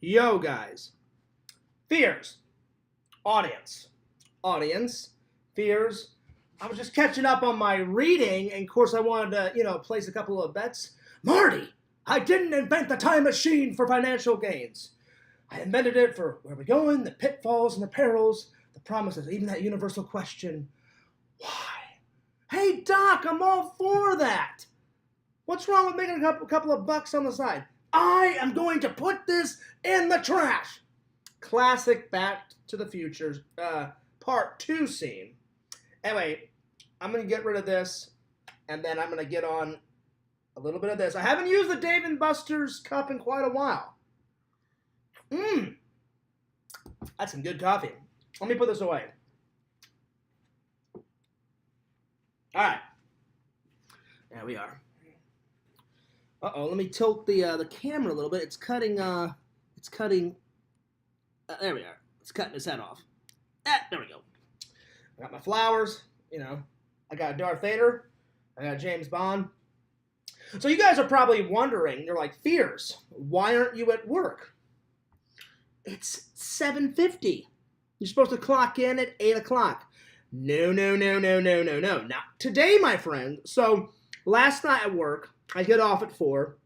Yo, guys. Fears. Audience. Fears. I was just catching up on my reading, and of course I wanted to, place a couple of bets. Marty, I didn't invent the time machine for financial gains. I invented it for where we're going, the pitfalls and the perils, the promises, even that universal question, why? Hey, Doc, I'm all for that. What's wrong with making a couple of bucks on the side? I am going to put this in the trash. Classic Back to the Future Part 2 scene. Anyway, I'm going to get rid of this, and then I'm going to get on a little bit of this. I haven't used the Dave & Buster's cup in quite a while. That's some good coffee. Let me put this away. All right. There we are. Uh-oh, let me tilt the camera a little bit. It's cutting, there we are. It's cutting his head off. There we go. I got my flowers, I got Darth Vader. I got James Bond. So you guys are probably wondering, you're like, Fears, why aren't you at work? It's 7:50. You're supposed to clock in at 8 o'clock. No. Not today, my friend. So last night at work, I get off at 4.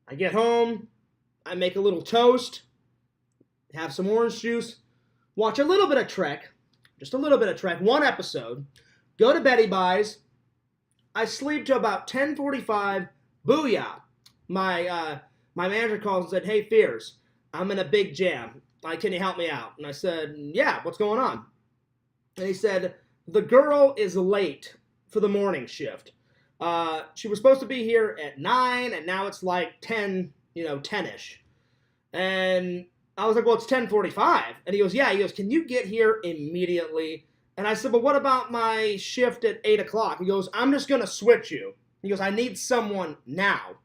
I get home. I make a little toast. Have some orange juice. Watch a little bit of Trek. Just a little bit of Trek. One episode. Go to Betty Buys. I sleep till about 10:45. Booyah. My manager calls and said, hey, Fears, I'm in a big jam. Can you help me out? And I said, yeah, what's going on? And he said, the girl is late for the morning shift. She was supposed to be here at 9, and now it's like 10, 10-ish. And I was like, well, it's 10:45. And he goes, yeah. He goes, can you get here immediately? And I said, well, what about my shift at 8 o'clock? He goes, I'm just going to switch you. He goes, I need someone now.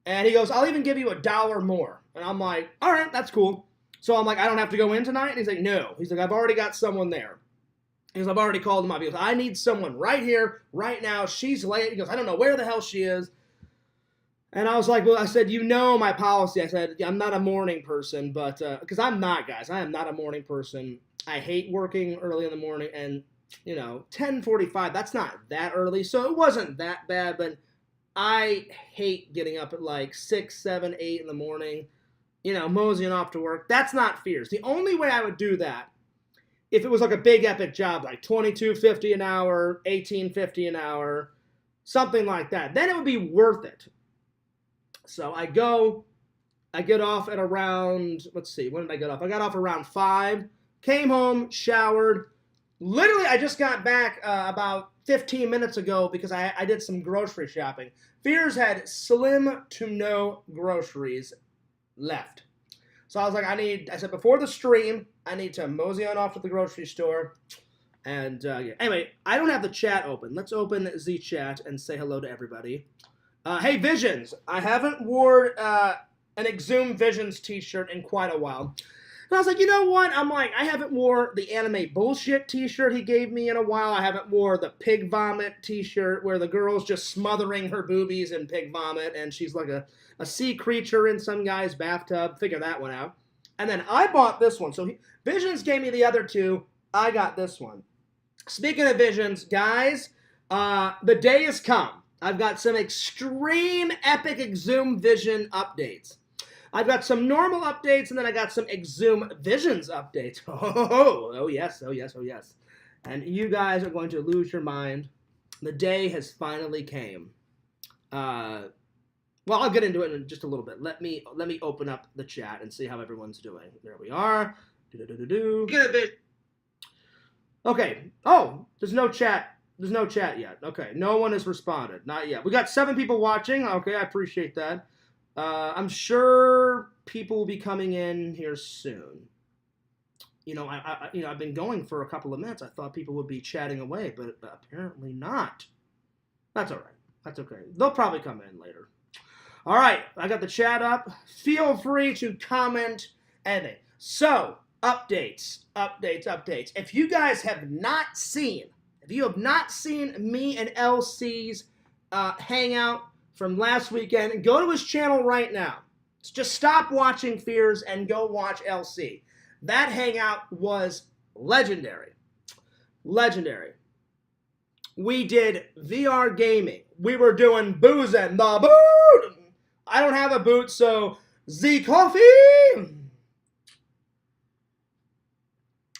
And he goes, I'll even give you $1 more. And I'm like, all right, that's cool. So I'm like, I don't have to go in tonight? And he's like, no. He's like, I've already got someone there. He goes, I've already called him up. He goes, I need someone right here, right now. She's late. He goes, I don't know where the hell she is. And I was like, well, I said, my policy. I said, I'm not a morning person, but, because I'm not, guys. I am not a morning person. I hate working early in the morning, and, 10:45, that's not that early. So it wasn't that bad, but I hate getting up at like 6, 7, 8 in the morning, moseying off to work. That's not Fears. The only way I would do that, if it was like a big epic job, like $22.50 an hour, $18.50 an hour, something like that, then it would be worth it. So I get off at around, let's see, when did I get off? I got off around 5, came home, showered. Literally, I just got back about 15 minutes ago because I did some grocery shopping. Fears had slim to no groceries left. So I was like, I said, before the stream, I need to mosey on off to the grocery store. And yeah. Anyway, I don't have the chat open. Let's open the chat and say hello to everybody. Hey, Visions. I haven't worn an Exhumed Visions t-shirt in quite a while. And I was like, you know what? I'm like, I haven't wore the anime bullshit t-shirt he gave me in a while. I haven't wore the pig vomit t-shirt where the girl's just smothering her boobies in pig vomit and she's like a sea creature in some guy's bathtub. Figure that one out. And then I bought this one. So Visions gave me the other two. I got this one. Speaking of Visions, guys, the day has come. I've got some extreme epic Exhumed Vision updates. I've got some normal updates, and then I got some Exhumed Visions updates. Oh, yes. And you guys are going to lose your mind. The day has finally came. Well, I'll get into it in just a little bit. Let me open up the chat and see how everyone's doing. There we are. Get a bit. Okay. Oh, there's no chat. There's no chat yet. Okay. No one has responded. Not yet. We got 7 people watching. Okay, I appreciate that. I'm sure people will be coming in here soon. I've been going for a couple of minutes. I thought people would be chatting away, but apparently not. That's all right. That's okay. They'll probably come in later. All right, I got the chat up. Feel free to comment anything. So, updates. If you guys have not seen me and LC's hangout from last weekend, go to his channel right now. Just stop watching Fears and go watch LC. That hangout was legendary. Legendary. We did VR gaming. We were doing booze and the boot. I don't have a boot, so Z coffee.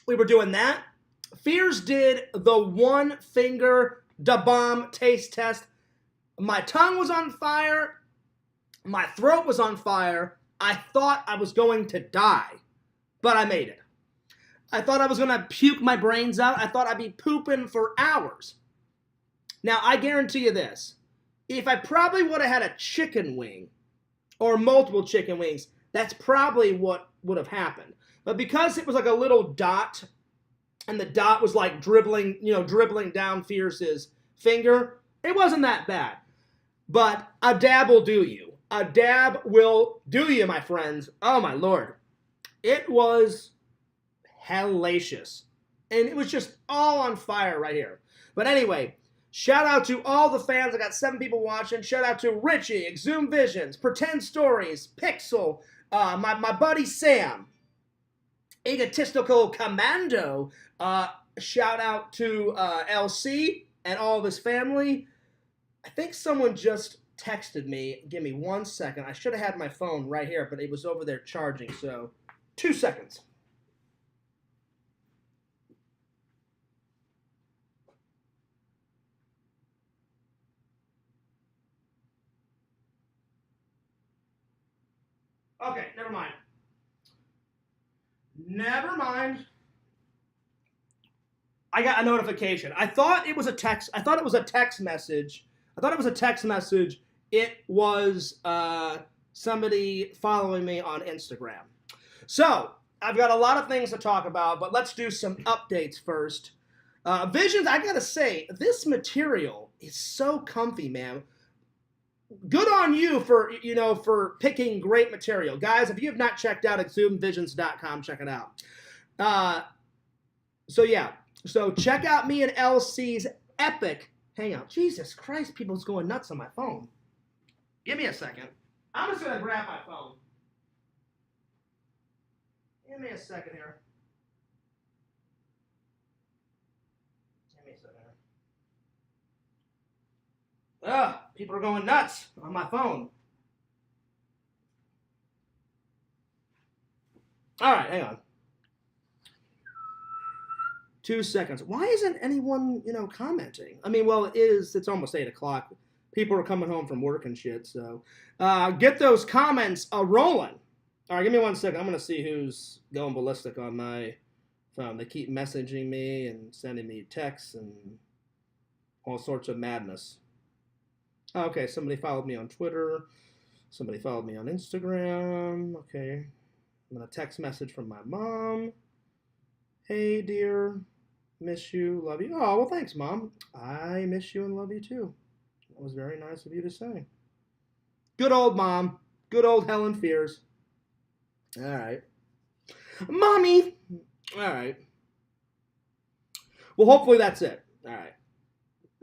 We were doing that. Fears did the one finger da bomb taste test. My tongue was on fire. My throat was on fire. I thought I was going to die, but I made it. I thought I was going to puke my brains out. I thought I'd be pooping for hours. Now, I guarantee you this. If I probably would have had a chicken wing or multiple chicken wings, that's probably what would have happened. But because it was like a little dot, and the dot was like dribbling down Fierce's finger, it wasn't that bad. But a dab will do you. A dab will do you, my friends. Oh, my Lord. It was hellacious. And it was just all on fire right here. But anyway, shout out to all the fans. I got 7 people watching. Shout out to Richie, Exhumed Visions, Pretend Stories, Pickle, my buddy Sam, Egotistical Commando. Shout out to LC and all of his family. I think someone just texted me. Give me 1 second. I should have had my phone right here, but it was over there charging, so 2 seconds. Okay, never mind. Never mind. I got a notification. I thought it was a text. I thought it was a text message. It was somebody following me on Instagram. So, I've got a lot of things to talk about, but let's do some updates first. Visions, I gotta say, this material is so comfy, man. Good on you for picking great material. Guys, if you have not checked out exhumedvisions.com, check it out. So check out me and LC's epic hangout. Jesus Christ, people's going nuts on my phone. Give me a second. I'm just going to grab my phone. Give me a second here. Ugh, people are going nuts on my phone. All right, hang on. 2 seconds. Why isn't anyone, commenting? I mean, well, it's almost 8 o'clock. People are coming home from work and shit, so get those comments rolling. All right, give me 1 second. I'm going to see who's going ballistic on my phone. They keep messaging me and sending me texts and all sorts of madness. Okay, somebody followed me on Twitter. Somebody followed me on Instagram. Okay, I'm going to text message from my mom. Hey, dear. Miss you, love you. Oh, well, thanks, Mom. I miss you and love you, too. That was very nice of you to say. Good old Mom. Good old Helen Fears. All right. Mommy. All right. Well, hopefully that's it. All right.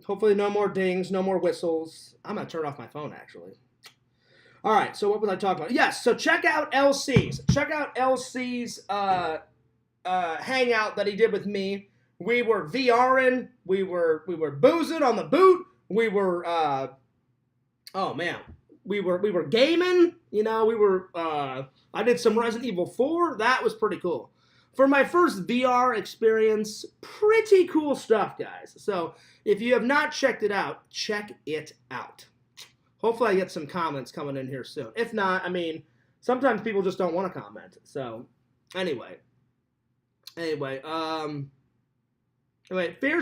Hopefully no more dings, no more whistles. I'm going to turn off my phone, actually. All right, so what was I talking about? Yes, so check out LC's. Check out LC's hangout that he did with me. We were VRing. We were boozing on the boot. We were, we were gaming. I did some Resident Evil 4. That was pretty cool. For my first VR experience, pretty cool stuff, guys. So if you have not checked it out, check it out. Hopefully I get some comments coming in here soon. If not, sometimes people just don't want to comment. So anyway, Fears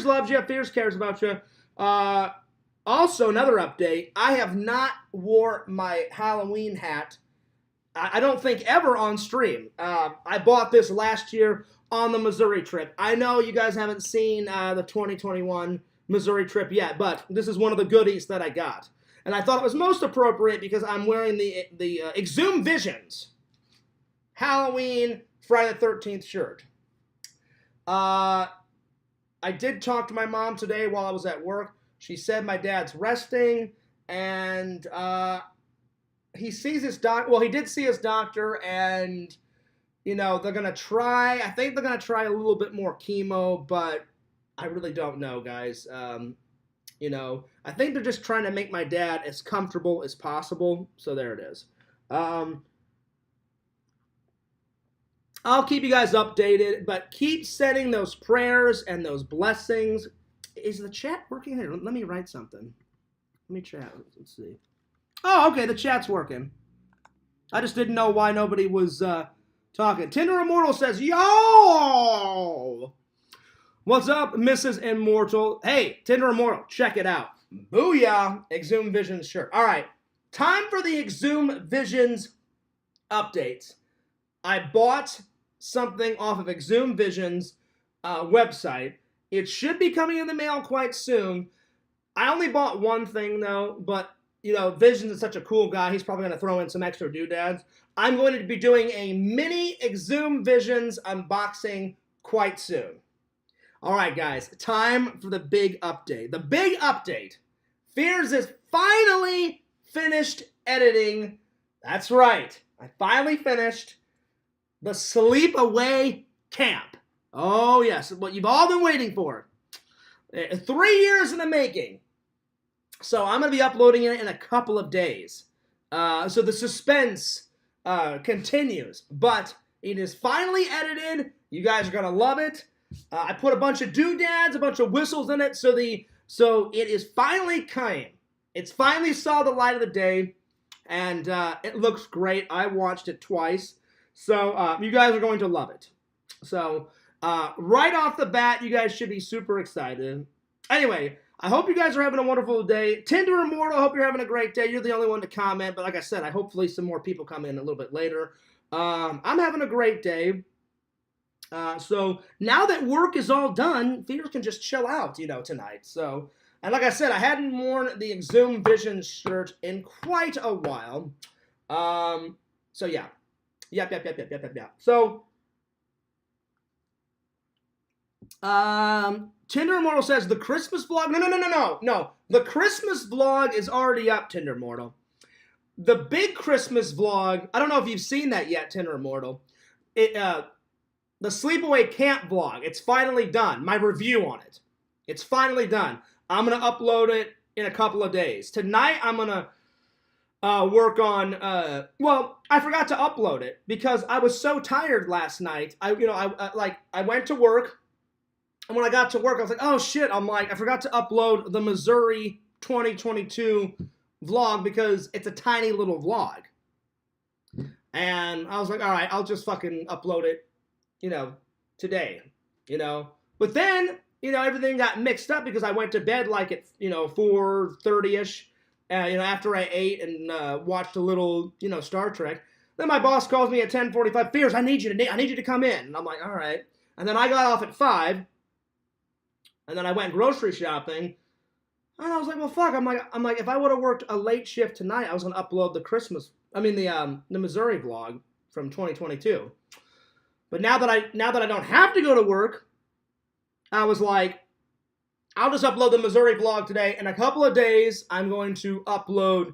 loves you. Fears cares about you. Also, another update. I have not wore my Halloween hat, I don't think, ever on stream. I bought this last year on the Missouri trip. I know you guys haven't seen the 2021 Missouri trip yet, but this is one of the goodies that I got. And I thought it was most appropriate because I'm wearing the Exhumed Visions Halloween Friday the 13th shirt. I did talk to my mom today while I was at work. She said my dad's resting, and he sees his doc. Well, he did see his doctor, and they're gonna try. I think they're gonna try a little bit more chemo, but I really don't know, guys. I think they're just trying to make my dad as comfortable as possible. So there it is. I'll keep you guys updated, but keep sending those prayers and those blessings. Is the chat working here? Let me write something. Let me chat. Let's see. Oh, okay, the chat's working. I just didn't know why nobody was talking. Tinder Immortal says, yo! What's up, Mrs. Immortal? Hey, Tinder Immortal, check it out. Booyah! Exhumed Visions shirt. All right, time for the Exhumed Visions updates. I bought something off of Exhumed Visions website. It should be coming in the mail quite soon. I only bought one thing, though, but, Visions is such a cool guy. He's probably going to throw in some extra doodads. I'm going to be doing a mini Exhumed Visions unboxing quite soon. All right, guys, time for the big update. The big update. Fears is finally finished editing. That's right. I finally finished the Sleepaway Camp. Oh, yes, what you've all been waiting for. 3 years in the making. So I'm going to be uploading it in a couple of days. So the suspense continues. But it is finally edited. You guys are going to love it. I put a bunch of doodads, a bunch of whistles in it. So it is finally came. It's finally saw the light of the day. And it looks great. I watched it twice. So you guys are going to love it. So right off the bat, you guys should be super excited. Anyway, I hope you guys are having a wonderful day. Tinder Immortal, I hope you're having a great day. You're the only one to comment. But like I said, hopefully some more people come in a little bit later. I'm having a great day. So now that work is all done, Fears can just chill out, tonight. So, and like I said, I hadn't worn the Exhumed Vision shirt in quite a while. So yeah. Yep. So, Tinder Immortal says the Christmas vlog. No. The Christmas vlog is already up, Tinder Immortal. The big Christmas vlog, I don't know if you've seen that yet, Tinder Immortal. The Sleepaway Camp vlog, it's finally done. My review on it. It's finally done. I'm going to upload it in a couple of days. Tonight, I'm going to work on, I forgot to upload it because I was so tired last night. I went to work, and when I got to work, I was like, oh shit, I forgot to upload the Missouri 2022 vlog because it's a tiny little vlog. And I was like, all right, I'll just fucking upload it, today, But then, everything got mixed up because I went to bed like at, 4:30ish. After I ate and watched a little, Star Trek. Then my boss calls me at 10:45. Fears, I need you to come in. And I'm like, all right. And then I got off at 5. And then I went grocery shopping. And I was like, well, fuck. I'm like, if I would have worked a late shift tonight, I was gonna upload the Missouri vlog from 2022. But now that I don't have to go to work, I was like, I'll just upload the Missouri vlog today. In a couple of days, I'm going to upload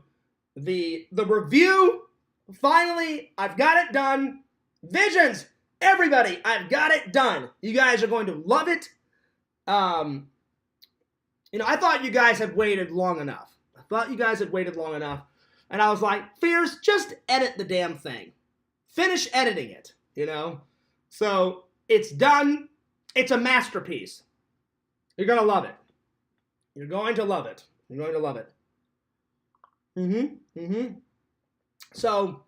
the review. Finally, I've got it done. Visions, everybody, I've got it done. You guys are going to love it. I thought you guys had waited long enough. And I was like, Fears, just edit the damn thing. Finish editing it, So, it's done. It's a masterpiece. You're going to love it. You're going to love it. So,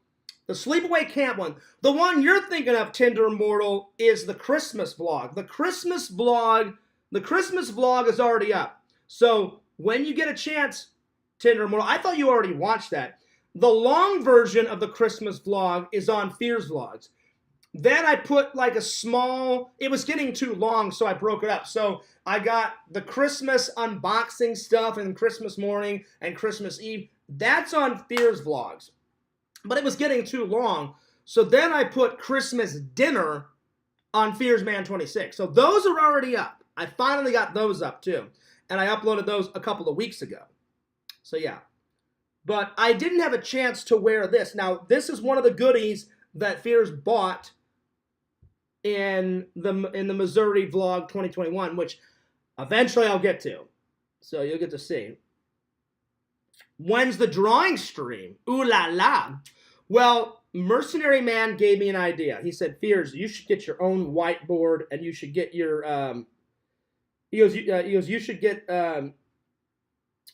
the Sleepaway Camp one. The one you're thinking of, Tinder Immortal, is the Christmas vlog. The Christmas vlog is already up. So, when you get a chance, Tinder Immortal, I thought you already watched that. The long version of the Christmas vlog is on Fears Vlogs. Then I put it was getting too long, so I broke it up. So I got the Christmas unboxing stuff and Christmas morning and Christmas Eve. That's on Fears Vlogs. But it was getting too long. So then I put Christmas dinner on Fears Man 26. So those are already up. I finally got those up too. And I uploaded those a couple of weeks ago. So yeah. But I didn't have a chance to wear this. Now, this is one of the goodies that Fears bought in the Missouri Vlog 2021, which eventually I'll get to. So you'll get to see. When's the drawing stream? Ooh la la. Well, Mercenary Man gave me an idea. He said, Fears, you should get your own whiteboard, and you should get your, you should get,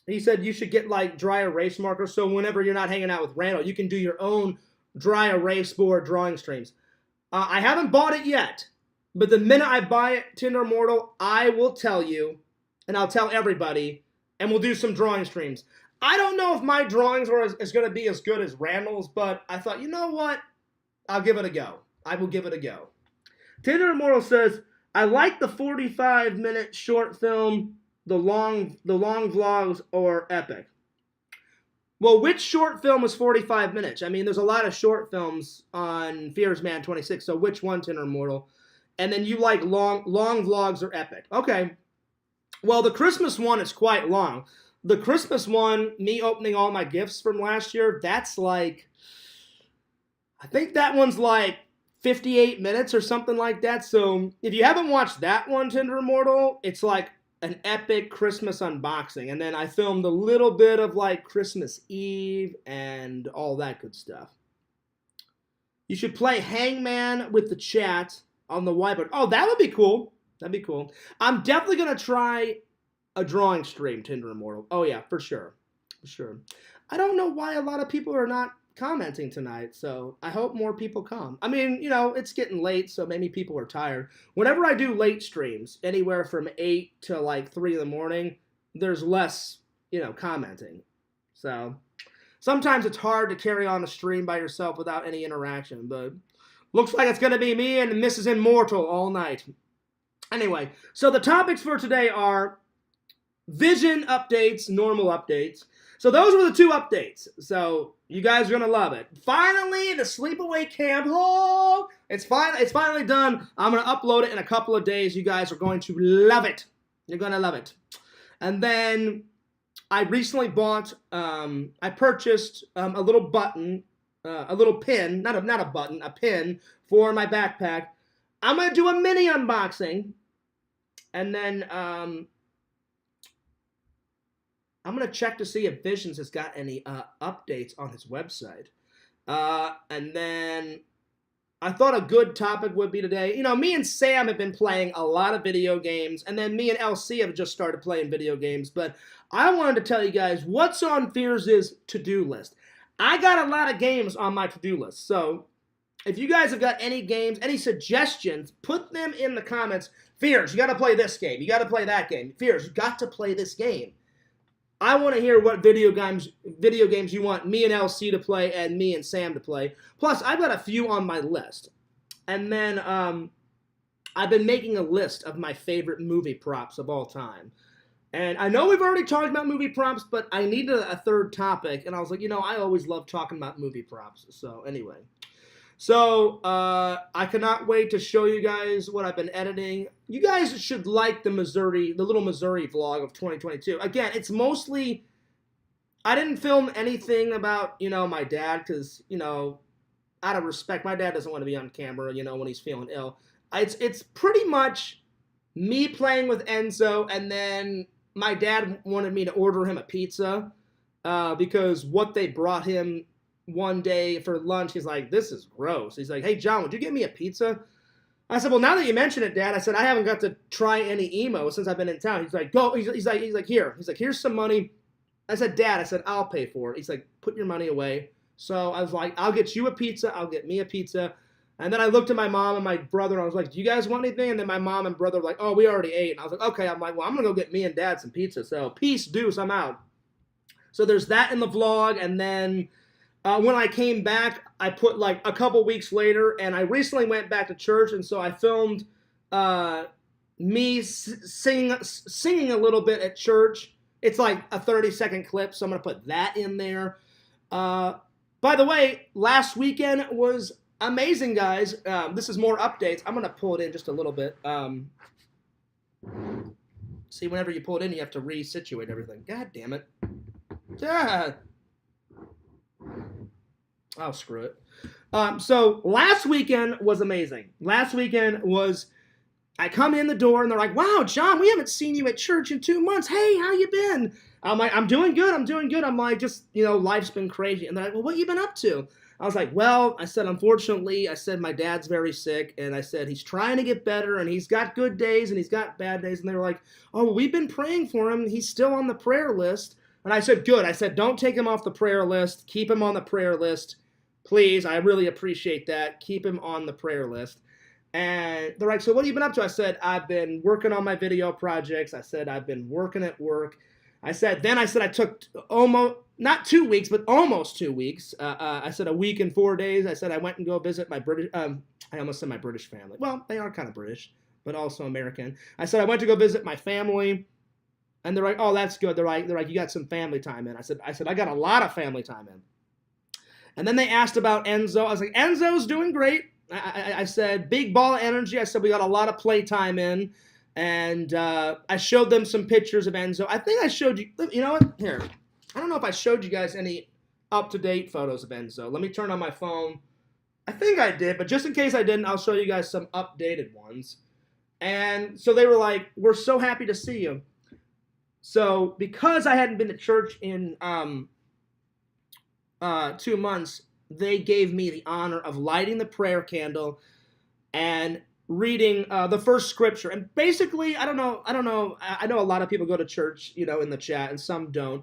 he said you should get like dry erase markers, so whenever you're not hanging out with Randall, you can do your own dry erase board drawing streams. I haven't bought it yet, but the minute I buy it, Tinder Immortal, I will tell you, and I'll tell everybody, and we'll do some drawing streams. I don't know if my drawings are is going to be as good as Randall's, but I thought, you know what? I'll give it a go. I will give it a go. Tinder Immortal says, I like the 45-minute short film, the long vlogs, or epic. Well, which short film is 45 minutes? I mean, there's a lot of short films on Fears Man 26, so which one, Tinder Immortal? And then you like long vlogs or epic. Okay. Well, the Christmas one is quite long. The Christmas one, me opening all my gifts from last year, that's like, I think that one's like 58 minutes or something like that. So if you haven't watched that one, Tinder Immortal, it's like an epic Christmas unboxing. And then I filmed a little bit of like Christmas Eve and all that good stuff. You should play Hangman with the chat on the whiteboard. Oh, that would be cool. That'd be cool. I'm definitely going to try a drawing stream, Tinder Immortal. Oh, yeah, for sure. For sure. I don't know why a lot of people are not commenting tonight, so I hope more people come. I mean, you know, it's getting late, so maybe people are tired. Whenever I do late streams, anywhere from 8 to like 3 in the morning, there's less, you know, commenting. So sometimes it's hard to carry on a stream by yourself without any interaction, but looks like it's going to be me and Mrs. Immortal all night. Anyway, so the topics for today are vision updates, normal updates. So those were the 2 updates. So you guys are going to love it. Finally, the sleepaway camp. Oh, it's finally done. I'm going to upload it in a couple of days. You guys are going to love it. You're going to love it. And then I recently bought, I purchased a little button, a little pin, not a button, a pin for my backpack. I'm going to do a mini unboxing. And then I'm going to check to see if Visions has got any updates on his website. And then I thought a good topic would be today. You know, me and Sam have been playing a lot of video games. And then me and LC have just started playing video games. But I wanted to tell you guys what's on Fears' to-do list. I got a lot of games on my to-do list. So if you guys have got any games, any suggestions, put them in the comments. Fears, you got to play this game. You got to play that game. Fears, you got to play this game. I want to hear what video games you want me and LC to play and me and Sam to play. Plus, I've got a few on my list. And then I've been making a list of my favorite movie props of all time. And I know we've already talked about movie props, but I needed a third topic. And I was like, you know, I always love talking about movie props. So anyway. So, I cannot wait to show you guys what I've been editing. You guys should like the little Missouri vlog of 2022. Again, it's mostly, I didn't film anything about, you know, my dad, because, you know, out of respect, my dad doesn't want to be on camera, you know, when he's feeling ill. It's pretty much me playing with Enzo, and then my dad wanted me to order him a pizza, because what they brought him one day for lunch, he's like, this is gross. He's like, hey, John, would you get me a pizza? I said, well, now that you mention it, Dad, I said, I haven't got to try any emo since I've been in town. He's like, go. He's like, here. He's like, here's some money. I said, Dad, I said, I'll pay for it. He's like, put your money away. So I was like, I'll get you a pizza. I'll get me a pizza. And then I looked at my mom and my brother, and I was like, do you guys want anything? And then my mom and brother were like, oh, we already ate. And I was like, okay. I'm like, well, I'm going to go get me and Dad some pizza. So peace, deuce, I'm out. So there's that in the vlog. And then when I came back, I put like a couple weeks later, and I recently went back to church, and so I filmed me singing a little bit at church. It's like a 30-second clip, so I'm going to put that in there. By the way, last weekend was amazing, guys. This is more updates. I'm going to pull it in just a little bit. See, whenever you pull it in, you have to resituate everything. God damn it. Oh, screw it. So last weekend was amazing. Last weekend was, I come in the door and they're like, wow, John, we haven't seen you at church in 2 months. Hey, how you been? I'm like, I'm doing good. I'm doing good. I'm like, just, life's been crazy. And they're like, well, what you been up to? I was like, well, I said, unfortunately, I said, my dad's very sick. And I said, he's trying to get better and he's got good days and he's got bad days. And they were like, oh, well, we've been praying for him. He's still on the prayer list. And I said, good. I said, don't take him off the prayer list. Keep him on the prayer list. Please. I really appreciate that. Keep him on the prayer list. And they're like, so what have you been up to? I said, I've been working on my video projects. I said, I've been working at work. I said, I took almost, not 2 weeks, but almost 2 weeks. I said a week and 4 days. I said, I went and go visit my British, I almost said my British family. Well, they are kind of British, but also American. I said, I went to go visit my family. And they're like, oh, that's good. They're like, you got some family time in. I said, I got a lot of family time in. And then they asked about Enzo. I was like, Enzo's doing great. I said, big ball of energy. I said, we got a lot of playtime in. And I showed them some pictures of Enzo. I think I showed you, you know what? Here. I don't know if I showed you guys any up-to-date photos of Enzo. Let me turn on my phone. I think I did, but just in case I didn't, I'll show you guys some updated ones. And so they were like, we're so happy to see you. So because I hadn't been to church in 2 months, they gave me the honor of lighting the prayer candle and reading the first scripture. And basically, I don't know. I know a lot of people go to church, in the chat, and some don't.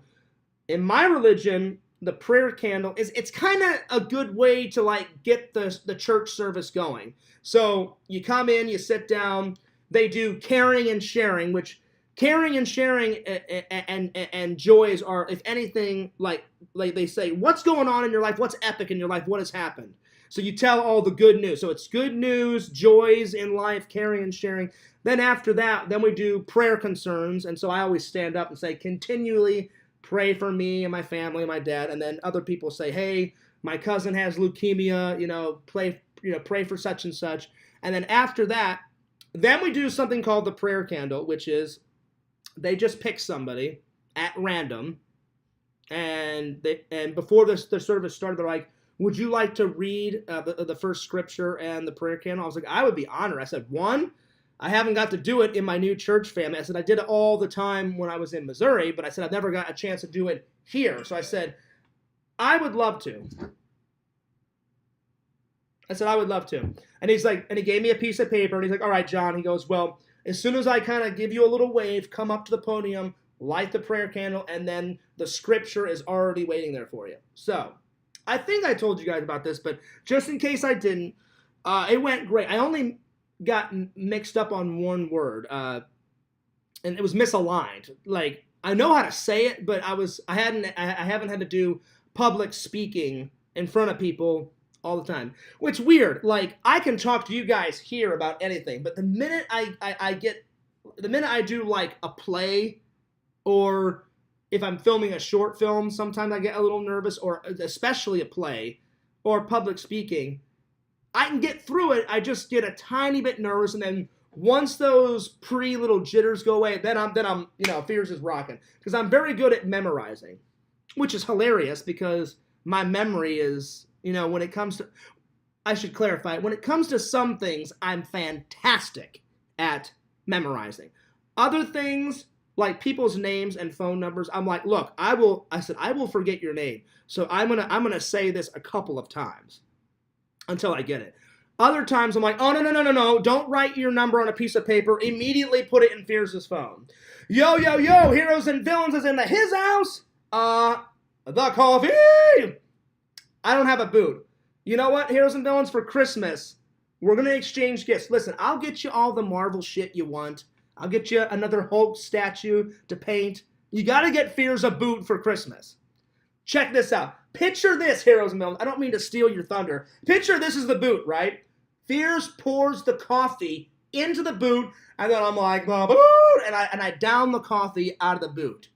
In my religion, the prayer candle it's kind of a good way to get the church service going. So you come in, you sit down. They do caring and sharing, which caring and sharing and joys are, if anything, like they say, what's going on in your life? What's epic in your life? What has happened? So you tell all the good news. So it's good news, joys in life, caring and sharing. Then after that, then we do prayer concerns. And so I always stand up and say, continually pray for me and my family and my dad. And then other people say, hey, my cousin has leukemia, pray for such and such. And then after that, then we do something called the prayer candle, which is they just pick somebody at random. And before the service started, they're like, would you like to read the first scripture and the prayer candle? I was like, I would be honored. I said, one, I haven't got to do it in my new church family. I said, I did it all the time when I was in Missouri, but I said, I've never got a chance to do it here. So I said, I would love to. I said, I would love to. And he's like, and he gave me a piece of paper, and he's like, all right, John. He goes, well, as soon as I kind of give you a little wave, come up to the podium, light the prayer candle, and then the scripture is already waiting there for you. So I think I told you guys about this, but just in case I didn't, it went great. I only got mixed up on one word, and it was misaligned. Like, I know how to say it, but I haven't had to do public speaking in front of people all the time. Which weird. Like, I can talk to you guys here about anything, but the minute I do like a play, or if I'm filming a short film, sometimes I get a little nervous, or especially a play or public speaking. I can get through it. I just get a tiny bit nervous, and then once those little jitters go away, then I'm fears is rocking, because I'm very good at memorizing, which is hilarious because my memory is, when it comes to, I should clarify, when it comes to some things, I'm fantastic at memorizing. Other things, like people's names and phone numbers, I'm like, look, I will forget your name. So I'm gonna say this a couple of times until I get it. Other times I'm like, oh, no, don't write your number on a piece of paper. Immediately put it in Fierce's phone. Yo, Heroes and Villains is in his house. The coffee. I don't have a boot. You know what, Heroes and Villains, for Christmas, we're going to exchange gifts. Listen, I'll get you all the Marvel shit you want. I'll get you another Hulk statue to paint. You got to get Fierce a boot for Christmas. Check this out. Picture this, Heroes and Villains. I don't mean to steal your thunder. Picture this is the boot, right? Fierce pours the coffee into the boot, and then I'm like, the boot, and I down the coffee out of the boot.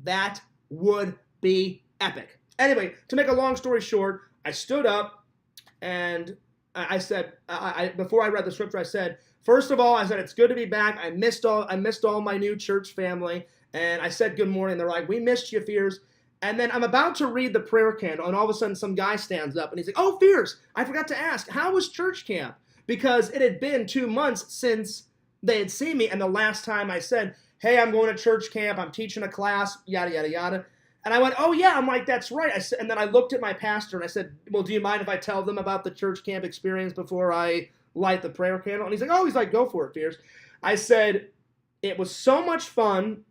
That would be epic. Anyway, to make a long story short, I stood up, and I said, before I read the scripture, I said, first of all, I said, it's good to be back. I missed all my new church family, and I said good morning. They're like, we missed you, Fierce. And then I'm about to read the prayer candle, and all of a sudden some guy stands up, and he's like, oh, Fierce, I forgot to ask, how was church camp? Because it had been 2 months since they had seen me, and the last time I said, hey, I'm going to church camp, I'm teaching a class, yada, yada, yada. And I went, oh, yeah, I'm like, that's right. And then I looked at my pastor, and I said, well, do you mind if I tell them about the church camp experience before I light the prayer candle? And he's like, go for it, Fierce. I said, it was so much fun.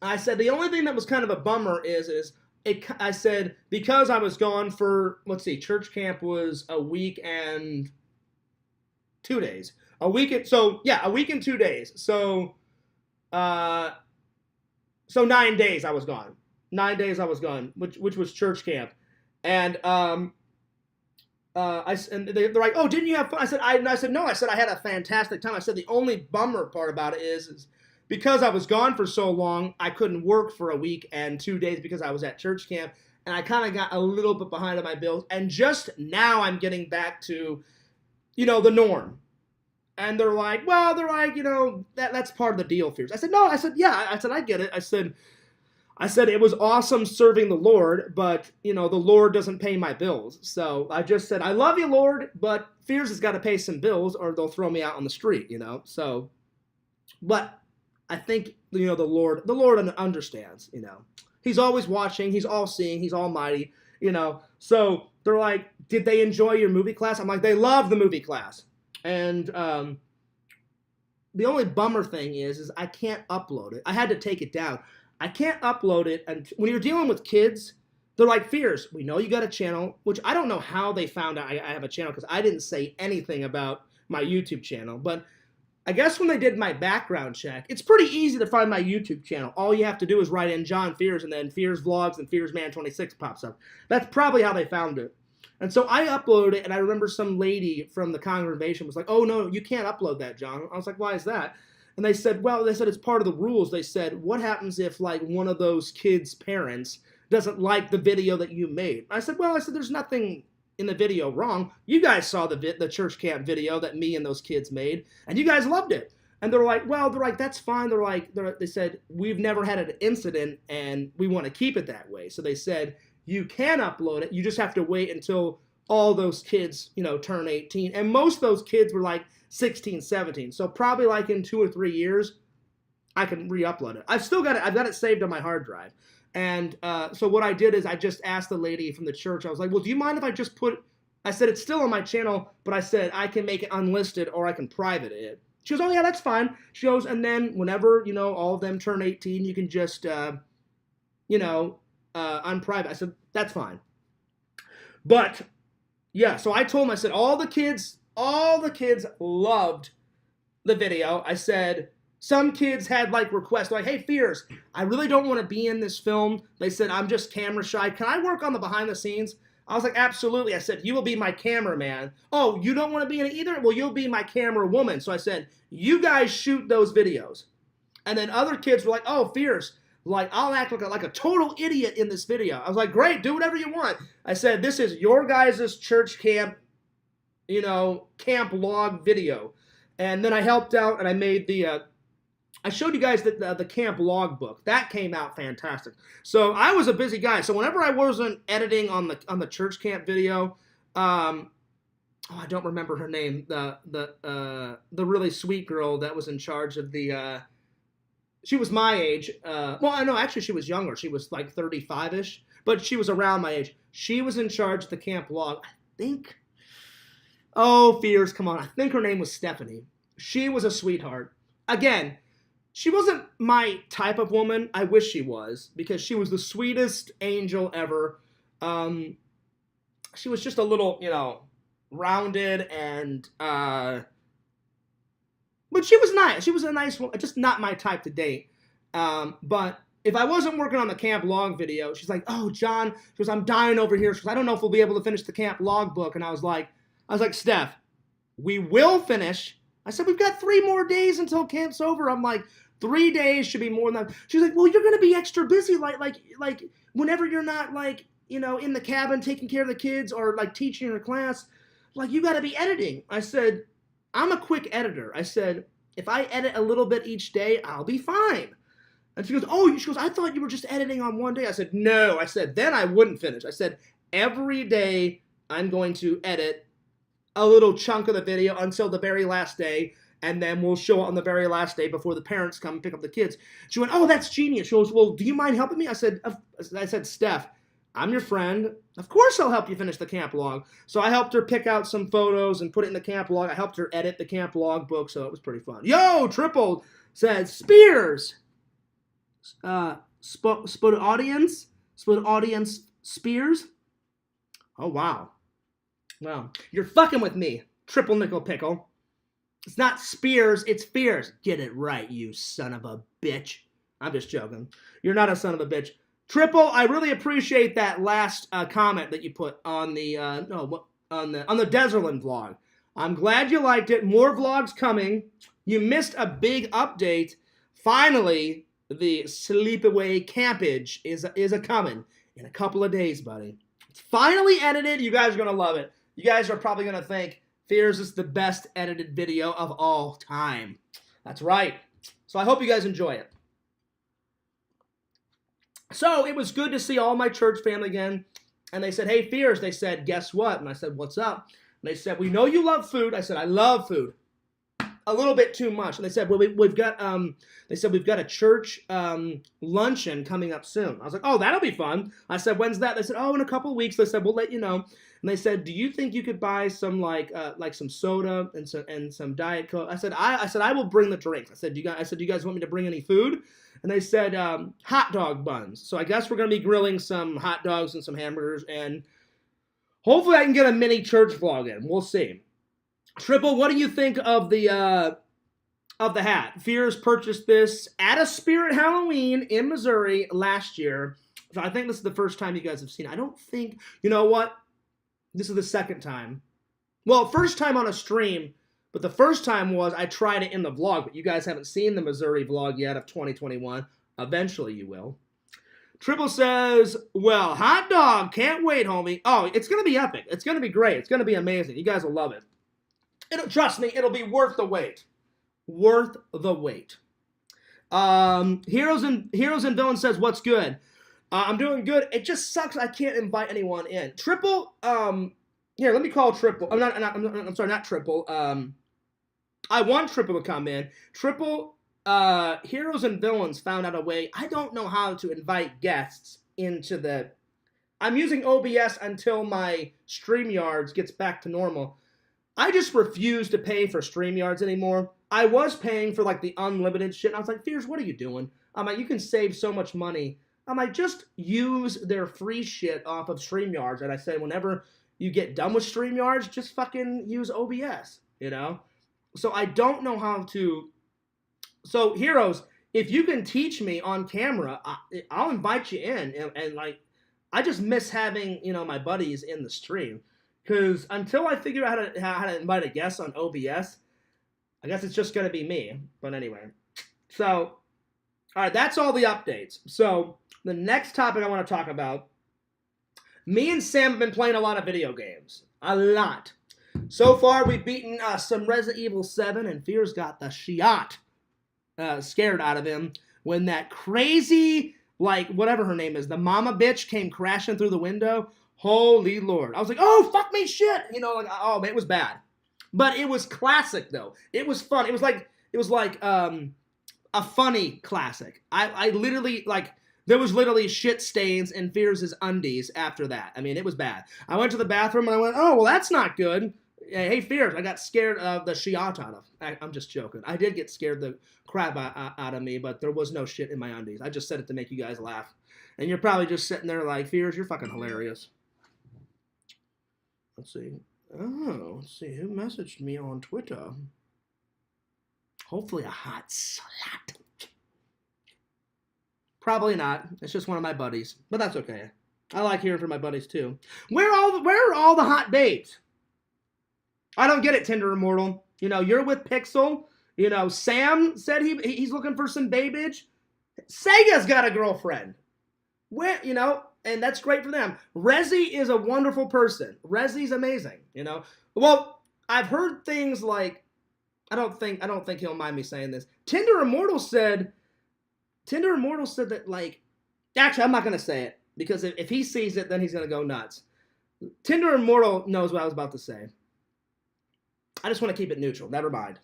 I said, the only thing that was kind of a bummer I said, because I was gone for, church camp was a week and 2 days. A week and 2 days. So 9 days I was gone. 9 days I was gone, which was church camp. And they're like, oh, didn't you have fun? I said, no. I said, I had a fantastic time. I said, the only bummer part about it is because I was gone for so long, I couldn't work for a week and 2 days because I was at church camp, and I kind of got a little bit behind on my bills. And just now I'm getting back to, the norm. And they're like, that's part of the deal, Fierce. I said, no. I said, yeah. I said, I get it. I said, it was awesome serving the Lord, but, the Lord doesn't pay my bills. So I just said, I love you, Lord, but Fierce has got to pay some bills or they'll throw me out on the street, So, but I think, the Lord understands, He's always watching. He's all-seeing. He's almighty, So they're like, did they enjoy your movie class? I'm like, they love the movie class. And the only bummer thing is I can't upload it. I had to take it down. I can't upload it. And when you're dealing with kids, they're like, Fierce, we know you got a channel, which I don't know how they found out I have a channel because I didn't say anything about my YouTube channel. But I guess when they did my background check, it's pretty easy to find my YouTube channel. All you have to do is write in John Fierce, and then Fierce Vlogs and Fierce Man 26 pops up. That's probably how they found it. And so I uploaded it, and I remember some lady from the congregation was like, oh, no, you can't upload that, John. I was like, why is that? And they said, it's part of the rules. They said, what happens if, one of those kids' parents doesn't like the video that you made? I said, there's nothing in the video wrong. You guys saw the church camp video that me and those kids made, and you guys loved it. And they're like, that's fine. They said, we've never had an incident, and we want to keep it that way. So they said, you can upload it. You just have to wait until all those kids, turn 18. And most of those kids were 16, 17. So probably in 2 or 3 years, I can re-upload it. I've still got it. I've got it saved on my hard drive. And so what I did is I just asked the lady from the church. I was like, well, do you mind if I just I said, it's still on my channel, but I said I can make it unlisted or I can private it. She goes, oh, yeah, that's fine. She goes, and then whenever, all of them turn 18, you can just, unprivate. I said, that's fine. But, yeah, so I told him, I said, all the kids loved the video. I said, some kids had requests, hey, Fierce, I really don't want to be in this film. They said, I'm just camera shy. Can I work on the behind the scenes? I was like, absolutely. I said, you will be my cameraman. Oh, you don't want to be in it either? Well, you'll be my camera woman. So I said, you guys shoot those videos. And then other kids were like, oh, Fierce, I'll act like a total idiot in this video. I was like, great, do whatever you want. I said, this is your guys' church camp, camp log video. And then I helped out and I made I showed you guys the camp log book. That came out fantastic. So I was a busy guy. So whenever I wasn't editing on the church camp video, I don't remember her name. The really sweet girl that was in charge of the. She was my age. Actually, she was younger. She was 35-ish, but she was around my age. She was in charge of the camp log. I think. Oh, Fierce, come on. I think her name was Stephanie. She was a sweetheart. Again, she wasn't my type of woman. I wish she was, because she was the sweetest angel ever. She was just a little, rounded and, but she was nice. She was a nice woman, just not my type to date. But if I wasn't working on the camp log video, she's like, oh, John, she goes, I'm dying over here. She goes, I don't know if we'll be able to finish the camp log book. And I was like, Steph, we will finish. I said, we've got 3 more days until camp's over. I'm like, 3 days should be more than that. She's like, well, you're going to be extra busy. Like whenever you're not in the cabin taking care of the kids or teaching your class, you got to be editing. I said, I'm a quick editor. I said, if I edit a little bit each day, I'll be fine. And she goes, I thought you were just editing on one day. I said, no. I said, then I wouldn't finish. I said, every day I'm going to edit a little chunk of the video until the very last day, and then we'll show it on the very last day before the parents come and pick up the kids. She went, oh, that's genius. She goes, well, do you mind helping me? I said, Steph, I'm your friend. Of course I'll help you finish the camp log. So I helped her pick out some photos and put it in the camp log. I helped her edit the camp log book, so it was pretty fun. Yo, Triple said, Spears. Split audience Spears. Oh, wow. Wow. You're fucking with me, Triple Nickel Pickle. It's not Spears, it's Fears. Get it right, you son of a bitch. I'm just joking. You're not a son of a bitch. Triple, I really appreciate that last comment that you put on the on the Desertland vlog. I'm glad you liked it. More vlogs coming. You missed a big update. Finally, the sleepaway campage is a coming in a couple of days, buddy. It's finally edited. You guys are gonna love it. You guys are probably gonna think Fears is the best edited video of all time. That's right. So I hope you guys enjoy it. So it was good to see all my church family again. And they said, hey, Fears. They said, guess what? And I said, what's up? And they said, we know you love food. I said, I love food. A little bit too much. And they said, well, we've got a church luncheon coming up soon. I was like, oh, that'll be fun. I said, when's that? They said, oh, in a couple of weeks. They said, we'll let you know. And they said, do you think you could buy some like some soda and some Diet Coke? I said, I will bring the drinks. I said, do you guys want me to bring any food? And they said, hot dog buns. So I guess we're going to be grilling some hot dogs and some hamburgers. And hopefully I can get a mini church vlog in. We'll see. Triple, what do you think of the hat? Fears purchased this at a Spirit Halloween in Missouri last year. So I think this is the first time you guys have seen it. I don't think, you know what? This is the second time. Well, first time on a stream. But the first time was I tried it in the vlog, but you guys haven't seen the Missouri vlog yet of 2021. Eventually you will. Triple says, well, hot dog, can't wait, homie. Oh, it's going to be epic. It's going to be great. It's going to be amazing. You guys will love it. Trust me, it'll be worth the wait. Worth the wait. Heroes and Villains says, what's good? I'm doing good. It just sucks I can't invite anyone in. Triple, here, let me call Triple. I'm sorry, not Triple. I want Triple to come in. Triple, Heroes and Villains found out a way. I don't know how to invite guests into the... I'm using OBS until my StreamYards gets back to normal. I just refuse to pay for StreamYards anymore. I was paying for like the unlimited shit. And I was like, Fears, what are you doing? I'm like, you can save so much money. I'm like, just use their free shit off of StreamYards. And I said, whenever you get done with StreamYards, just fucking use OBS, you know? So I don't know how to... So, Heroes, if you can teach me on camera, I'll invite you in. And like, I just miss having, you know, my buddies in the stream. Because until I figure out how to invite a guest on OBS, I guess it's just going to be me. But anyway. So, all right, that's all the updates. So, the next topic I want to talk about, me and Sam have been playing a lot of video games. A lot. So far, we've beaten some Resident Evil 7, and Fears got the shit scared out of him when that crazy, like, whatever her name is, the mama bitch came crashing through the window. Holy Lord. I was like, oh, fuck me, shit. You know, like, oh, man, it was bad. But it was classic, though. It was fun. It was like a funny classic. I literally, like, there was literally shit stains in Fears' undies after that. I mean, it was bad. I went to the bathroom and I went, oh, well, that's not good. Hey, Fears, I got scared of the shit out of. I'm just joking. I did get scared the crap out of me, but there was no shit in my undies. I just said it to make you guys laugh. And you're probably just sitting there like, Fears, you're fucking hilarious. Let's see. Oh, let's see. Who messaged me on Twitter? Hopefully a hot slut. Probably not. It's just one of my buddies. But that's okay. I like hearing from my buddies too. Where are all the hot babes? I don't get it, Tinder Immortal. You know, you're with Pickle. You know, Sam said he's looking for some babage. Sega's got a girlfriend. Where, you know, and that's great for them. Rezi is a wonderful person. Rezi's amazing, you know. Well, I've heard things like, I don't think he'll mind me saying this. Tinder Immortal said Tinder Immortal said that, like, actually, I'm not going to say it because if he sees it, then he's going to go nuts. Tinder Immortal knows what I was about to say. I just want to keep it neutral. Never mind.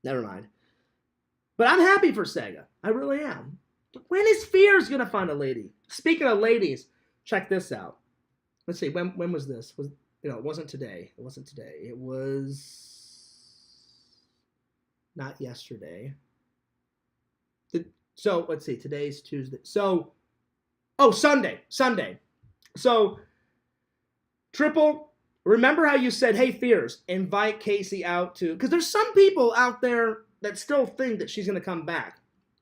But I'm happy for Sega. I really am. But when is Fears going to find a lady? Speaking of ladies, check this out. Let's see. When was this? It wasn't today. It was not yesterday. So let's see. Today's Tuesday. Sunday. So Triple, remember how you said, hey, Fears, invite Casey out to... Because there's some people out there that still think that she's going to come back.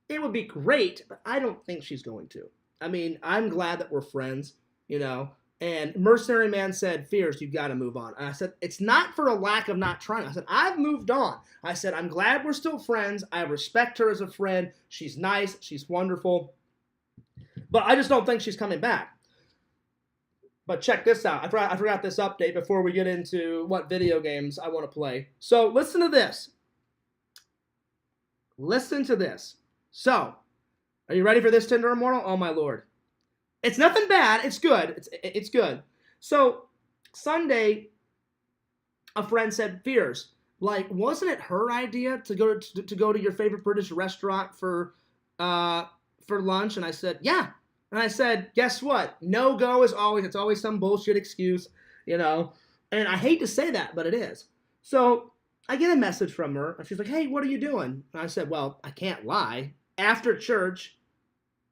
It would be great, but I don't think she's going to. I mean, I'm glad that we're friends, And Mercenary Man said, Fears, you've got to move on. And I said, it's not for a lack of not trying. I said, I've moved on. I said, I'm glad we're still friends. I respect her as a friend. She's nice. She's wonderful. But I just don't think she's coming back. But check this out. I forgot this update before we get into what video games I want to play. So listen to this. So, are you ready for this, Tinder Immortal? Oh, my Lord. It's nothing bad. It's good. It's good. So, Sunday, a friend said, Fears, like, wasn't it her idea to go to your favorite British restaurant for lunch? And I said, yeah. And I said, guess what? No go is always, it's always some bullshit excuse, And I hate to say that, but it is. So I get a message from her, and she's like, hey, what are you doing? And I said, well, I can't lie. After church,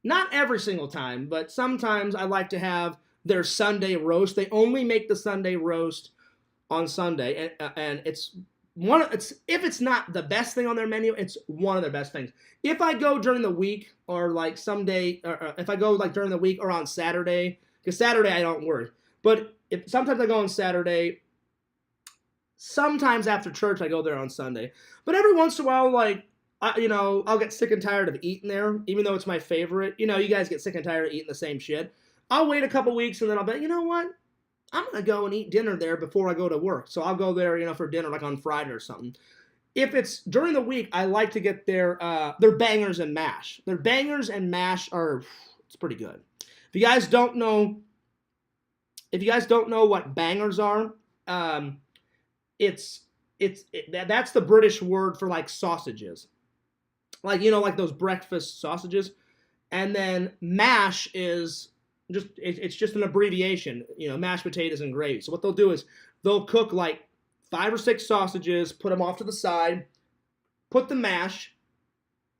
not every single time, but sometimes I like to have their Sunday roast. They only make the Sunday roast on Sunday, and it's if it's not the best thing on their menu, it's one of their best things. If I go during the week or like someday, or if I go like during the week or on Saturday, because Saturday I don't work, but sometimes I go on Saturday, sometimes after church I go there on Sunday. But every once in a while, like, I'll get sick and tired of eating there, even though it's my favorite. You guys get sick and tired of eating the same shit. I'll wait a couple weeks and then I'll be, you know what? I'm going to go and eat dinner there before I go to work. So I'll go there, for dinner, like on Friday or something. If it's during the week, I like to get their bangers and mash. Their bangers and mash it's pretty good. If you guys don't know what bangers are, that's the British word for like sausages. Like, like those breakfast sausages. And then mash is it's just an abbreviation, mashed potatoes and gravy. So what they'll do is they'll cook like 5 or 6 sausages, put them off to the side, put the mash,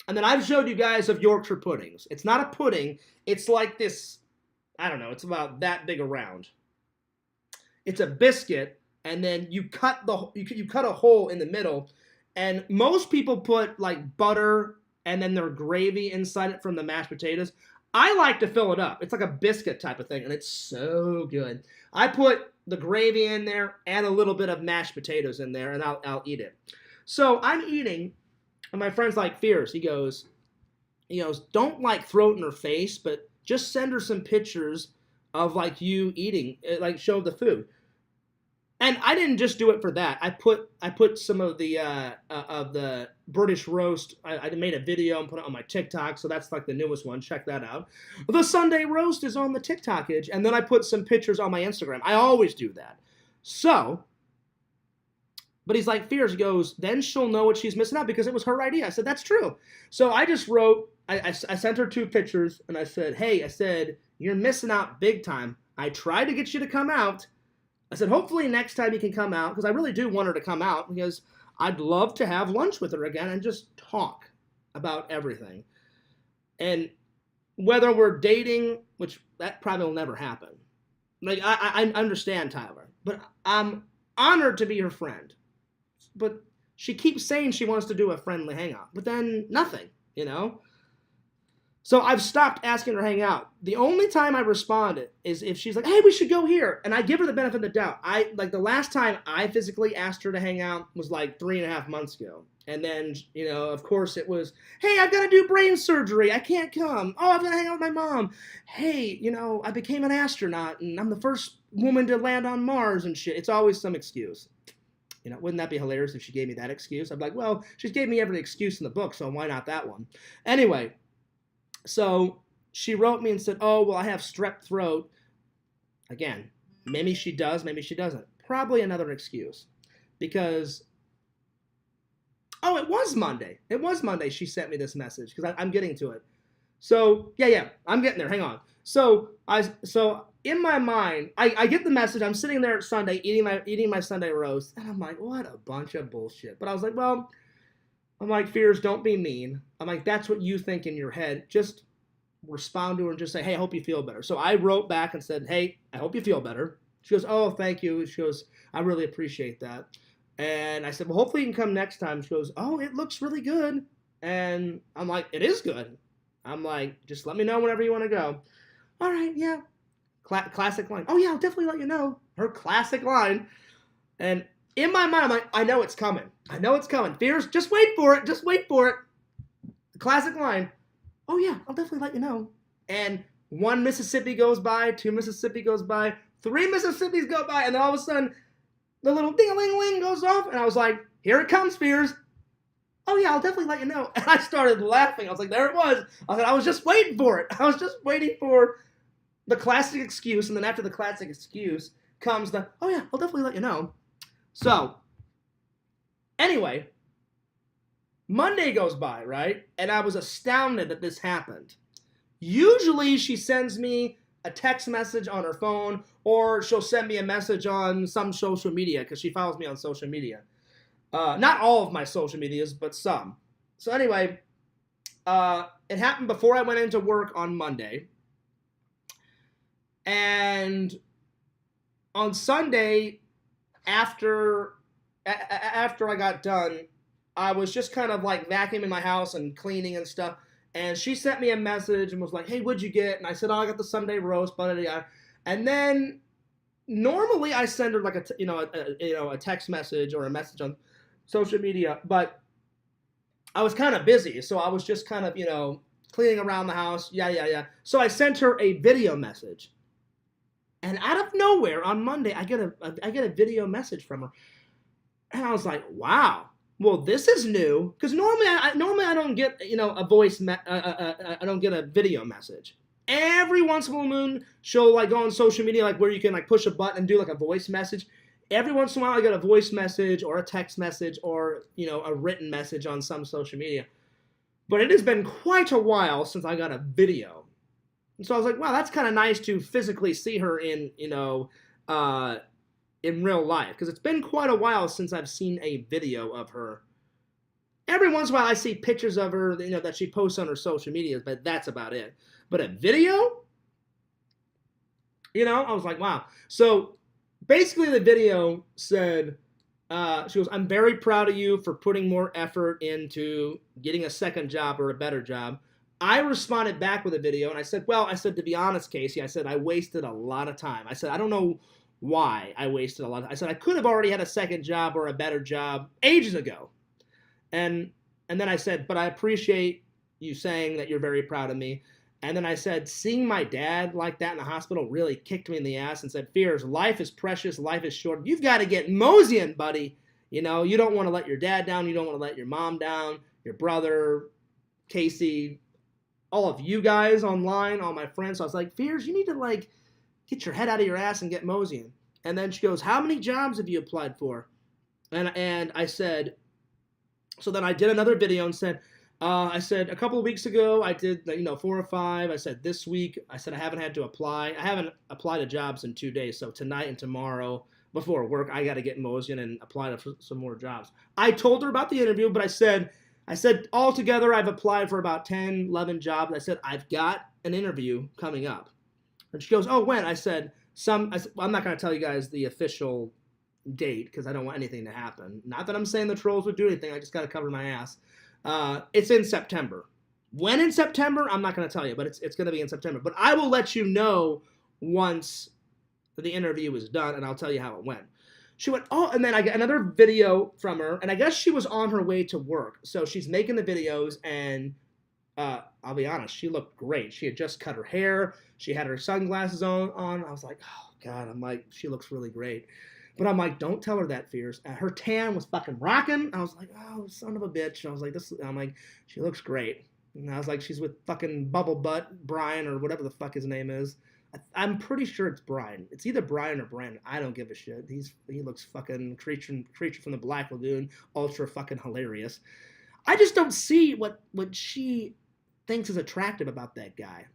and then I've showed you guys of Yorkshire puddings. It's not a pudding. It's like this, I don't know, it's about that big around. It's a biscuit, and then you cut a hole in the middle, and most people put like butter and then their gravy inside it from the mashed potatoes. I like to fill it up. It's like a biscuit type of thing, and it's so good. I put the gravy in there and a little bit of mashed potatoes in there, and I'll eat it. So I'm eating, and my friend's like, Fears. He goes, don't like throw it in her face, but just send her some pictures of like you eating, like show the food. And I didn't just do it for that. I put some of the British roast. I made a video and put it on my TikTok, so that's like the newest one. Check that out. The Sunday roast is on the TikTok page, and then I put some pictures on my Instagram. I always do that. So, but he's like, Fears, goes, then she'll know what she's missing out because it was her idea. I said, that's true. So I just wrote, I sent her 2 pictures, and I said, hey, you're missing out big time. I tried to get you to come out. I said, hopefully next time you can come out, because I really do want her to come out, because I'd love to have lunch with her again and just talk about everything. And whether we're dating, which that probably will never happen. Like, I understand Tyler, but I'm honored to be her friend. But she keeps saying she wants to do a friendly hangout, but then nothing, So I've stopped asking her to hang out. The only time I responded is if she's like, hey, we should go here. And I give her the benefit of the doubt. The last time I physically asked her to hang out was like 3.5 months ago. And then, of course it was, hey, I've got to do brain surgery. I can't come. Oh, I've got to hang out with my mom. Hey, I became an astronaut and I'm the first woman to land on Mars and shit. It's always some excuse. Wouldn't that be hilarious if she gave me that excuse? I'm like, well, she gave me every excuse in the book, so why not that one? Anyway. So she wrote me and said, oh, well, I have strep throat. Again, maybe she does, maybe she doesn't. Probably another excuse. Because, oh, it was Monday. It was Monday she sent me this message because I'm getting to it. So, yeah, I'm getting there. Hang on. So in my mind, I get the message. I'm sitting there Sunday eating my Sunday roast, and I'm like, what a bunch of bullshit. But I was like, well, I'm like, Fears, don't be mean. I'm like, that's what you think in your head. Just respond to her and just say, hey, I hope you feel better. So I wrote back and said, hey, I hope you feel better. She goes, oh, thank you. She goes, I really appreciate that. And I said, well, hopefully you can come next time. She goes, oh, it looks really good. And I'm like, it is good. I'm like, just let me know whenever you want to go. All right, yeah. Classic line. Oh, yeah, I'll definitely let you know. Her classic line. And in my mind, I'm like, I know it's coming. I know it's coming. Fears, just wait for it. Just wait for it. The classic line. Oh, yeah, I'll definitely let you know. And 1 Mississippi goes by, 2 Mississippi goes by, 3 Mississippis go by, and then all of a sudden, the little ding-a-ling-a-ling goes off, and I was like, here it comes, Fears. Oh, yeah, I'll definitely let you know. And I started laughing. I was like, there it was. I was just waiting for it. I was just waiting for the classic excuse, and then after the classic excuse comes the, oh, yeah, I'll definitely let you know. So, anyway, Monday goes by, right? And I was astounded that this happened. Usually she sends me a text message on her phone, or she'll send me a message on some social media because she follows me on social media. Not all of my social medias, but some. So anyway, it happened before I went into work on Monday. And on Sunday, after I got done, I was just kind of like vacuuming my house and cleaning and stuff. And she sent me a message and was like, hey, what'd you get? And I said, oh, I got the Sunday roast, blah, blah, blah. And then normally I send her like a text message or a message on social media, but I was kind of busy. So I was just kind of, cleaning around the house. Yeah. So I sent her a video message. And out of nowhere on Monday, I get a video message from her. And I was like, wow. Well, this is new because normally I don't get a voice. I don't get a video message. Every once in a moon, she'll like go on social media, like where you can like push a button and do like a voice message. Every once in a while, I get a voice message or a text message or a written message on some social media. But it has been quite a while since I got a video, and so I was like, wow, that's kind of nice to physically see her in in real life, because it's been quite a while since I've seen a video of her. Every once in a while I see pictures of her, that she posts on her social media, but that's about it. But a video? I was like, wow. So basically the video said, she goes, I'm very proud of you for putting more effort into getting a second job or a better job. I responded back with a video, and I said, to be honest, Casey, I said, I wasted a lot of time. I said, I don't know why I wasted a lot. I said I could have already had a second job or a better job ages ago. And then I said, but I appreciate you saying that you're very proud of me. And then I said, seeing my dad like that in the hospital really kicked me in the ass and said, Fears, life is precious, life is short. You've got to get moseying, buddy. You don't want to let your dad down. You don't want to let your mom down, your brother, Casey, all of you guys online, all my friends. So I was like, Fears, you need to get your head out of your ass and get moseying. And then she goes, how many jobs have you applied for? And I said, so then I did another video and said, I said a couple of weeks ago I did 4 or 5. I said this week, I said I haven't had to apply. I haven't applied to jobs in 2 days. So tonight and tomorrow before work, I got to get moseying and apply to some more jobs. I told her about the interview, but I said altogether I've applied for about 10, 11 jobs. I said, I've got an interview coming up. And she goes, oh, when? I said, I'm not going to tell you guys the official date because I don't want anything to happen. Not that I'm saying the trolls would do anything. I just got to cover my ass. It's in September. When in September, I'm not going to tell you, but it's going to be in September. But I will let you know once the interview is done, and I'll tell you how it went. She went, oh, and then I got another video from her, and I guess she was on her way to work. So she's making the videos, and I'll be honest, she looked great. She had just cut her hair. She had her sunglasses on. I was like, oh, God. I'm like, she looks really great. But I'm like, don't tell her that, Fears. Her tan was fucking rocking. I was like, oh, son of a bitch. I was like, I'm like, she looks great. And I was like, she's with fucking Bubble Butt Brian or whatever the fuck his name is. I'm pretty sure it's Brian. It's either Brian or Brandon. I don't give a shit. He looks fucking creature from the Black Lagoon, ultra fucking hilarious. I just don't see what she thinks is attractive about that guy.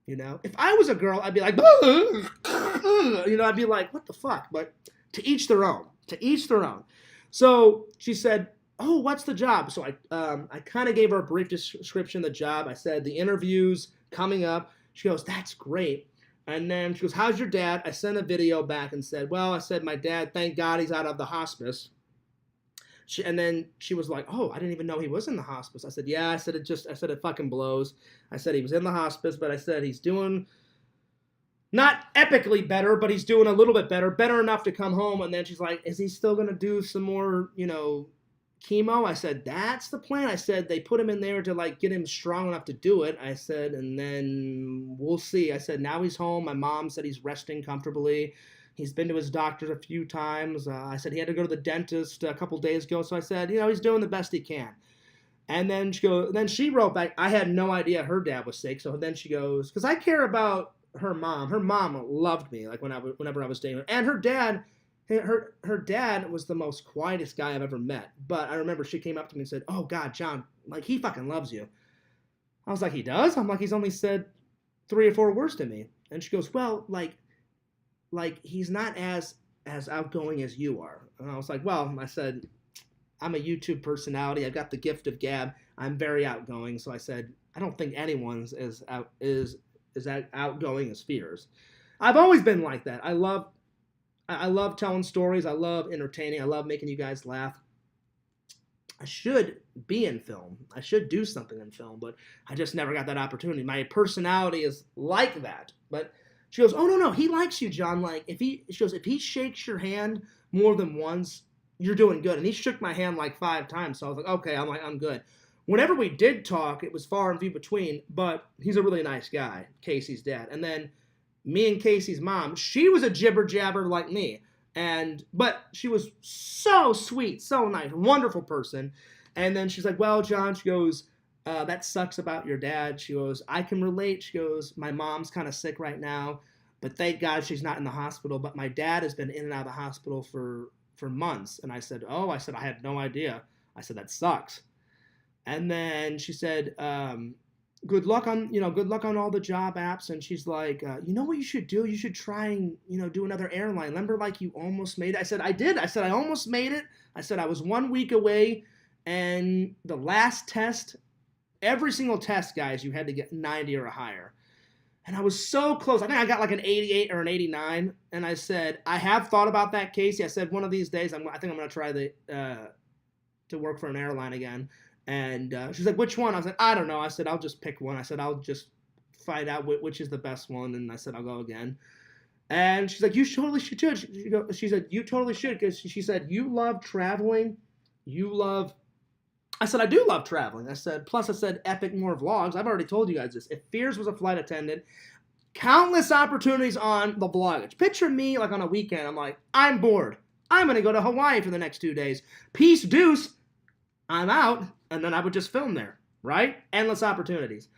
You know, if I was a girl, I'd be like, you know, I'd be like, what the fuck? But to each their own. To each their own. So she said, oh, what's the job? So I kind of gave her a brief description of the job. I said, the interview's coming up. She goes, that's great. And then she goes, how's your dad? I sent a video back and said, well, I said, my dad, thank God he's out of the hospice. And then she was like, oh, I didn't even know he was in the hospice. I said, yeah. I said, it fucking blows. I said, he was in the hospice, but I said, he's doing not epically better, but he's doing a little bit better enough to come home. And then she's like, is he still going to do some more, you know, chemo? I said, that's the plan. I said, they put him in there to like get him strong enough to do it. I said, and then we'll see. I said, now he's home. My mom said he's resting comfortably. He's been to his doctor a few times. I said he had to go to the dentist a couple days ago. So I said, you know, he's doing the best he can. And then she wrote back, I had no idea her dad was sick. So then she goes, because I care about her mom. Her mom loved me, like whenever I was dating her. And her dad was the most quietest guy I've ever met. But I remember she came up to me and said, oh, God, John, like, he fucking loves you. I was like, he does? I'm like, he's only said 3 or 4 words to me. And she goes, well, like he's not as outgoing as you are. And I was like, well, I said, I'm a YouTube personality. I've got the gift of gab. I'm very outgoing. So I said, I don't think anyone's as outgoing as Fears. I've always been like that. I love telling stories. I love entertaining. I love making you guys laugh. I should be in film. I should do something in film, but I just never got that opportunity. My personality is like that. But she goes, oh, no, he likes you, John. Like, if he shakes your hand more than once, you're doing good. And he shook my hand like 5 times. So I was like, okay, I'm good. Whenever we did talk, it was far and few between, but he's a really nice guy, Casey's dad. And then me and Casey's mom, she was a jibber jabber like me. But she was so sweet, so nice, wonderful person. And then she's like, well, John, she goes, that sucks about your dad. She goes, I can relate. She goes, my mom's kind of sick right now, but thank God she's not in the hospital. But my dad has been in and out of the hospital for months. And I said, I had no idea. I said, that sucks. And then she said, good luck on all the job apps. And she's like, you know what you should do? You should try and, do another airline. Remember, like, you almost made it? I said, I did. I said, I almost made it. I said, I was 1 week away. And the last test, every single test, guys, you had to get 90 or higher. And I was so close. I think I got like an 88 or an 89. And I said, I have thought about that, Casey. I said, one of these days, I think I'm going to try to work for an airline again. And she's like, which one? I was like, I don't know. I said, I'll just pick one. I said, I'll just find out which is the best one. And I said, I'll go again. And she's like, you totally should. She said, you totally should. Because she said, you love traveling. I said, I do love traveling. I said, plus I said, epic more vlogs. I've already told you guys this. If Fears was a flight attendant, countless opportunities on the vlogage. Picture me like on a weekend. I'm like, I'm bored. I'm going to go to Hawaii for the next 2 days. Peace, deuce. I'm out. And then I would just film there, right? Endless opportunities.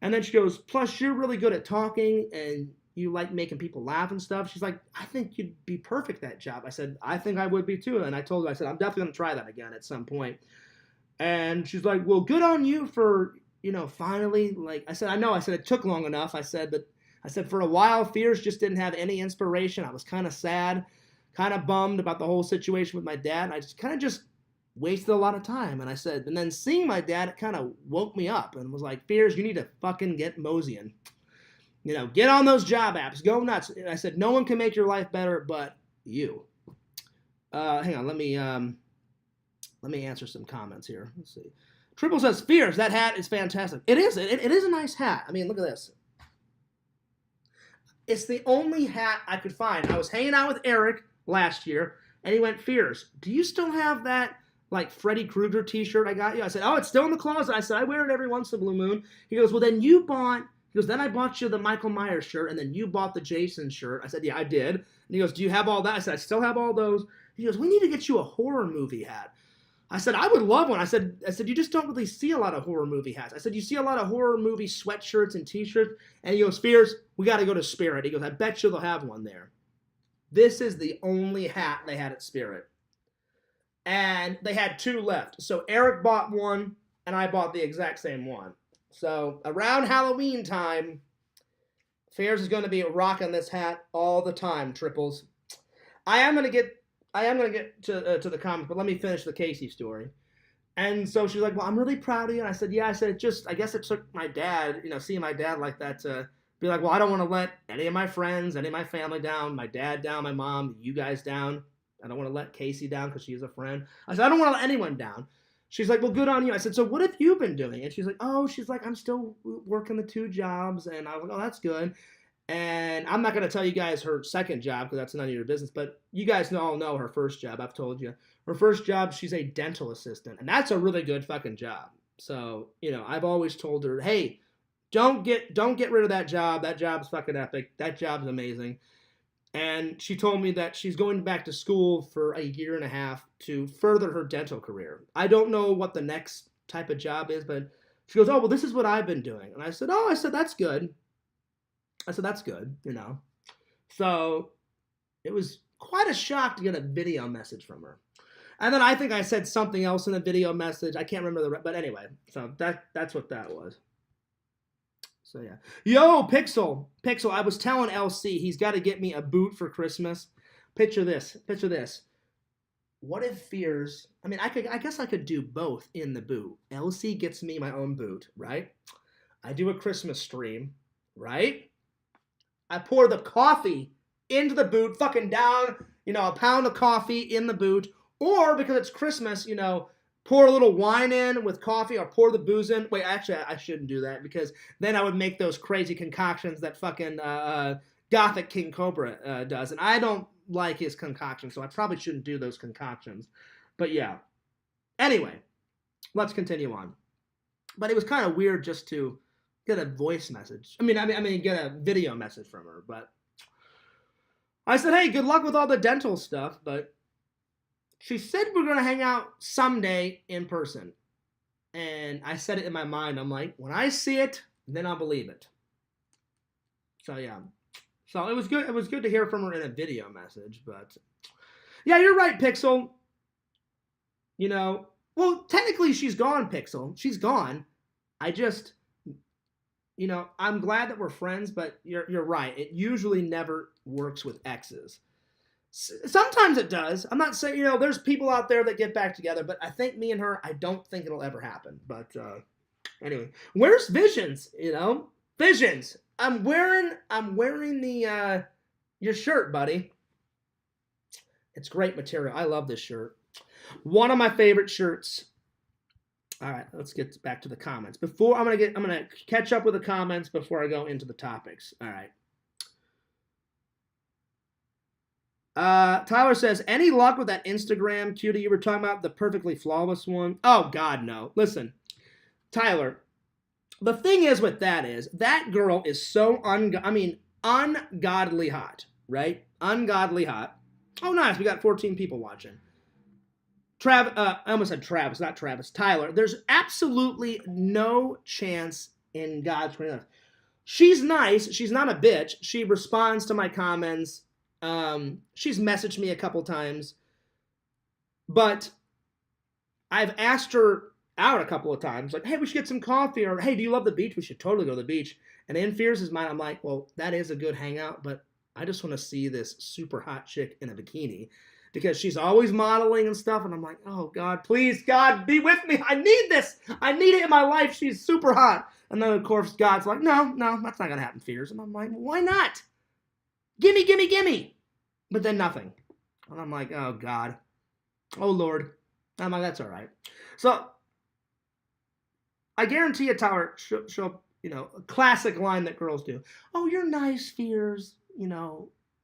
And then she goes, plus you're really good at talking and you like making people laugh and stuff. She's like, I think you'd be perfect at that job. I said, I think I would be too. And I told her, I said, I'm definitely going to try that again at some point. And she's like, well, good on you for, finally, like, I said, I know. I said, it took long enough. I said, for a while, Fears just didn't have any inspiration. I was kind of sad, kind of bummed about the whole situation with my dad. And I just kind of wasted a lot of time. And I said, and then seeing my dad, it kind of woke me up and was like, Fears, you need to fucking get moseying. Get on those job apps. Go nuts. And I said, no one can make your life better but you. Hang on. Let me answer some comments here. Let's see. Triple says, Fears, that hat is fantastic. It is. It is a nice hat. I mean, look at this. It's the only hat I could find. I was hanging out with Eric last year, and he went, Fears, do you still have that, like, Freddy Krueger t-shirt I got you? I said, oh, it's still in the closet. I said, I wear it every once in a blue moon. He goes, well, then then I bought you the Michael Myers shirt, and then you bought the Jason shirt. I said, yeah, I did. And he goes, do you have all that? I said, I still have all those. He goes, we need to get you a horror movie hat. I said, I would love one. I said, you just don't really see a lot of horror movie hats. I said, you see a lot of horror movie sweatshirts and t-shirts. And he goes, Fears, we got to go to Spirit. He goes, I bet you they'll have one there. This is the only hat they had at Spirit. And they had 2 left. So Eric bought one, and I bought the exact same one. So around Halloween time, Fears is going to be rocking this hat all the time, Triples. I am going to get to the comments, but let me finish the Casey story. And so she's like, well, I'm really proud of you. And I said, yeah. I said, I guess it took my dad, seeing my dad like that to be like, well, I don't want to let any of my friends, any of my family down, my dad down, my mom, you guys down. I don't want to let Casey down because she's a friend. I said, I don't want to let anyone down. She's like, well, good on you. I said, so what have you been doing? And she's like, I'm still working the 2 jobs. And I was like, oh, that's good. And I'm not going to tell you guys her second job because that's none of your business, but you guys all know her first job. I've told you. Her first job, she's a dental assistant, and that's a really good fucking job. So, I've always told her, hey, don't get rid of that job. That job's fucking epic. That job's amazing. And she told me that she's going back to school for 1.5 years to further her dental career. I don't know what the next type of job is, but she goes, oh, well, this is what I've been doing. And I said, that's good. That's good, So it was quite a shock to get a video message from her. And then I think I said something else in the video message. I can't remember but anyway, so that's what that was. So yeah. Yo, Pickle, I was telling LC he's got to get me a boot for Christmas. Picture this. What if Fears, I guess I could do both in the boot. LC gets me my own boot, right? I do a Christmas stream, right? I pour the coffee into the boot, fucking down, a pound of coffee in the boot. Or because it's Christmas, pour a little wine in with coffee or pour the booze in. Wait, actually, I shouldn't do that because then I would make those crazy concoctions that fucking Gothic King Cobra does. And I don't like his concoctions, so I probably shouldn't do those concoctions. But yeah. Anyway, let's continue on. But it was kind of weird just to get a voice message. Get a video message from her. But I said, hey, good luck with all the dental stuff. But she said we're going to hang out someday in person. And I said it in my mind. I'm like, when I see it, then I'll believe it. So, yeah. So, it was good. It was good to hear from her in a video message. But, yeah, you're right, Pixel. Well, technically she's gone, Pixel. She's gone. I just... I'm glad that we're friends, but you're right. It usually never works with exes. Sometimes it does. I'm not saying, there's people out there that get back together, but I think me and her, I don't think it'll ever happen. But anyway, where's Visions? Visions. I'm wearing the your shirt, buddy. It's great material. I love this shirt. One of my favorite shirts. All right, let's get back to the comments. I'm gonna catch up with the comments before I go into the topics. All right. Tyler says, any luck with that Instagram cutie you were talking about, the perfectly flawless one? Oh God, no. Listen, Tyler, the thing is with that is that girl is so ungodly hot, right? Ungodly hot. Oh, nice. We got 14 people watching. I almost said Travis, not Travis. Tyler, there's absolutely no chance in God's green earth. She's nice. She's not a bitch. She responds to my comments. She's messaged me a couple times. But I've asked her out a couple of times. Like, hey, we should get some coffee. Or, hey, do you love the beach? We should totally go to the beach. And in Fears' mind, I'm like, well, that is a good hangout. But I just want to see this super hot chick in a bikini. Because she's always modeling and stuff, and I'm like, oh, God, please, God, be with me. I need this. I need it in my life. She's super hot. And then, of course, God's like, no, that's not going to happen, Fears. And I'm like, why not? Gimme. But then nothing. And I'm like, oh, God. Oh, Lord. I'm like, that's all right. So, I guarantee you, Tyler, she'll a classic line that girls do. Oh, you're nice, Fears,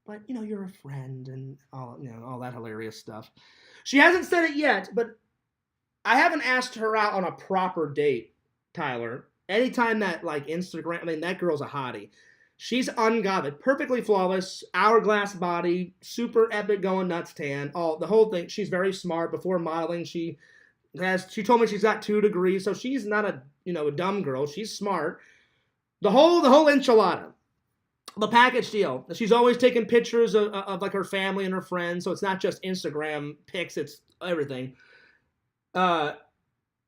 but, you're a friend and all that hilarious stuff. She hasn't said it yet, but I haven't asked her out on a proper date, Tyler. Anytime that, Instagram, that girl's a hottie. She's ungodly, perfectly flawless, hourglass body, super epic going nuts tan, the whole thing. She's very smart. Before modeling, she She told me she's got 2 degrees, so she's not a dumb girl. She's smart. The whole enchilada, the package deal. She's always taking pictures of like her family and her friends, so it's not just Instagram pics, it's everything.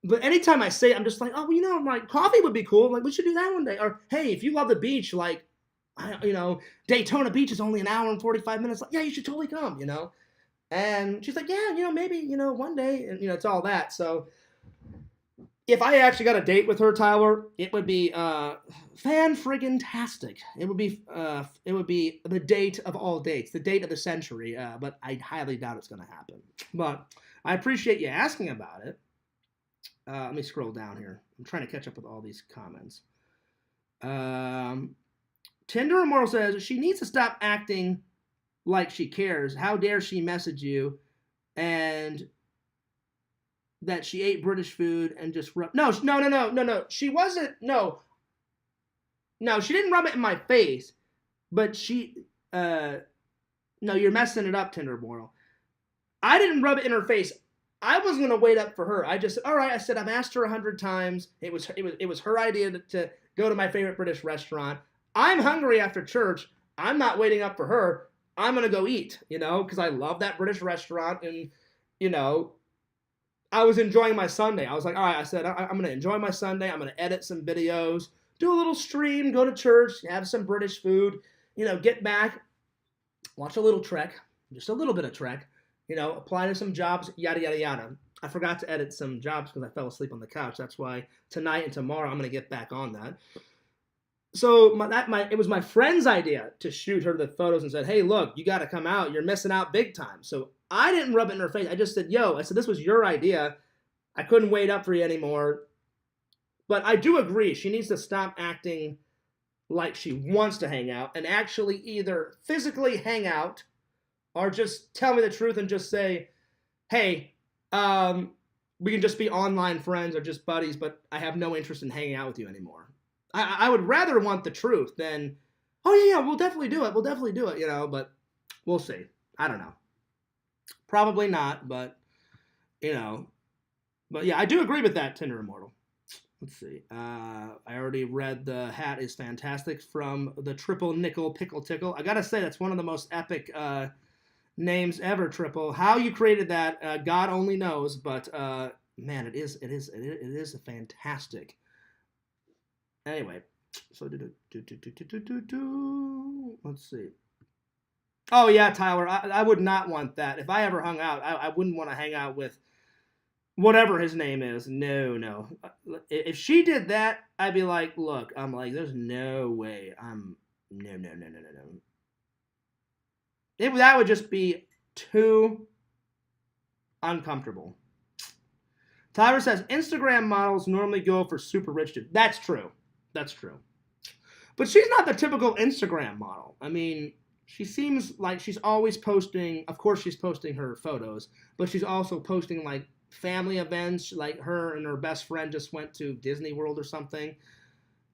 But anytime I say it, I'm just like, oh, like coffee would be cool. Like we should do that one day. Or hey, if you love the beach, like, Daytona Beach is only an hour and 45 minutes. Like, yeah, you should totally come. And she's like, yeah, maybe, one day, and it's all that. So if I actually got a date with her, Tyler, it would be fan-friggin-tastic. It would be the date of all dates, the date of the century. But I highly doubt it's going to happen. But I appreciate you asking about it. Let me scroll down here. I'm trying to catch up with all these comments. Tinder Immortal says she needs to stop acting like she cares. How dare she message you and that she ate British food and just no. She wasn't. No, she didn't rub it in my face, but she no, you're messing it up, Tinder Immortal. I didn't rub it in her face. I was gonna wait up for her. I just all right. I said I've asked her 100 times. It was her idea to go to my favorite British restaurant. I'm hungry after church. I'm not waiting up for her. I'm gonna go eat. Because I love that British restaurant, and I was enjoying my Sunday. I was like, all right. I said I'm gonna enjoy my Sunday. I'm gonna edit some videos, do a little stream, go to church, have some British food. Get back, watch a little Trek, just a little bit of Trek. Apply to some jobs, yada, yada, yada. I forgot to edit some jobs because I fell asleep on the couch. That's why tonight and tomorrow I'm going to get back on that. So it was my friend's idea to shoot her the photos and said, hey, look, you got to come out. You're missing out big time. So I didn't rub it in her face. I just said, this was your idea. I couldn't wait up for you anymore. But I do agree. She needs to stop acting like she wants to hang out and actually either physically hang out or just tell me the truth and just say, hey, we can just be online friends or just buddies, but I have no interest in hanging out with you anymore. I would rather want the truth than, oh, yeah, we'll definitely do it. We'll definitely do it, but we'll see. I don't know. Probably not, but, But, yeah, I do agree with that, Tinder Immortal. Let's see. I already read the hat is fantastic from the Triple Nickel Pickle Tickle. I got to say, that's one of the most epic names ever, Triple. How you created that, God only knows, but man, it is a fantastic. Anyway, so let's see. Oh yeah, Tyler, I would not want that. If I ever hung out, I wouldn't want to hang out with whatever his name is. No. If she did that, I'd be like, look, I'm like, there's no way. No. That would just be too uncomfortable. Tyler says, Instagram models normally go for super rich dudes. That's true. But she's not the typical Instagram model. I mean, she seems like she's always posting, of course she's posting her photos, but she's also posting like family events, like her and her best friend just went to Disney World or something.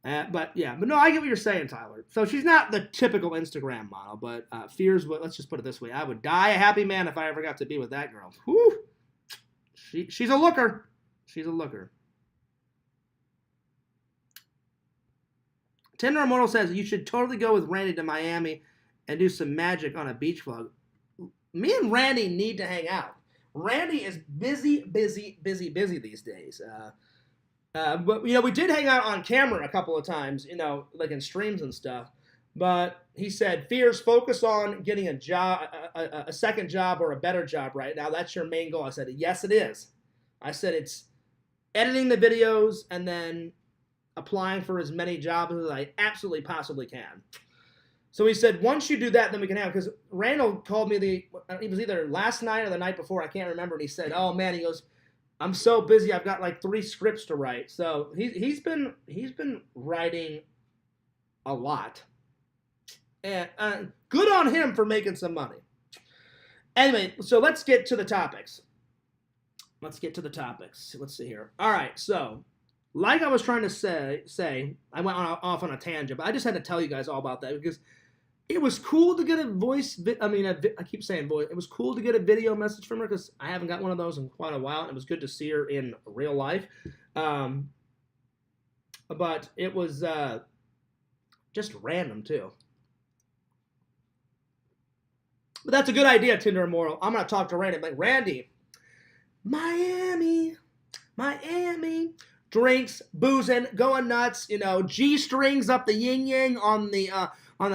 But no, I get what you're saying, Tyler. So she's not the typical Instagram model, but let's just put it this way. I would die a happy man if I ever got to be with that girl. Whew. She's a looker. Tinder Immortal says, you should totally go with Randy to Miami and do some magic on a beach vlog. Me and Randy need to hang out. Randy is busy these days. But, we did hang out on camera a couple of times, like in streams and stuff. But he said, Fierce, focus on getting a job, a second job or a better job right now. That's your main goal. I said, yes, it is. I said, it's editing the videos and then applying for as many jobs as I absolutely possibly can. So he said, once you do that, then we can have, because Randall called me it was either last night or the night before, I can't remember, and he said, oh man, he goes, I'm so busy, I've got like 3 scripts to write. So he's been writing a lot. And good on him for making some money. Anyway, so let's get to the topics. Let's see here. All right, so like I was trying to say, I went off on a tangent, but I just had to tell you guys all about that because It was cool to get a voice. I keep saying voice. It was cool to get a video message from her because I haven't got one of those in quite a while. And it was good to see her in real life. But it was just random too. But that's a good idea, Tinder Immortal. I'm gonna talk to Randy. I'm like, Randy, Miami, drinks, boozing, going nuts. G strings up the yin yang on the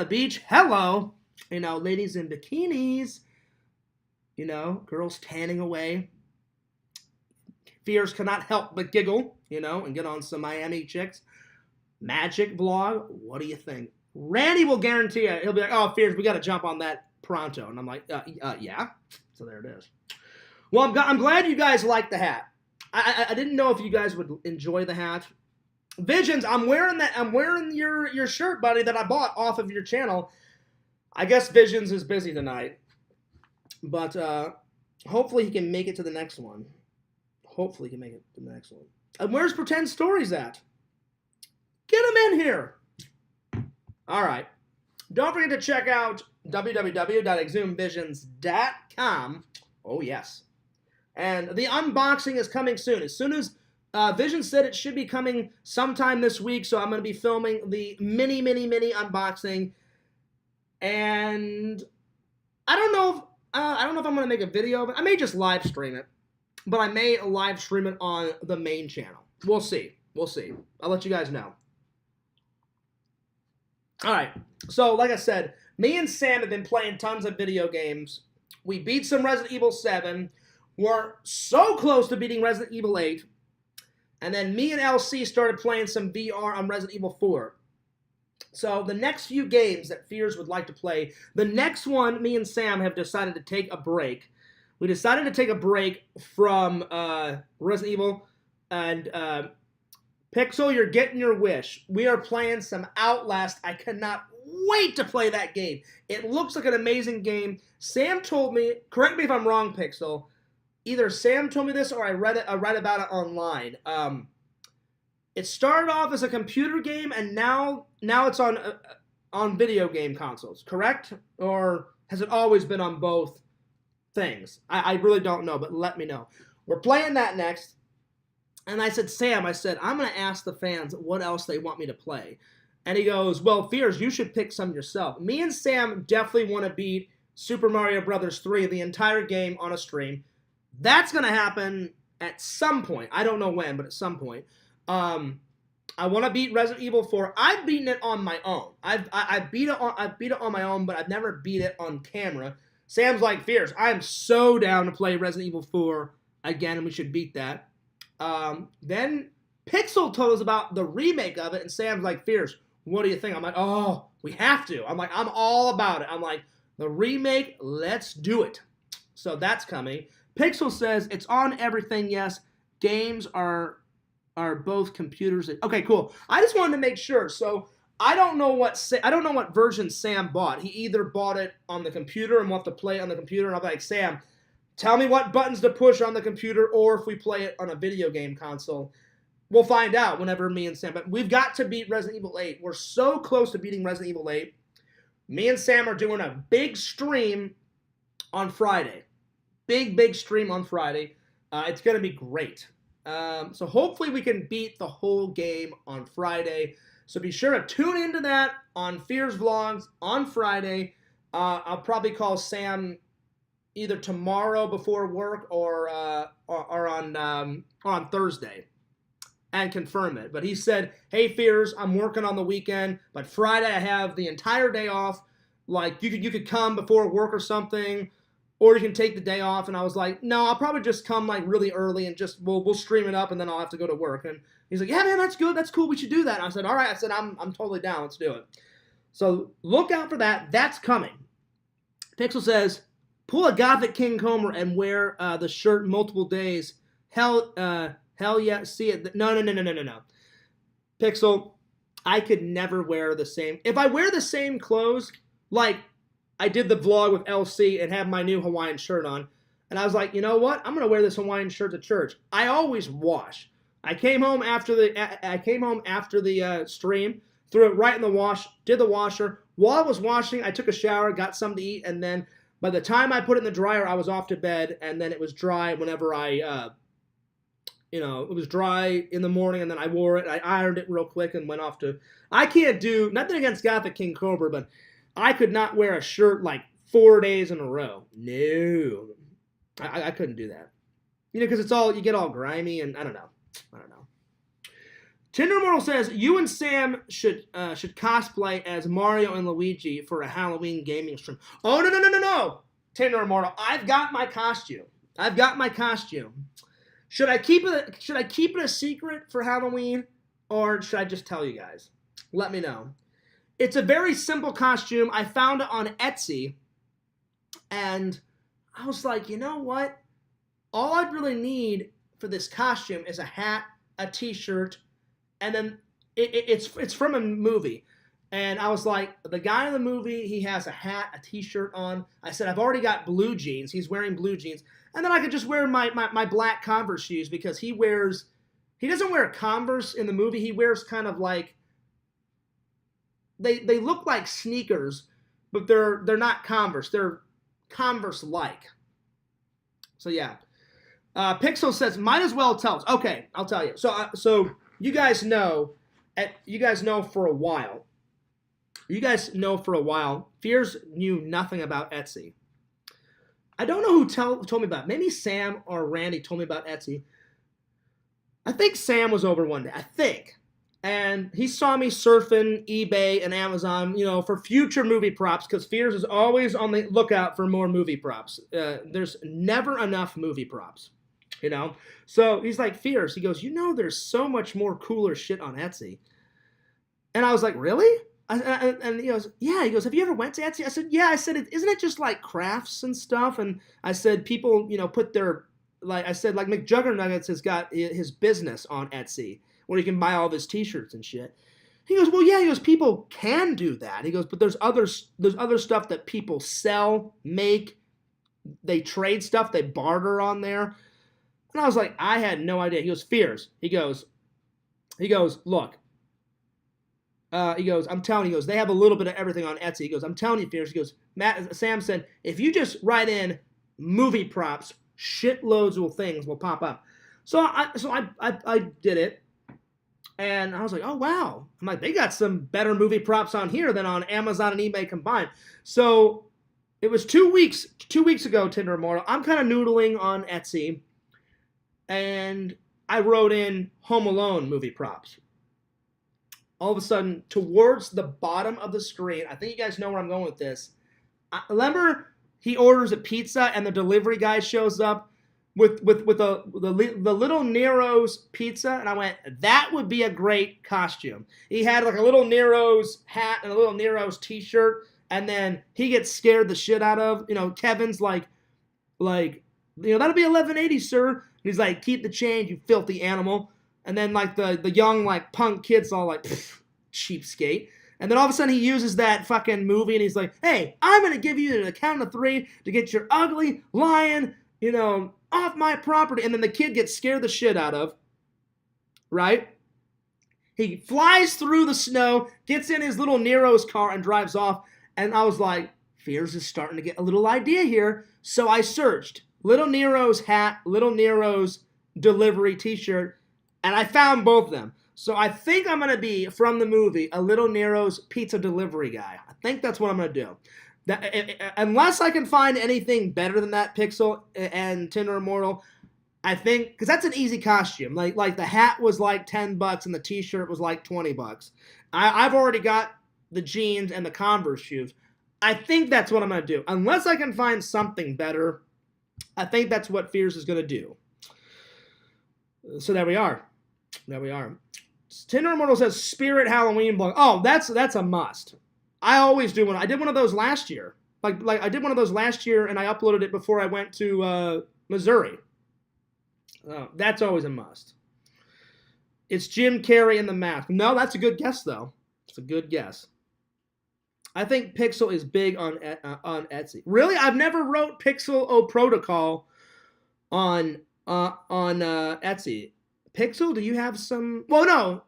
beach. Hello, ladies in bikinis. Girls tanning away. Fears cannot help but giggle. And get on some Miami chicks. Magic vlog. What do you think? Randy will guarantee it. He'll be like, oh, Fears, we got to jump on that pronto. And I'm like, yeah. So there it is. Well, I'm glad you guys like the hat. I didn't know if you guys would enjoy the hat. Visions, I'm wearing that. I'm wearing your shirt, buddy, that I bought off of your channel. I guess Visions is busy tonight, but hopefully he can make it to the next one. And where's Pretend Stories at? Get him in here. All right. Don't forget to check out www.exhumvisions.com. Oh, yes. And the unboxing is coming soon. As soon as Vision said it should be coming sometime this week, so I'm going to be filming the mini unboxing. And I don't know if I'm going to make a video of it. I may just live stream it, but I may live stream it on the main channel. We'll see. I'll let you guys know. All right. So, like I said, me and Sam have been playing tons of video games. We beat some Resident Evil 7. We're so close to beating Resident Evil 8. And then me and LC started playing some VR on Resident Evil 4. So the next few games that Fears would like to play, the next one, me and Sam have decided to take a break. We decided to take a break from Resident Evil. And Pickle, you're getting your wish. We are playing some Outlast. I cannot wait to play that game. It looks like an amazing game. Sam told me, correct me if I'm wrong, Pickle, either Sam told me this or I read about it online. It started off as a computer game and now it's on video game consoles, correct? Or has it always been on both things? I really don't know, but let me know. We're playing that next. And I said, Sam, I'm going to ask the fans what else they want me to play. And he goes, well, Fears, you should pick some yourself. Me and Sam definitely want to beat Super Mario Bros. 3, the entire game, on a stream. That's going to happen at some point. I don't know when, but at some point. I want to beat Resident Evil 4. I've beaten it on my own. I've beat it on my own, but I've never beat it on camera. Sam's like, Fears, I am so down to play Resident Evil 4 again, and we should beat that. Then Pickle told us about the remake of it, and Sam's like, Fears, what do you think? I'm like, oh, we have to. I'm like, I'm all about it. I'm like, the remake, let's do it. So that's coming. Pickle says it's on everything, yes. Games are both computers. Okay, cool. I just wanted to make sure. So I don't know what version Sam bought. He either bought it on the computer and want to play it on the computer, and I'm like, Sam, tell me what buttons to push on the computer, or if we play it on a video game console. We'll find out whenever me and Sam. But we've got to beat Resident Evil 8. We're so close to beating Resident Evil 8. Me and Sam are doing a big stream on Friday. Big stream on Friday. It's going to be great. So hopefully we can beat the whole game on Friday. So be sure to tune into that on Fears Vlogs on Friday. I'll probably call Sam either tomorrow before work or on Thursday and confirm it. But he said, hey, Fears, I'm working on the weekend, but Friday I have the entire day off. Like, you could come before work or something, or you can take the day off. And I was like, no, I'll probably just come like really early and just we'll stream it up, and then I'll have to go to work. And he's like, yeah, man, that's good. That's cool. We should do that. And I said, all right. I said, I'm totally down. Let's do it. So look out for that. That's coming. Pickle says, pull a Gothic King Comer and wear the shirt multiple days. Hell yeah, see it. No. Pickle, I could never wear the same. If I wear the same clothes, like I did the vlog with LC and have my new Hawaiian shirt on, and I was like, you know what? I'm going to wear this Hawaiian shirt to church. I always wash. I came home after the stream, threw it right in the wash, did the washer, while I was washing, I took a shower, got something to eat, and then by the time I put it in the dryer, I was off to bed, and then it was dry whenever I, it was dry in the morning, and then I wore it, I ironed it real quick, and went off to, I can't do, nothing against Gothic King Cobra, but I could not wear a shirt like 4 days in a row. No. I couldn't do that. Because it's all, you get all grimy, and I don't know. Tinder Immortal says, you and Sam should cosplay as Mario and Luigi for a Halloween gaming stream. Oh, no. Tinder Immortal, I've got my costume. Should I keep it a secret for Halloween, or should I just tell you guys? Let me know. It's a very simple costume. I found it on Etsy, and I was like, you know what? All I'd really need for this costume is a hat, a t-shirt, and then it's from a movie. And I was like, the guy in the movie, he has a hat, a t-shirt on. I said, I've already got blue jeans. He's wearing blue jeans. And then I could just wear my black Converse shoes, because he doesn't wear Converse in the movie. He wears kind of like, they look like sneakers, but they're not Converse. They're Converse-like. So yeah. Pixel says, might as well tell us. Okay, I'll tell you. So you guys know for a while. Fears knew nothing about Etsy. I don't know who told me about it. Maybe Sam or Randy told me about Etsy. I think Sam was over one day. I think. And he saw me surfing eBay and Amazon, for future movie props, because Fears is always on the lookout for more movie props. There's never enough movie props, So he's like, Fears. He goes, there's so much more cooler shit on Etsy. And I was like, really? And he goes, yeah. He goes, have you ever went to Etsy? I said, yeah. I said, isn't it just like crafts and stuff? And I said, people, put their, like McJuggernuggets has got his business on Etsy, where you can buy all of his t-shirts and shit. He goes, well, yeah. He goes, people can do that. He goes, but there's other stuff that people sell, make, they trade stuff, they barter on there. And I was like, I had no idea. He goes, Fears. He goes, look. He goes, I'm telling you, they have a little bit of everything on Etsy. He goes, I'm telling you, Fears. He goes, Sam said, if you just write in movie props, shitloads of things will pop up. So I did it. And I was like, oh, wow. I'm like, they got some better movie props on here than on Amazon and eBay combined. So it was 2 weeks ago, Tinder Immortal. I'm kind of noodling on Etsy. And I wrote in Home Alone movie props. All of a sudden, towards the bottom of the screen, I think you guys know where I'm going with this. Remember, he orders a pizza and the delivery guy shows up with the little Nero's pizza, and I went, that would be a great costume. He had like a little Nero's hat and a little Nero's t-shirt, and then he gets scared the shit out of, Kevin's like, that'll be $11.80, sir. And he's like, keep the change, you filthy animal. And then like the young like punk kid's all like, cheapskate. And then all of a sudden he uses that fucking movie and he's like, hey, I'm going to give you the count of 3 to get your ugly lion, off my property. And then the kid gets scared the shit out of, right? He flies through the snow, gets in his little Nero's car and drives off. And I was like, Fears is starting to get a little idea here. So I searched Little Nero's hat, Little Nero's delivery t-shirt, and I found both of them. So I think I'm going to be, from the movie, a Little Nero's pizza delivery guy. I think that's what I'm going to do. Unless I can find anything better than that, Pixel and Tinder Immortal, I think, because that's an easy costume. Like the hat was like $10 and the t-shirt was like $20. I've already got the jeans and the Converse shoes. I think that's what I'm going to do. Unless I can find something better, I think that's what Fears is going to do. So there we are. Tinder Immortal says Spirit Halloween blog. Oh, that's a must. I always do one. I did one of those last year. Like I did one of those last year, and I uploaded it before I went to Missouri. That's always a must. It's Jim Carrey in the mask. No, that's a good guess though. It's a good guess. I think Pixel is big on Etsy. Really, I've never wrote Pixel O Protocol on Etsy. Pixel, do you have some? Well, no,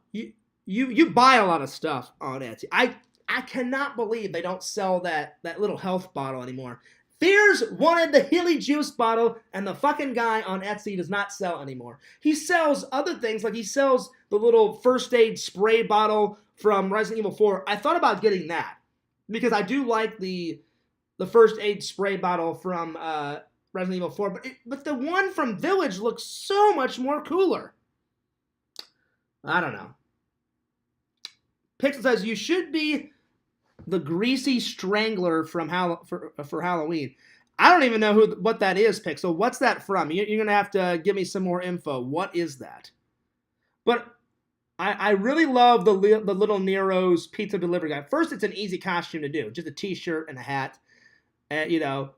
you buy a lot of stuff on Etsy. I I cannot believe they don't sell that little health bottle anymore. Fears wanted the Hilly juice bottle, and the fucking guy on Etsy does not sell anymore. He sells other things, like he sells the little first aid spray bottle from Resident Evil 4. I thought about getting that, because I do like the first aid spray bottle from Resident Evil 4, but the one from Village looks so much more cooler. I don't know. Pickle says, you should be the greasy strangler from for Halloween. I don't even know what that is, Pixel. What's that from? You're going to have to give me some more info. What is that? But I really love the little Nero's pizza delivery guy. First, it's an easy costume to do. Just a t-shirt and a hat.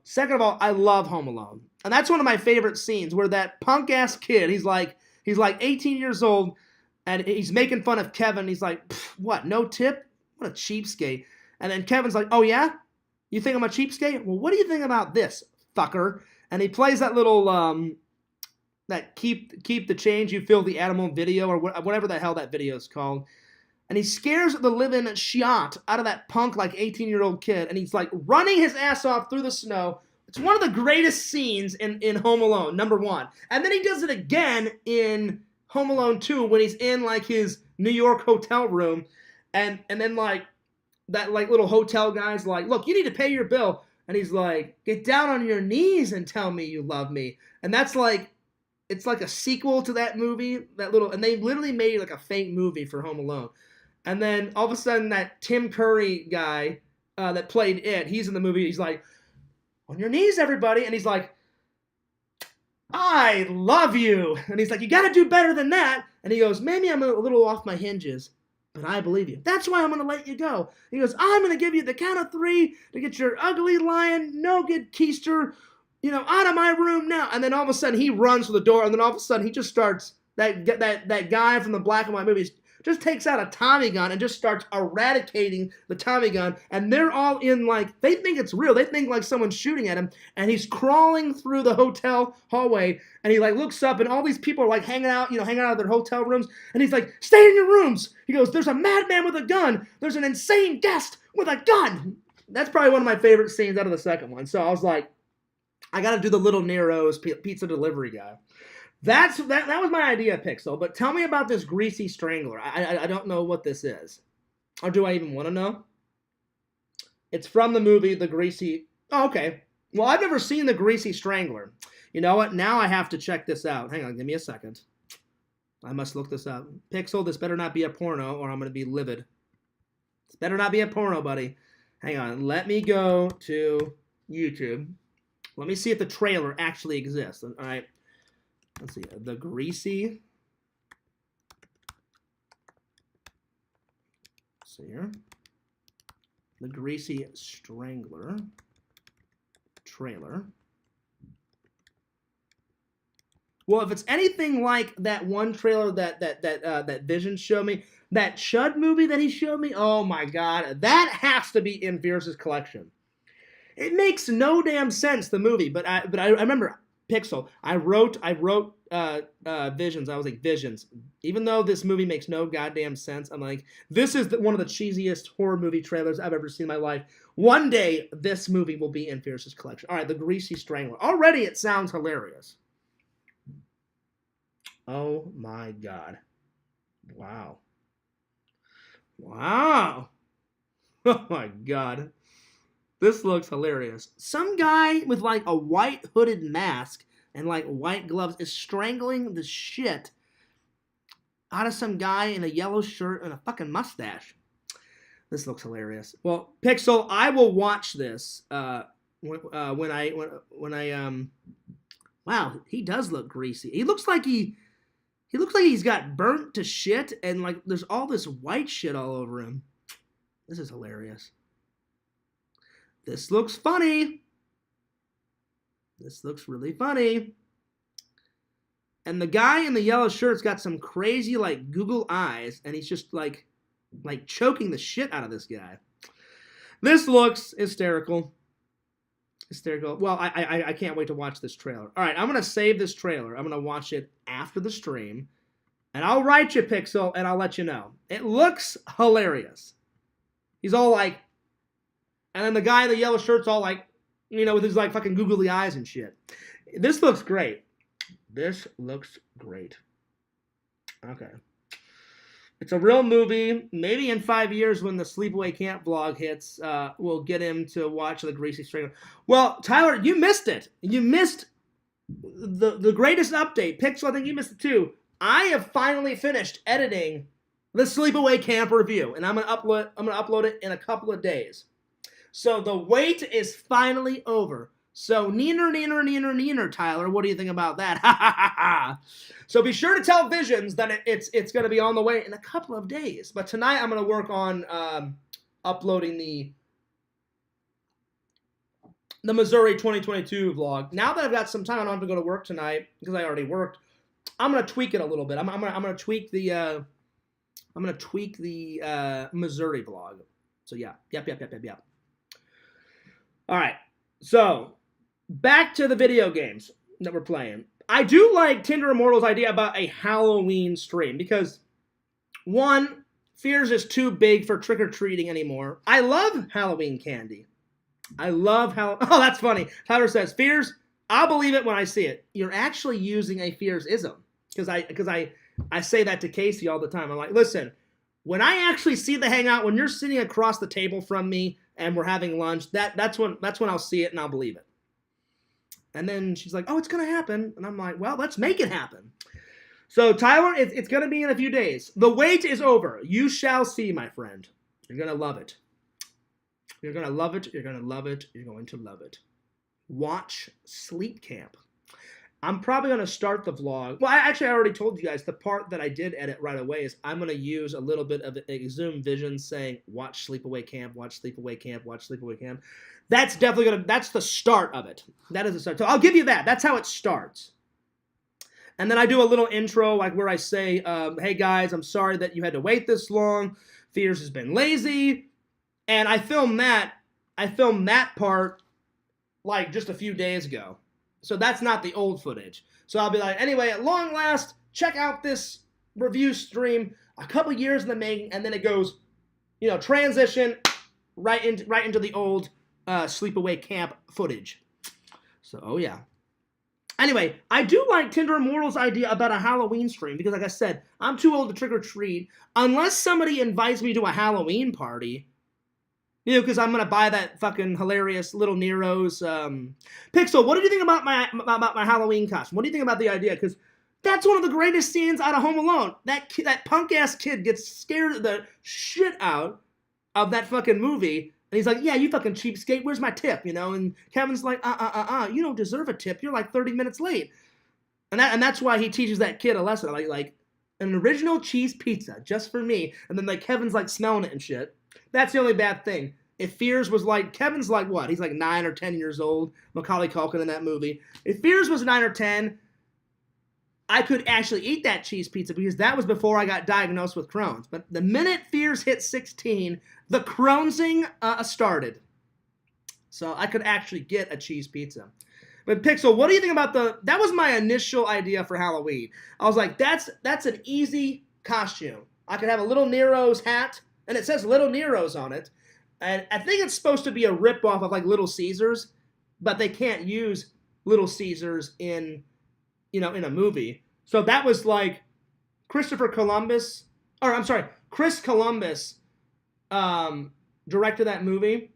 Second of all, I love Home Alone. And that's one of my favorite scenes where that punk-ass kid, he's like 18 years old, and he's making fun of Kevin. He's like, what, no tip? What a cheapskate. And then Kevin's like, oh yeah? You think I'm a cheapskate? Well, what do you think about this, fucker? And he plays that little, that keep the change, you feel the animal video, or whatever the hell that video is called. And he scares the living shot out of that punk, like, 18-year-old kid. And he's, like, running his ass off through the snow. It's one of the greatest scenes in Home Alone, number one. And then he does it again in Home Alone 2 when he's in, like, his New York hotel room. And then, like, that, like, little hotel guy's like, look, you need to pay your bill. And he's like, get down on your knees and tell me you love me. And that's, like, it's like a sequel to that movie, and they literally made, like, a fake movie for Home Alone. And then, all of a sudden, that Tim Curry guy that played it, he's in the movie, he's like, on your knees, everybody. And he's like, I love you. And he's like, you got to do better than that. And he goes, maybe I'm a little off my hinges, but I believe you. That's why I'm going to let you go. He goes, I'm going to give you the count of 3 to get your ugly lying, no good keister, out of my room now. And then all of a sudden he runs for the door, and then all of a sudden he just starts, that guy from the black and white movies just takes out a Tommy gun and just starts eradicating the Tommy gun. And they're all in, like, they think it's real. They think, like, someone's shooting at him. And he's crawling through the hotel hallway. And he, like, looks up, and all these people are, like, hanging out of their hotel rooms. And he's like, stay in your rooms. He goes, there's a madman with a gun. There's an insane guest with a gun. That's probably one of my favorite scenes out of the second one. So I was like, I got to do the little Nero's pizza delivery guy. That was my idea, Pixel. But tell me about this greasy strangler. I don't know what this is. Or do I even want to know? It's from the movie The Greasy... Oh, okay. Well, I've never seen The Greasy Strangler. You know what? Now I have to check this out. Hang on, give me a second. I must look this up. Pixel, this better not be a porno, or I'm going to be livid. This better not be a porno, buddy. Hang on. Let me go to YouTube. Let me see if the trailer actually exists. All right. Let's see. The Greasy. Let's see here. The Greasy Strangler trailer. Well, if it's anything like that one trailer that Vision showed me, that Chud movie that he showed me, oh my god, that has to be in Fierce's collection. It makes no damn sense, the movie, but I remember Pixel. I wrote Visions. I was like, Visions. Even though this movie makes no goddamn sense, I'm like, this is one of the cheesiest horror movie trailers I've ever seen in my life. One day, this movie will be in Fierce's collection. All right, The Greasy Strangler. Already, it sounds hilarious. Oh my god. Wow. Wow. Oh my god. This looks hilarious. Some guy with, like, a white hooded mask and, like, white gloves is strangling the shit out of some guy in a yellow shirt and a fucking mustache. This looks hilarious. Well, Pixel, I will watch this when I wow, he does look greasy. He looks like he's got burnt to shit, and, like, there's all this white shit all over him. This is hilarious. This looks funny. This looks really funny. And the guy in the yellow shirt's got some crazy, like, Google eyes, and he's just, like choking the shit out of this guy. This looks hysterical. Hysterical. Well, I can't wait to watch this trailer. All right, I'm going to save this trailer. I'm going to watch it after the stream, and I'll write you, Pixel, and I'll let you know. It looks hilarious. He's all like, and then the guy in the yellow shirt's all like, with his like fucking googly eyes and shit. This looks great. This looks great. Okay. It's a real movie. Maybe in 5 years when the Sleepaway Camp vlog hits, we'll get him to watch the Greasy Strangler. Well, Tyler, you missed it. You missed the greatest update. Pickle, I think you missed it too. I have finally finished editing the Sleepaway Camp review, and I'm gonna upload it in a couple of days. So the wait is finally over. So neener, Tyler, what do you think about that? Ha ha ha ha. So be sure to tell Visions that it's going to be on the way in a couple of days. But tonight I'm going to work on uploading the Missouri 2022 vlog. Now that I've got some time, I don't have to go to work tonight because I already worked. I'm going to tweak it a little bit. I'm going to tweak the Missouri vlog. So yeah, yep. All right. So back to the video games that we're playing. I do like Tinder Immortal's idea about a Halloween stream because, one, Fears is too big for trick-or-treating anymore. I love Halloween candy. Oh, that's funny. Tyler says, Fears, I'll believe it when I see it. You're actually using a Fears-ism. Because I say that to Casey all the time. I'm like, listen, when I actually see the hangout, when you're sitting across the table from me and we're having lunch, that's when I'll see it and I'll believe it. And then she's like, oh, it's going to happen. And I'm like, well, let's make it happen. So, Tyler, it's going to be in a few days. The wait is over. You shall see, my friend. You're going to love it. You're going to love it. You're going to love it. You're going to love it. Watch Sleep Camp. I'm probably going to start the vlog. Well, I already told you guys the part that I did edit right away is I'm going to use a little bit of a Zoom vision saying, watch Sleepaway Camp, watch Sleepaway Camp, watch Sleepaway Camp. That's definitely that's the start of it. That is the start. So I'll give you that. That's how it starts. And then I do a little intro like where I say, hey guys, I'm sorry that you had to wait this long. Fears has been lazy. And I filmed that part like just a few days ago. So that's not the old footage. So I'll be like, anyway, at long last, check out this review stream a couple years in the making, and then it goes, transition right into the old Sleepaway Camp footage. So, oh yeah. Anyway, I do like Tinder Immortal's idea about a Halloween stream because, like I said, I'm too old to trick or treat unless somebody invites me to a Halloween party. Because I'm gonna buy that fucking hilarious Little Nero's. Pickle, what did you think about my Halloween costume? What do you think about the idea? Because that's one of the greatest scenes out of Home Alone. That punk ass kid gets scared the shit out of that fucking movie, and he's like, "Yeah, you fucking cheapskate. Where's my tip?" And Kevin's like, You don't deserve a tip. You're like 30 minutes late." And that's why he teaches that kid a lesson, like an original cheese pizza just for me. And then Kevin's like smelling it and shit. That's the only bad thing. If Fears was like, Kevin's like what? He's like 9 or 10 years old. Macaulay Culkin in that movie. If Fears was 9 or 10, I could actually eat that cheese pizza because that was before I got diagnosed with Crohn's. But the minute Fears hit 16, the Crohnsing started. So I could actually get a cheese pizza. But Pickle, what do you think about that was my initial idea for Halloween. I was like, that's an easy costume. I could have a Little Nero's hat, and it says Little Nero's on it. And I think it's supposed to be a ripoff of like Little Caesars, but they can't use Little Caesars in a movie. So that was like Chris Columbus directed that movie,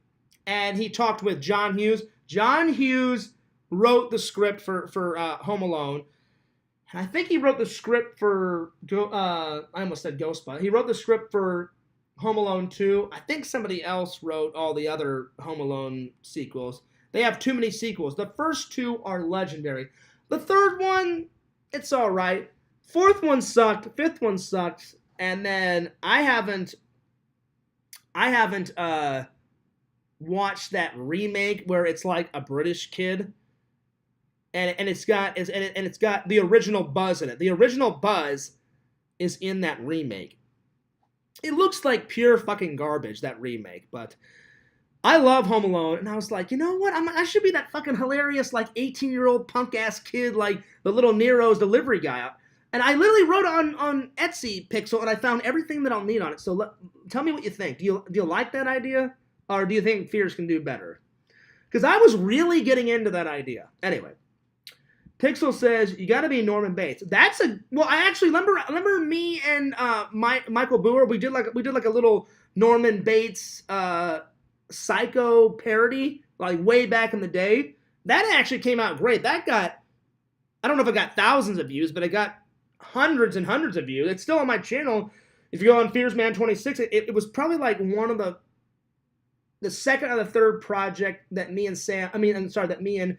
and he talked with John Hughes. John Hughes wrote the script for Home Alone, and I think he wrote the script for I almost said Ghostbusters. He wrote the script for Home Alone 2. I think somebody else wrote all the other Home Alone sequels. They have too many sequels. The first two are legendary. The third one, it's all right. Fourth one sucked. Fifth one sucked. And then I haven't watched that remake where it's like a British kid, and it's got the original Buzz in it. The original Buzz is in that remake. It looks like pure fucking garbage, that remake, but I love Home Alone, and I was like, you know what? I should be that fucking hilarious, like, 18-year-old punk-ass kid, like the Little Nero's delivery guy. And I literally wrote on Etsy Pixel, and I found everything that I'll need on it. So tell me what you think. Do you like that idea, or do you think Fierce can do better? Because I was really getting into that idea. Anyway, Pixel says you got to be Norman Bates. That's a well. I actually remember me and Michael Brewer. We did like a little Norman Bates Psycho parody like way back in the day. That actually came out great. That got, I don't know if it got thousands of views, but it got hundreds and hundreds of views. It's still on my channel. If you go on FearsMan26, it was probably like one of the second or the third project that me and that me and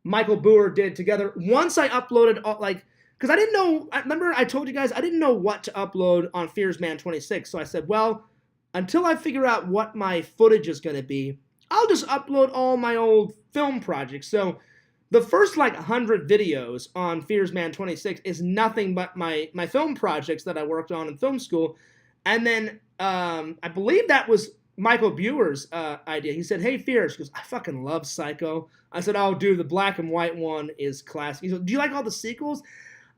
Michael Brewer did together. Once I uploaded because I didn't know. I remember I told you guys I didn't know what to upload on FearsMan26. So I said, well, until I figure out what my footage is going to be, I'll just upload all my old film projects. So the first 100 videos on FearsMan26 is nothing but my film projects that I worked on in film school. And then I believe that was Michael Brewer's idea. He said, hey, Fierce, he goes, I fucking love Psycho. I said, oh, dude, the black and white one is classic. He said, do you like all the sequels?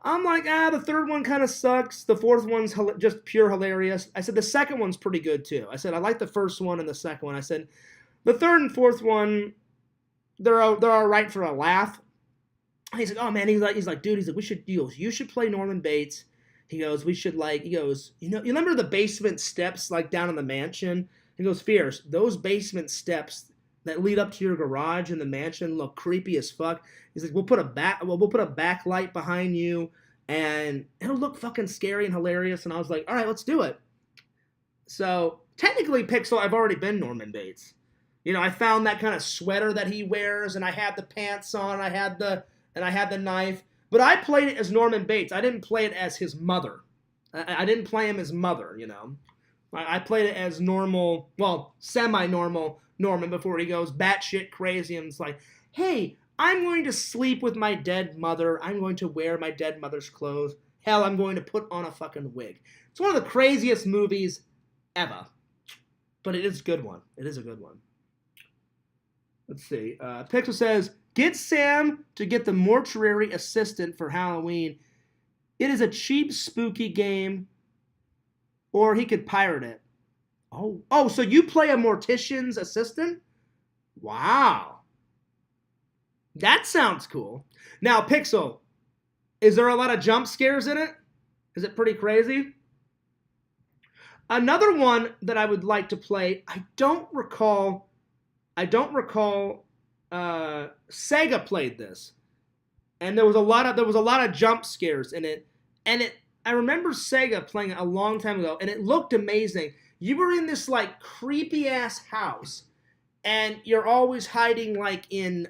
I'm like, the third one kind of sucks. The fourth one's just pure hilarious. I said, the second one's pretty good, too. I said, I like the first one and the second one. I said, the third and fourth one, they're all right for a laugh. And he's like, oh, man, he's like, dude, he's like, you should play Norman Bates. He goes, you remember the basement steps, down in the mansion? He goes, Fierce, those basement steps that lead up to your garage in the mansion look creepy as fuck. He's like, we'll put a backlight behind you, and it'll look fucking scary and hilarious. And I was like, all right, let's do it. So technically, Pixel, I've already been Norman Bates. I found that kind of sweater that he wears, and I had the pants on, I had the knife. But I played it as Norman Bates. I didn't play it as his mother. I didn't play him as mother, I played it as normal, well, semi-normal Norman before he goes batshit crazy and it's like, hey, I'm going to sleep with my dead mother. I'm going to wear my dead mother's clothes. Hell, I'm going to put on a fucking wig. It's one of the craziest movies ever. But it is a good one. It is a good one. Let's see. Pixel says, get Sam to get the mortuary assistant for Halloween. It is a cheap, spooky game. Or he could pirate it. Oh, so you play a mortician's assistant? Wow. That sounds cool. Now, Pixel, is there a lot of jump scares in it? Is it pretty crazy? Another one that I would like to play, I don't recall Sega played this. And there was a lot of jump scares in it. And I remember Sega playing it a long time ago, and it looked amazing. You were in this creepy ass house, and you're always hiding in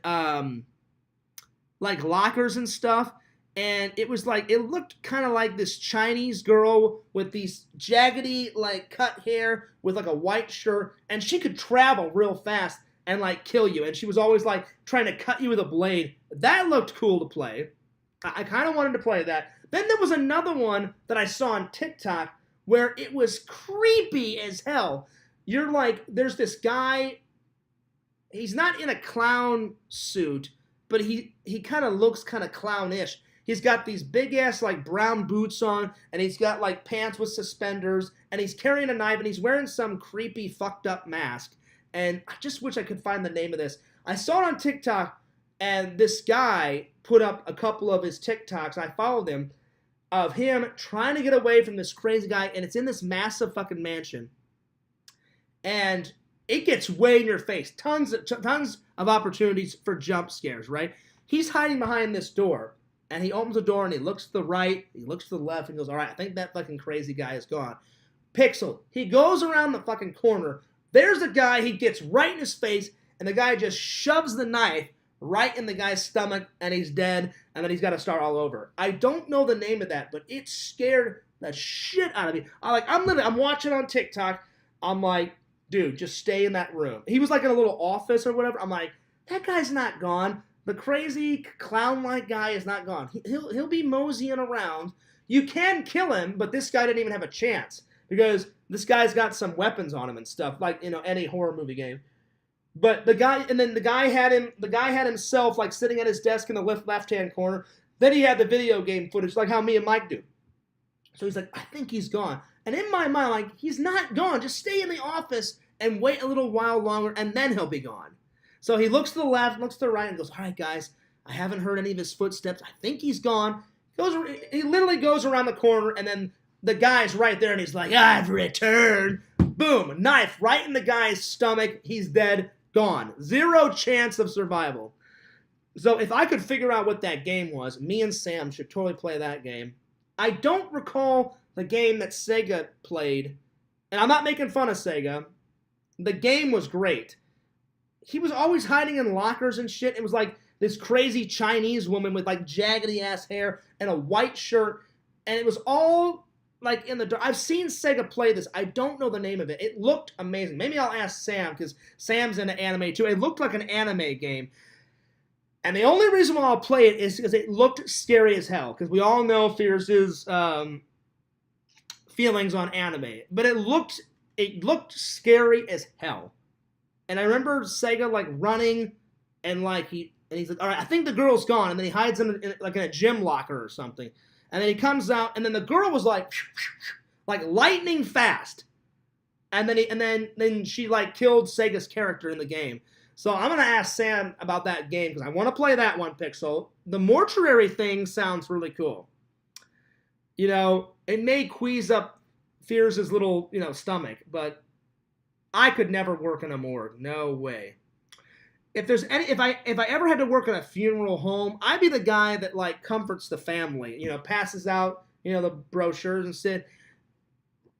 lockers and stuff. And it was it looked kind of like this Chinese girl with these jaggedy cut hair with a white shirt, and she could travel real fast and kill you. And she was always trying to cut you with a blade. That looked cool to play. I kind of wanted to play that. Then there was another one that I saw on TikTok where it was creepy as hell. There's this guy, he's not in a clown suit, but he kind of looks kind of clownish. He's got these big-ass, brown boots on, and he's got, pants with suspenders, and he's carrying a knife, and he's wearing some creepy, fucked-up mask. And I just wish I could find the name of this. I saw it on TikTok, and this guy put up a couple of his TikToks. I followed him, of him trying to get away from this crazy guy, and it's in this massive fucking mansion. And it gets way in your face. Tons of opportunities for jump scares, right? He's hiding behind this door, and he opens the door, and he looks to the right, he looks to the left, and goes, all right, I think that fucking crazy guy is gone. Pixel, he goes around the fucking corner. There's a guy, he gets right in his face, and the guy just shoves the knife right in the guy's stomach, and he's dead, and then he's got to start all over. I don't know the name of that, but it scared the shit out of me. I'm watching on TikTok. I'm like, dude, just stay in that room. He was in a little office or whatever. I'm like, that guy's not gone. The crazy clown-like guy is not gone. He'll be moseying around. You can kill him, but this guy didn't even have a chance because this guy's got some weapons on him and stuff, any horror movie game. But the guy had himself sitting at his desk in the left-hand corner. Then he had the video game footage, like how me and Mike do. So he's like, I think he's gone. And in my mind, like, he's not gone. Just stay in the office and wait a little while longer, and then he'll be gone. So he looks to the left, looks to the right, and goes, all right, guys, I haven't heard any of his footsteps. I think he's gone. He literally goes around the corner, and then the guy's right there, and he's like, I've returned. Boom, knife right in the guy's stomach. He's dead, gone. 0 chance of survival. So if I could figure out what that game was, me and Sam should totally play that game. I don't recall the game that Sega played, and I'm not making fun of Sega. The game was great. He was always hiding in lockers and shit. It was like this crazy Chinese woman with like jaggedy ass hair and a white shirt, and it was all like in the dark. I've seen Sega play this. I don't know the name of it. It looked amazing. Maybe I'll ask Sam, because Sam's into anime too. It looked like an anime game. And the only reason why I'll play it is because it looked scary as hell. Because we all know Fierce's feelings on anime. But it looked scary as hell. And I remember Sega like running and like he's like, all right, I think the girl's gone. And then he hides in a gym locker or something. And then he comes out, and then the girl was like lightning fast. And then she like killed Sega's character in the game. So I'm going to ask Sam about that game because I want to play that one, Pixel. The mortuary thing sounds really cool. You know, it may queeze up Fierce's little, stomach, but I could never work in a morgue. No way. If I ever had to work in a funeral home, I'd be the guy that like comforts the family, passes out, the brochures and shit.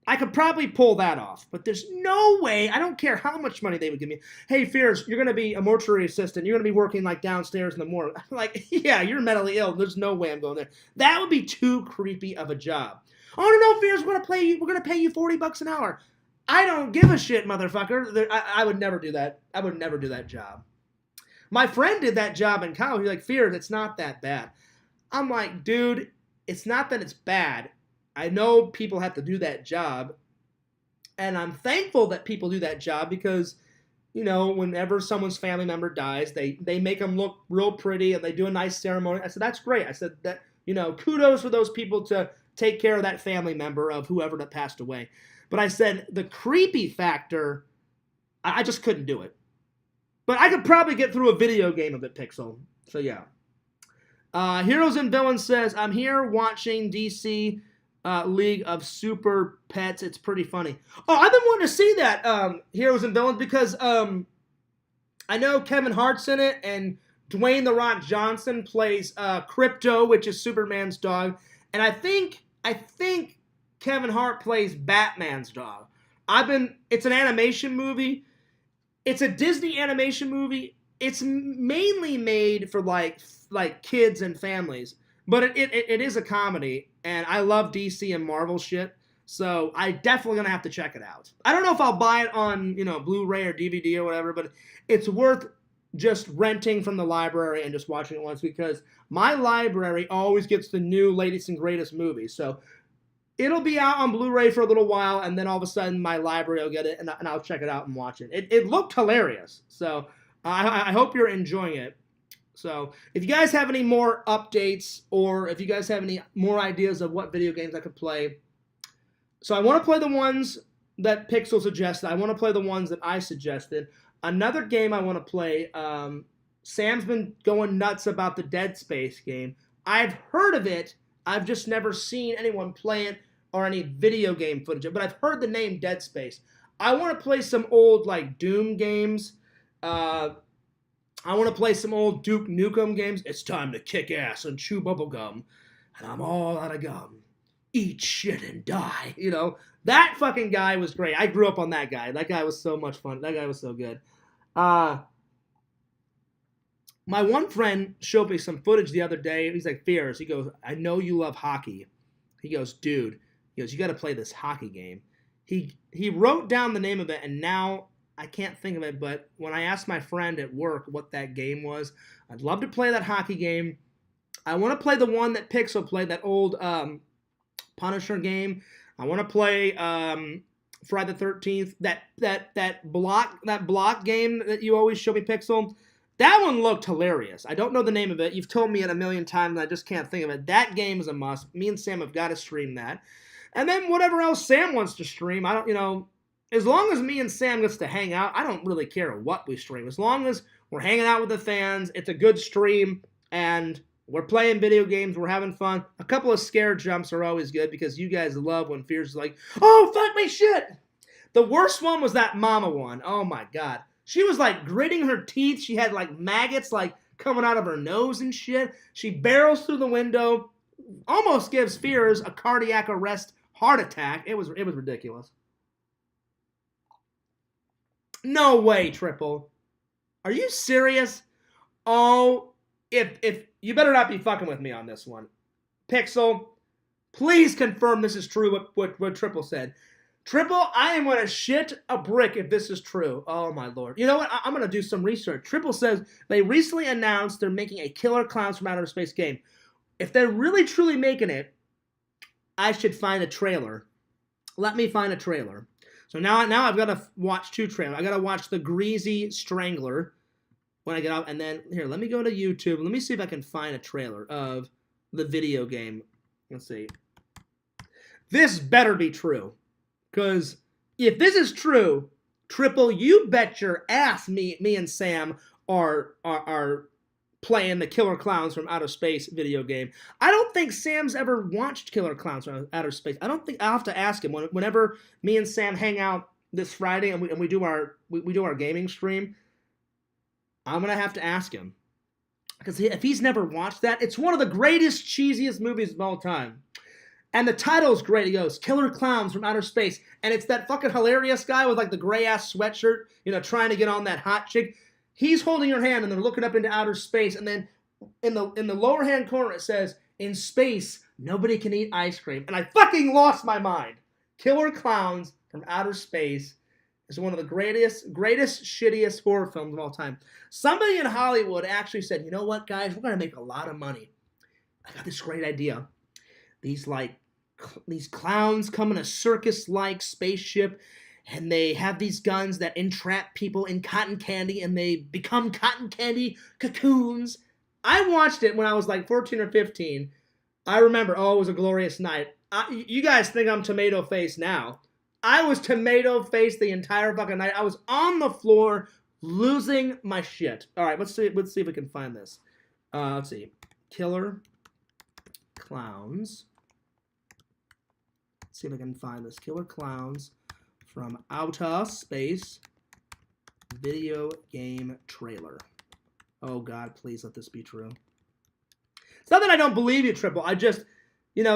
I could probably pull that off, but there's no way. I don't care how much money they would give me. Hey, Fierce, you're going to be a mortuary assistant. You're going to be working like downstairs in the morgue. I'm like, yeah, you're mentally ill. There's no way I'm going there. That would be too creepy of a job. Oh, no, Fierce, we're going to pay you $40 an hour. I don't give a shit, motherfucker. I would never do that. I would never do that job. My friend did that job in college. He's like, Fierce, it's not that bad. I'm like, dude, it's not that it's bad. I know people have to do that job, and I'm thankful that people do that job because, whenever someone's family member dies, they make them look real pretty, and they do a nice ceremony. I said, that's great. I said that, kudos for those people to take care of that family member of whoever that passed away. But I said the creepy factor, I just couldn't do it. But I could probably get through a video game of it, Pixel. So, yeah. Heroes and Villains says, I'm here watching DC League of Super Pets. It's pretty funny. Oh, I've been wanting to see that Heroes and Villains because I know Kevin Hart's in it, and Dwayne "The Rock" Johnson plays Crypto, which is Superman's dog, and I think Kevin Hart plays Batman's dog. It's an animation movie. It's a Disney animation movie. It's mainly made for like kids and families. But it is a comedy, and I love DC and Marvel shit, so I definitely gonna have to check it out. I don't know if I'll buy it on, Blu-ray or DVD or whatever, but it's worth just renting from the library and just watching it once because my library always gets the new latest and greatest movies. So it'll be out on Blu-ray for a little while, and then all of a sudden my library will get it, and I'll check it out and watch it. It looked hilarious, so I hope you're enjoying it. So, if you guys have any more updates, or if you guys have any more ideas of what video games I could play. So, I want to play the ones that Pixel suggested. I want to play the ones that I suggested. Another game I want to play, Sam's been going nuts about the Dead Space game. I've heard of it. I've just never seen anyone play it or any video game footage. But I've heard the name Dead Space. I want to play some old, like, Doom games. I want to play some old Duke Nukem games. It's time to kick ass and chew bubblegum. And I'm all out of gum. Eat shit and die. That fucking guy was great. I grew up on that guy. That guy was so much fun. That guy was so good. My one friend showed me some footage the other day. He's like, Fierce. He goes, I know you love hockey. He goes, dude. He goes, you got to play this hockey game. He wrote down the name of it, and now I can't think of it, but when I asked my friend at work what that game was, I'd love to play that hockey game. I want to play the one that Pixel played, that old Punisher game. I want to play Friday the 13th, that block game that you always show me, Pixel. That one looked hilarious. I don't know the name of it. You've told me it a million times, and I just can't think of it. That game is a must. Me and Sam have got to stream that. And then whatever else Sam wants to stream, I don't, as long as me and Sam gets to hang out, I don't really care what we stream. As long as we're hanging out with the fans, it's a good stream, and we're playing video games, we're having fun. A couple of scare jumps are always good because you guys love when Fierce is like, oh, fuck me, shit. The worst one was that mama one. Oh, my God. She was, like, gritting her teeth. She had, like, maggots, like, coming out of her nose and shit. She barrels through the window, almost gives Fierce a cardiac arrest heart attack. It was ridiculous. No way, Triple. Are you serious? Oh, if you better not be fucking with me on this one. Pixel, please confirm this is true, what Triple said. Triple, I am going to shit a brick if this is true. Oh, my Lord. You know what? I'm going to do some research. Triple says they recently announced they're making a Killer Clowns from Outer Space game. If they're really, truly making it, I should find a trailer. Let me find a trailer. So now I've got to watch two trailers. I got to watch The Greasy Strangler when I get up. And then, here, let me go to YouTube. Let me see if I can find a trailer of the video game. Let's see. This better be true. Because if this is true, Triple, you bet your ass me and Sam are playing the Killer Clowns from Outer Space video game. I don't think Sam's ever watched Killer Clowns from Outer Space. I don't think I'll have to ask him whenever me and Sam hang out this Friday and we do our gaming stream. I'm gonna have to ask him because if he's never watched that, it's one of the greatest, cheesiest movies of all time. And the title's great. He goes, Killer Clowns from Outer Space. And it's that fucking hilarious guy with like the gray-ass sweatshirt, trying to get on that hot chick. He's holding her hand and they're looking up into outer space. And then in the lower hand corner it says, in space, nobody can eat ice cream. And I fucking lost my mind. Killer Clowns from Outer Space is one of the greatest, shittiest horror films of all time. Somebody in Hollywood actually said, you know what, guys? We're going to make a lot of money. I got this great idea. These clowns come in a circus-like spaceship, and they have these guns that entrap people in cotton candy, and they become cotton candy cocoons. I watched it when I was like 14 or 15. I remember, it was a glorious night. You guys think I'm tomato face now. I was tomato face the entire fucking night. I was on the floor losing my shit. All right, let's see if we can find this. Let's see. Killer Clowns. Let's see if I can find this. Killer Clowns from Outer Space video game trailer. Oh, God, please let this be true. It's not that I don't believe you, Triple. I just,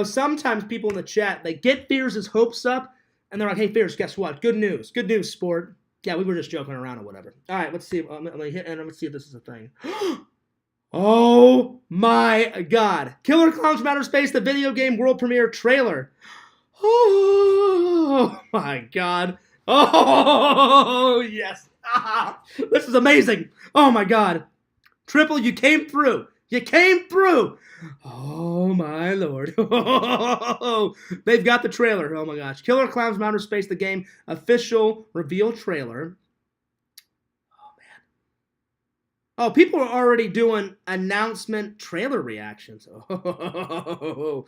sometimes people in the chat, they get Fierce's hopes up, and they're like, hey, Fierce, guess what? Good news, sport. Yeah, we were just joking around or whatever. All right, let's see. Let me hit enter. Let's see if this is a thing. Oh, my God. Killer Clowns from Outer Space, the video game world premiere trailer. Oh, my God. Oh, yes. This is amazing. Oh, my God. Triple, you came through. Oh, my Lord. They've got the trailer. Oh, my gosh. Killer Clowns from Outer Space, the game official reveal trailer. Oh, man. Oh, people are already doing announcement trailer reactions. Oh,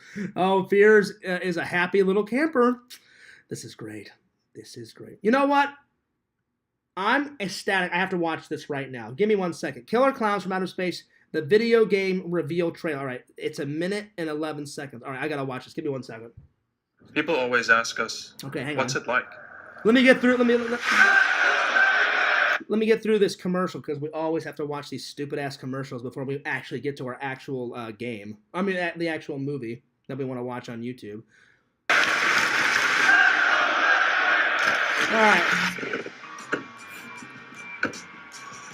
Fears is a happy little camper. This is great. You know what? I'm ecstatic. I have to watch this right now. Give me 1 second. Killer Clowns from Outer Space, the video game reveal trailer. All right, it's 1 minute and 11 seconds. All right, I got to watch this. Give me 1 second. People always ask us, okay, hang what's on. It like? Let me get through. Let me get through this commercial because we always have to watch these stupid-ass commercials before we actually get to our actual game. I mean, the actual movie that we want to watch on YouTube. All right.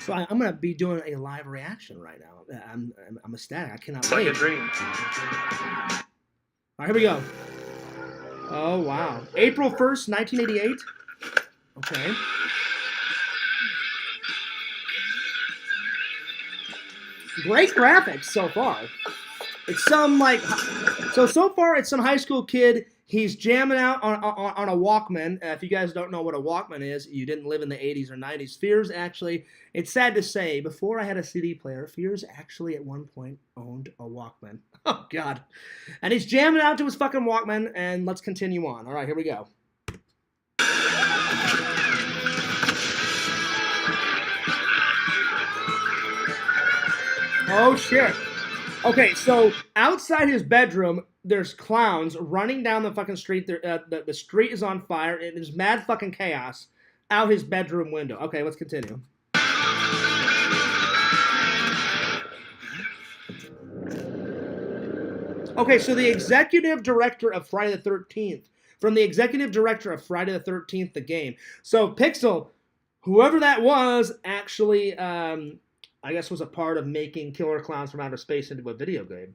So I'm going to be doing a live reaction right now. I'm ecstatic. I cannot wait. It's like a dream. All right, here we go. Oh, wow. April 1st, 1988. Okay. Great graphics so far. It's some, so far it's some high school kid He's jamming out on a Walkman. If you guys don't know what a Walkman is, you didn't live in the 80s or 90s. Fears actually, it's sad to say, before I had a CD player, Fears actually at one point owned a Walkman. Oh, God. And he's jamming out to his fucking Walkman, and let's continue on. All right, here we go. Oh, shit. Okay, so outside his bedroom, there's clowns running down the fucking street. The street is on fire. And there's mad fucking chaos out his bedroom window. Okay, let's continue. Okay, so the executive director of Friday the 13th, from the executive director of Friday the 13th, the game. So Pickle, whoever that was, actually, I guess was a part of making Killer Clowns from Outer Space into a video game.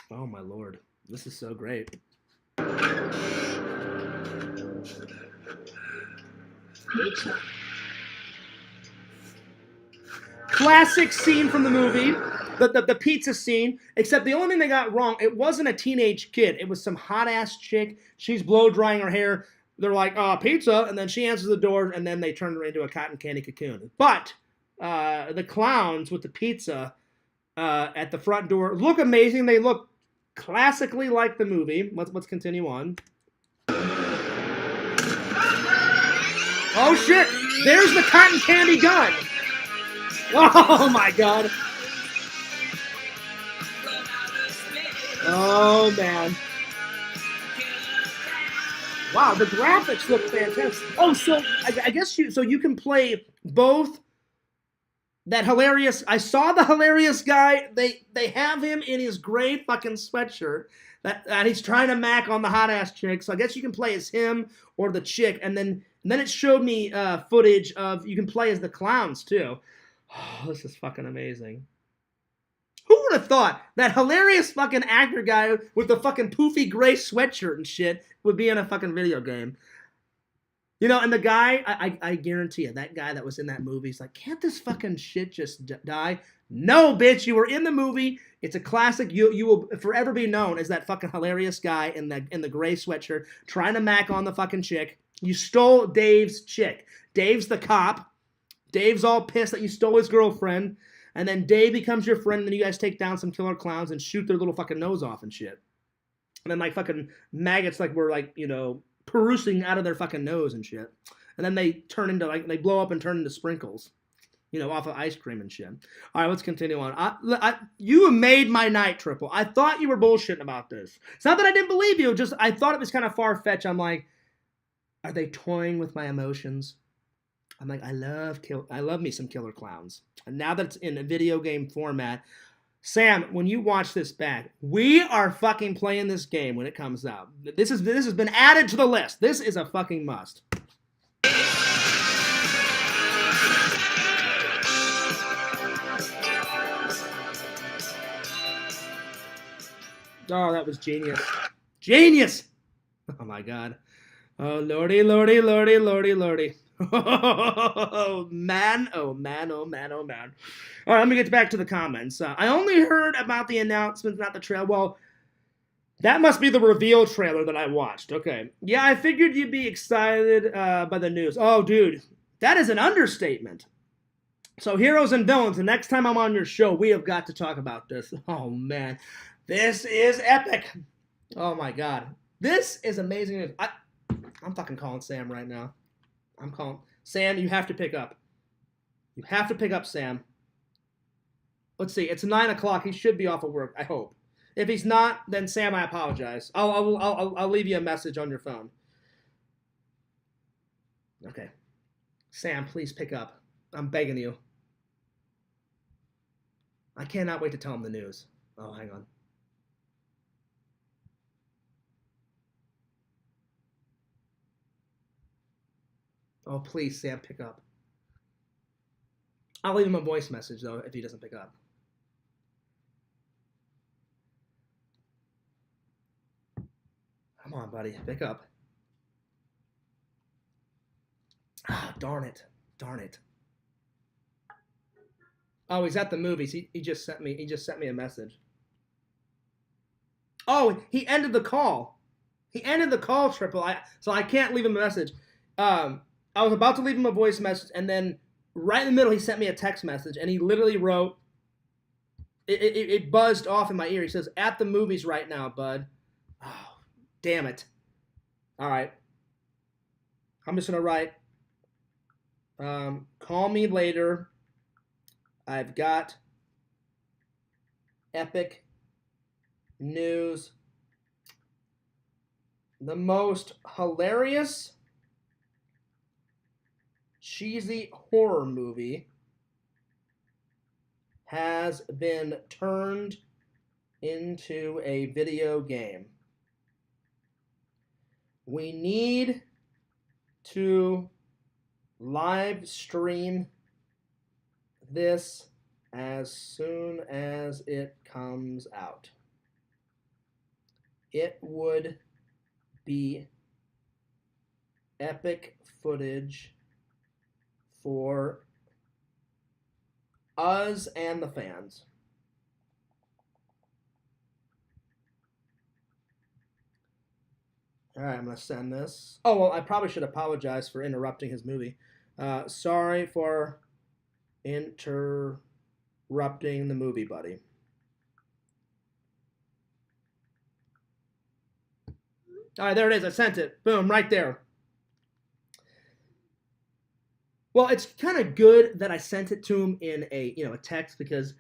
Oh my lord. This is so great. Classic scene from the movie. The pizza scene, except the only thing they got wrong, it wasn't a teenage kid. It was some hot-ass chick. She's blow-drying her hair. They're like, pizza, and then she answers the door, and then they turn her into a cotton candy cocoon. But the clowns with the pizza at the front door look amazing. They look classically like the movie. Let's continue on. Oh shit! There's the cotton candy gun. Oh my god. Oh man. Wow, the graphics look fantastic. Oh, so I guess you can play both. That hilarious, I saw the hilarious guy. They have him in his gray fucking sweatshirt and he's trying to mac on the hot ass chick. So I guess you can play as him or the chick, and then it showed me footage of you can play as the clowns too. Oh, this is fucking amazing. Who would have thought that hilarious fucking actor guy with the fucking poofy gray sweatshirt and shit would be in a fucking video game? You know, and the guy, I guarantee you, that guy that was in that movie, he's like, can't this fucking shit just die? No, bitch, you were in the movie. It's a classic. You will forever be known as that fucking hilarious guy in the gray sweatshirt trying to mac on the fucking chick. You stole Dave's chick. Dave's the cop. Dave's all pissed that you stole his girlfriend. And then Dave becomes your friend, and then you guys take down some killer clowns and shoot their little fucking nose off and shit. And then like fucking maggots were like, you know, perusing out of their fucking nose and shit. And then they turn into they blow up and turn into sprinkles, you know, off of ice cream and shit. All right, let's continue on. You made my night, Triple. I thought you were bullshitting about this. It's not that I didn't believe you, just I thought it was kind of far-fetched. I'm like, are they toying with my emotions? I'm like, I love me some killer clowns. And now that it's in a video game format, Sam, when you watch this back, we are fucking playing this game when it comes out. This has been added to the list. This is a fucking must. Oh, that was genius. Genius! Oh my god. Oh lordy, lordy, lordy, lordy, lordy. Oh man, oh man, oh man, oh man. All right, let me get back to the comments. I only heard about the announcement, not the trailer. Well, that must be the reveal trailer that I watched. Okay. Yeah, I figured you'd be excited by the news. Oh, dude, that is an understatement. So, heroes and villains, the next time I'm on your show, we have got to talk about this. Oh, man. This is epic. Oh, my God. This is amazing. I'm fucking calling Sam right now. I'm calling. Sam, you have to pick up. You have to pick up, Sam. Let's see. It's 9 o'clock. He should be off of work, I hope. If he's not, then Sam, I apologize. I'll leave you a message on your phone. Okay. Sam, please pick up. I'm begging you. I cannot wait to tell him the news. Oh, hang on. Oh, please, Sam, pick up. I'll leave him a voice message, though, if he doesn't pick up. Come on, buddy. Pick up. Ah, darn it. Darn it. Oh, he's at the movies. He just sent me a message. Oh, he ended the call. He ended the call, Triple. So I can't leave him a message. I was about to leave him a voice message, and then right in the middle, he sent me a text message, and he literally wrote, it buzzed off in my ear. He says, "At the movies right now, bud." Oh, damn it. All right. I'm just going to write, call me later. I've got epic news. The most hilarious, cheesy horror movie has been turned into a video game. We need to live stream this as soon as it comes out. It would be epic footage for us and the fans. All right, I'm going to send this. Oh, well, I probably should apologize for interrupting his movie. Sorry for interrupting the movie, buddy. All right, there it is. I sent it. Boom, right there. Well, it's kind of good that I sent it to him in a text, because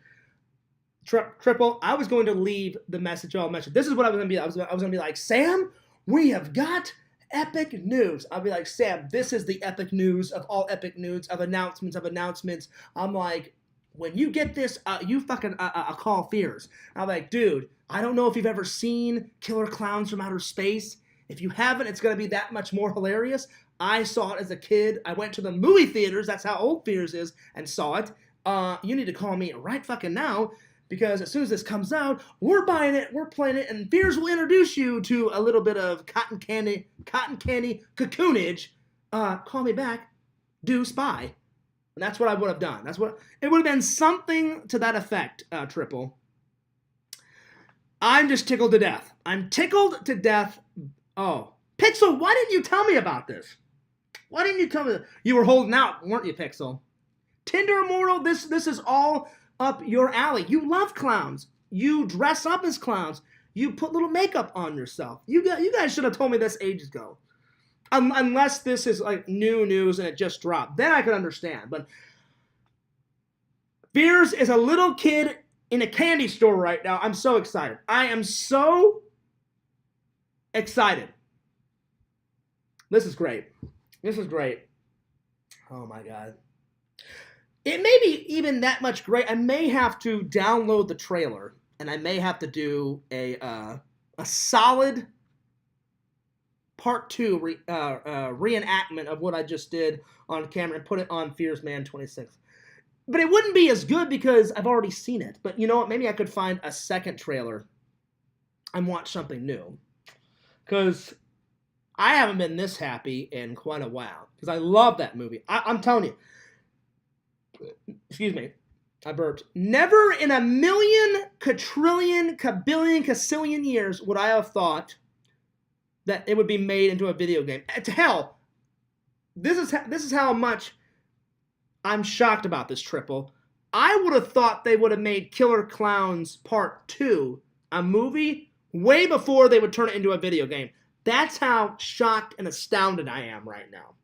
Triple, I was going to leave the message all mentioned. This is what I was going to be. I was going to be like, Sam, we have got epic news. I'll be like, Sam, this is the epic news of all epic news, of announcements. I'm like, when you get this, you fucking call Fears. I'm like, dude, I don't know if you've ever seen Killer Clowns from Outer Space. If you haven't, it's going to be that much more hilarious. I saw it as a kid. I went to the movie theaters, that's how old Fears is, and saw it. You need to call me right fucking now, because as soon as this comes out, we're buying it, we're playing it, and Fears will introduce you to a little bit of cotton candy cocoonage. Call me back, do Spy. And that's what I would have done. It would have been something to that effect, Triple. I'm just tickled to death. I'm tickled to death. Oh, Pixel, why didn't you tell me about this? Why didn't you tell me? You were holding out, weren't you, Pixel? Tinder Immortal, this is all up your alley. You love clowns. You dress up as clowns. You put little makeup on yourself. You guys should have told me this ages ago. Unless this is like new news and it just dropped. Then I could understand. But Fears is a little kid in a candy store right now. I'm so excited. I am so excited. This is great. This is great. Oh my God. It may be even that much great. I may have to download the trailer, and I may have to do a solid part 2 reenactment of what I just did on camera and put it on Fears Man 26. But it wouldn't be as good because I've already seen it. But you know what? Maybe I could find a second trailer and watch something new. Because I haven't been this happy in quite a while. Because I love that movie. I'm telling you. Excuse me. I burped. Never in a million, quadrillion, kabillion, casillion years would I have thought that it would be made into a video game. To hell, this is how much I'm shocked about this, Triple. I would have thought they would have made Killer Clowns Part 2 a movie way before they would turn it into a video game. That's how shocked and astounded I am right now.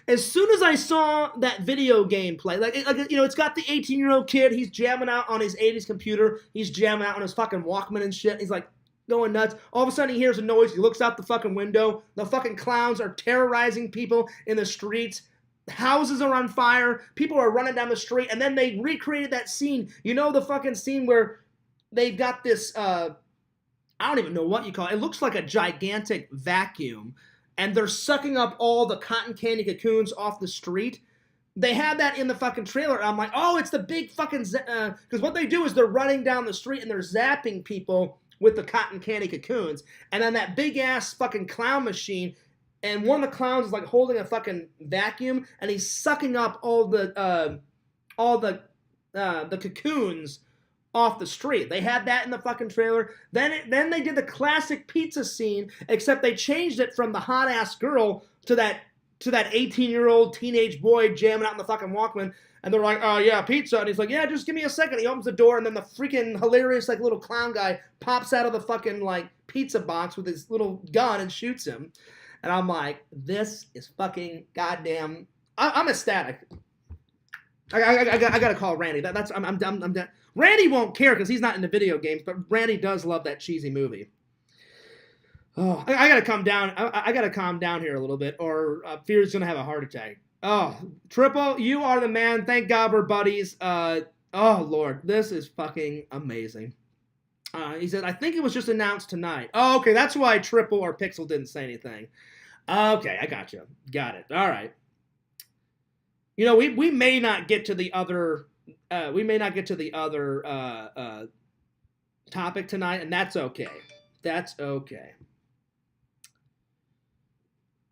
As soon as I saw that video game play, it's got the 18-year-old kid, he's jamming out on his 80s computer, he's jamming out on his fucking Walkman and shit, he's like going nuts. All of a sudden he hears a noise, he looks out the fucking window, the fucking clowns are terrorizing people in the streets, houses are on fire, people are running down the street, and then they recreated that scene. You know the fucking scene where they've got this, I don't even know what you call it, it looks like a gigantic vacuum, and they're sucking up all the cotton candy cocoons off the street. They had that in the fucking trailer, and I'm like, oh, it's the big fucking, because what they do is they're running down the street and they're zapping people with the cotton candy cocoons, and then that big-ass fucking clown machine, and one of the clowns is like holding a fucking vacuum, and he's sucking up all the cocoons off the street. They had that in the fucking trailer. Then they did the classic pizza scene, except they changed it from the hot ass girl to that 18-year-old teenage boy jamming out in the fucking Walkman. And they're like, oh yeah, pizza. And he's like, yeah, just give me a second. He opens the door, and then the freaking hilarious like little clown guy pops out of the fucking like pizza box with his little gun and shoots him. And I'm like, this is fucking goddamn. I'm ecstatic. I gotta call Randy. I'm done. Randy won't care because he's not into video games, but Randy does love that cheesy movie. Oh, I gotta calm down. I gotta calm down here a little bit, or Fear's gonna have a heart attack. Oh, Triple, you are the man. Thank God we're buddies. Oh Lord, this is fucking amazing. He said, I think it was just announced tonight. Oh, okay, that's why Triple or Pixel didn't say anything. Okay, I got you. Got it. All right. You know, we may not get to the other topic tonight, and that's okay. That's okay.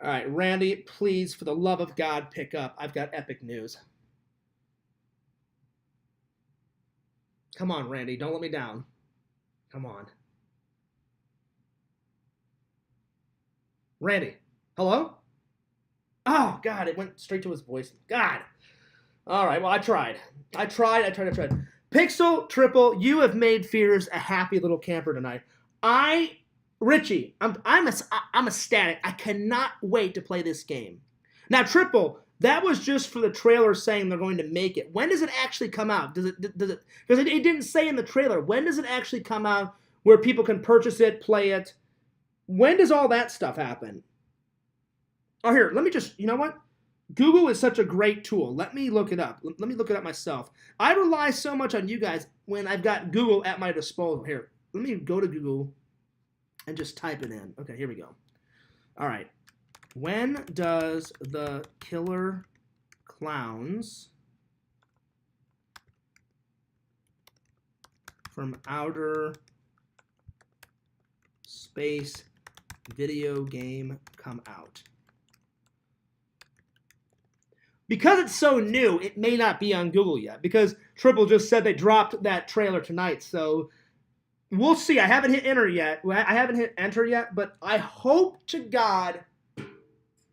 All right, Randy, please, for the love of God, pick up. I've got epic news. Come on, Randy, don't let me down. Come on. Randy, hello? Oh, God, it went straight to his voice. God. All right, well, I tried. Pixel, Triple, you have made Fears a happy little camper tonight. Richie, I'm ecstatic. I cannot wait to play this game. Now, Triple, that was just for the trailer saying they're going to make it. When does it actually come out? Does it? Because it didn't say in the trailer. When does it actually come out where people can purchase it, play it? When does all that stuff happen? Oh, here, let me just, you know what? Google is such a great tool. Let me look it up. Let me look it up myself. I rely so much on you guys when I've got Google at my disposal. Here, let me go to Google and just type it in. Okay, here we go. All right. When does the Killer Clowns from Outer Space video game come out? Because it's so new, it may not be on Google yet. Because Triple just said they dropped that trailer tonight, so we'll see. I haven't hit enter yet. But I hope to God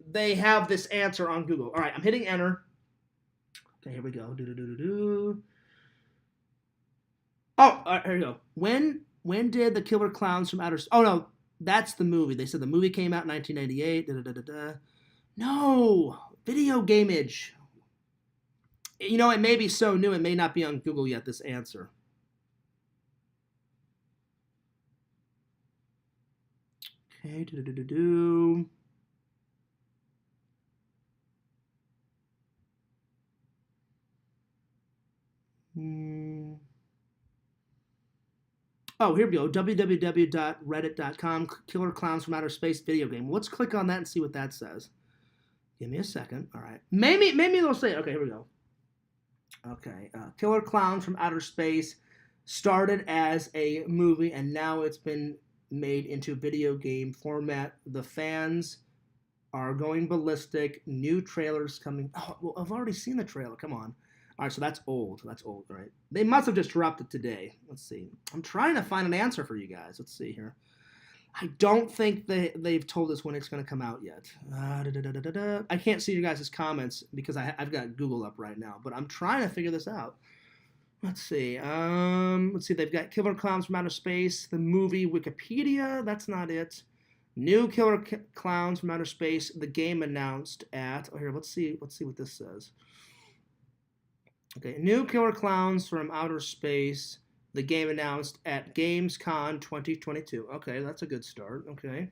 they have this answer on Google. All right, I'm hitting enter. Okay, here we go. Oh, here we go. When did the Killer Clowns from Outer Space? Oh no, that's the movie. They said the movie came out in 1998. No, video gameage. You know, it may be so new, it may not be on Google yet, this answer. Okay, Oh, here we go. www.reddit.com, Killer Clowns from Outer Space video game. Let's click on that and see what that says. Give me a second. All right. Maybe they'll say it. Okay, here we go. Okay. Killer Clowns from Outer Space started as a movie, and now it's been made into video game format. The fans are going ballistic. New trailers coming. Oh, well, I've already seen the trailer. Come on. All right, so that's old. That's old, right? They must have just dropped it today. Let's see. I'm trying to find an answer for you guys. Let's see here. I don't think they've told us when it's going to come out yet. I can't see you guys' comments because I've got Google up right now, but I'm trying to figure this out. Let's see. They've got Killer Clowns from Outer Space, the movie, Wikipedia. That's not it. New Killer Clowns from Outer Space, the game announced at. Oh, here, let's see what this says. Okay, New Killer Clowns from Outer Space, the game announced at Gamescom 2022. Okay, that's a good start. Okay.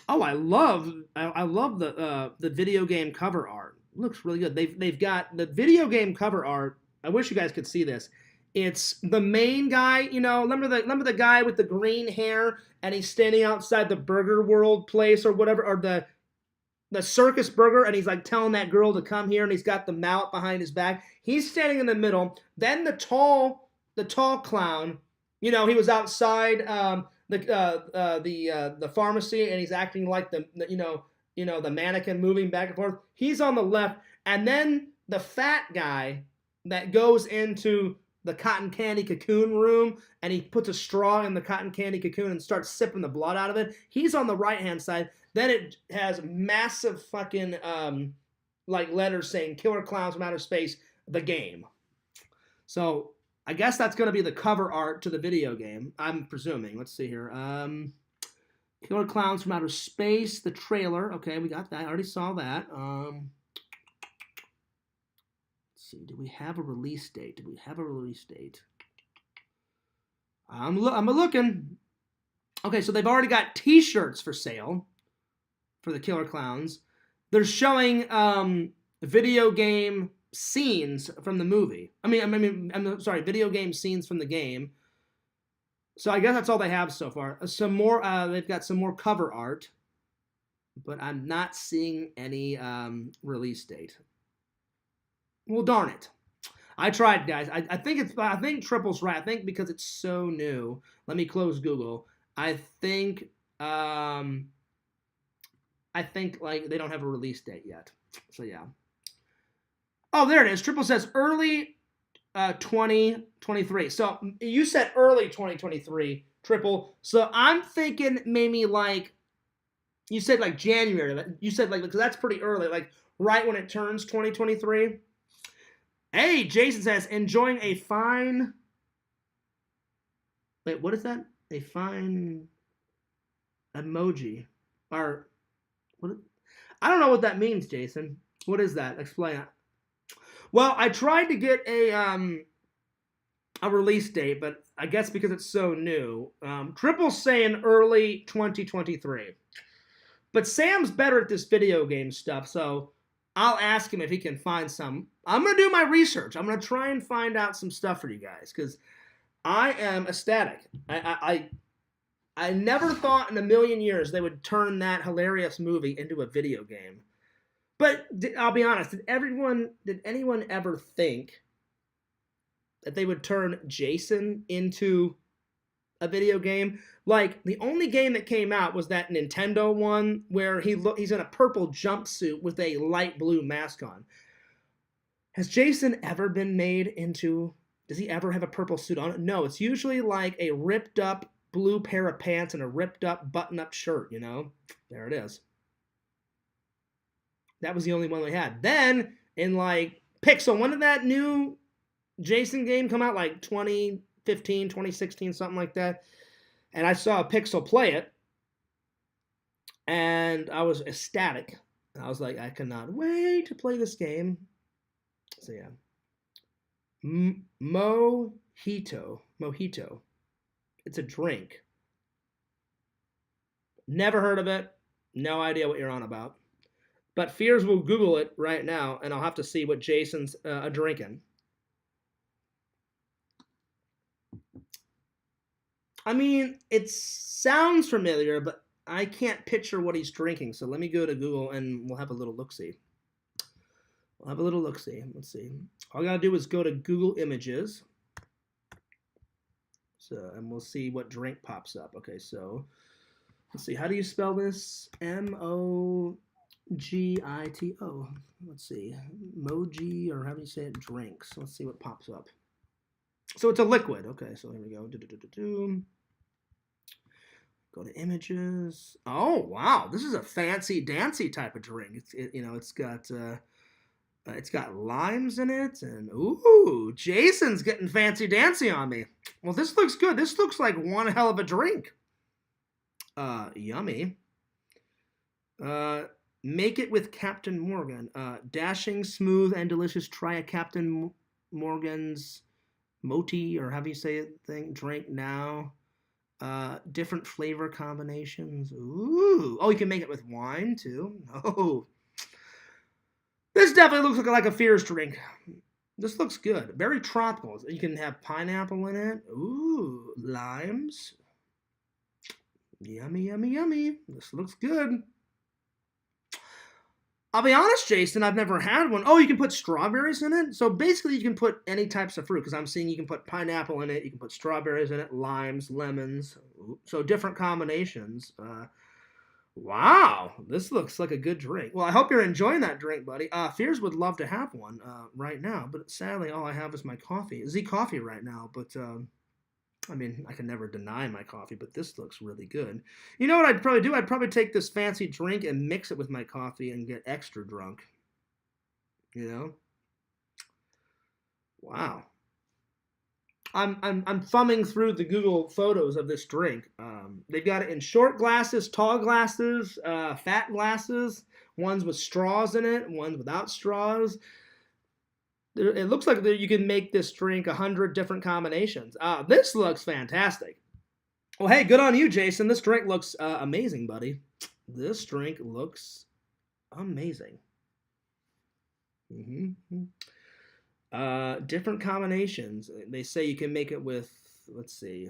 Oh, I love the video game cover art. It looks really good. They've got the video game cover art. I wish you guys could see this. It's the main guy, you know, remember the guy with the green hair, and he's standing outside the Burger World place or whatever, or the circus burger, and he's like telling that girl to come here, and he's got the mallet behind his back. He's standing in the middle. Then the tall clown, you know, he was outside the pharmacy, and he's acting like the mannequin moving back and forth. He's on the left, and then the fat guy that goes into the cotton candy cocoon room, and he puts a straw in the cotton candy cocoon and starts sipping the blood out of it. He's on the right-hand side. Then it has massive fucking like letters saying "Killer Clowns from Outer Space: The Game." So I guess that's going to be the cover art to the video game, I'm presuming. Let's see here. Killer Clowns from Outer Space, the trailer. Okay, we got that. I already saw that. Let's see. Do we have a release date? I'm looking. Okay, so they've already got T-shirts for sale for the Killer Clowns. They're showing video game scenes from the movie. I'm sorry, video game scenes from the game. So I guess that's all they have so far. Some more. They've got some more cover art, but I'm not seeing any release date. Well, darn it! I tried, guys. I think Triple's right. I think because it's so new. Let me close Google. I think like they don't have a release date yet. So yeah. Oh, there it is. Triple says early 2023. So you said early 2023, Triple. So I'm thinking maybe like you said like January. You said like because that's pretty early, like right when it turns 2023. Hey, Jason says enjoying a fine. Wait, what is that? A fine emoji or what? I don't know what that means, Jason. What is that? Explain it. Well, I tried to get a release date, but I guess because it's so new, Triple's saying early 2023. But Sam's better at this video game stuff, so I'll ask him if he can find some. I'm going to do my research. I'm going to try and find out some stuff for you guys, because I am ecstatic. I never thought in a million years they would turn that hilarious movie into a video game. But I'll be honest, did anyone ever think that they would turn Jason into a video game? Like, the only game that came out was that Nintendo one where he's in a purple jumpsuit with a light blue mask on. Has Jason ever been made into... Does he ever have a purple suit on? No, it's usually like a ripped up blue pair of pants and a ripped up button-up shirt, you know? There it is. That was the only one they had. Then, in like Pickle, when did that new Jason game come out? Like 2015, 2016, something like that. And I saw Pickle play it. And I was ecstatic. I was like, I cannot wait to play this game. So yeah. Mojito. It's a drink. Never heard of it. No idea what you're on about. But Fears will Google it right now, and I'll have to see what Jason's drinking. I mean, it sounds familiar, but I can't picture what he's drinking. So let me go to Google, and we'll have a little look-see. Let's see. All I got to do is go to Google Images. And we'll see what drink pops up. Okay, so let's see. How do you spell this? Mogito. Let's see. Moji, or how do you say it? Drinks. Let's see what pops up. So it's a liquid. Okay, so here we go. Go to images. Oh, wow. This is a fancy dancy type of drink. It's got limes in it, and ooh, Jason's getting fancy dancy on me. Well, this looks good. This looks like one hell of a drink. Yummy. Make it with Captain Morgan. Dashing, smooth, and delicious. Try a Captain Morgan's Moti, or however you say it, thing. Drink now. Different flavor combinations. Ooh. Oh, you can make it with wine, too. Oh. This definitely looks like a Fears drink. This looks good. Very tropical. You can have pineapple in it. Ooh. Limes. Yummy, yummy, yummy. This looks good. I'll be honest, Jason, I've never had one. Oh, you can put strawberries in it? So basically you can put any types of fruit, because I'm seeing you can put pineapple in it, you can put strawberries in it, limes, lemons. So different combinations. Wow, this looks like a good drink. Well, I hope you're enjoying that drink, buddy. Fears would love to have one right now, but sadly, all I have is my coffee. Z coffee right now, but I mean, I can never deny my coffee, but this looks really good. You know what I'd probably do? I'd probably take this fancy drink and mix it with my coffee and get extra drunk. You know? Wow. I'm thumbing through the Google photos of this drink. They've got it in short glasses, tall glasses, fat glasses, ones with straws in it, ones without straws. It looks like you can make this drink 100 different combinations. This looks fantastic. Well, hey, good on you, Jason. This drink looks amazing, buddy. This drink looks amazing. Mm-hmm. Different combinations. They say you can make it with, let's see.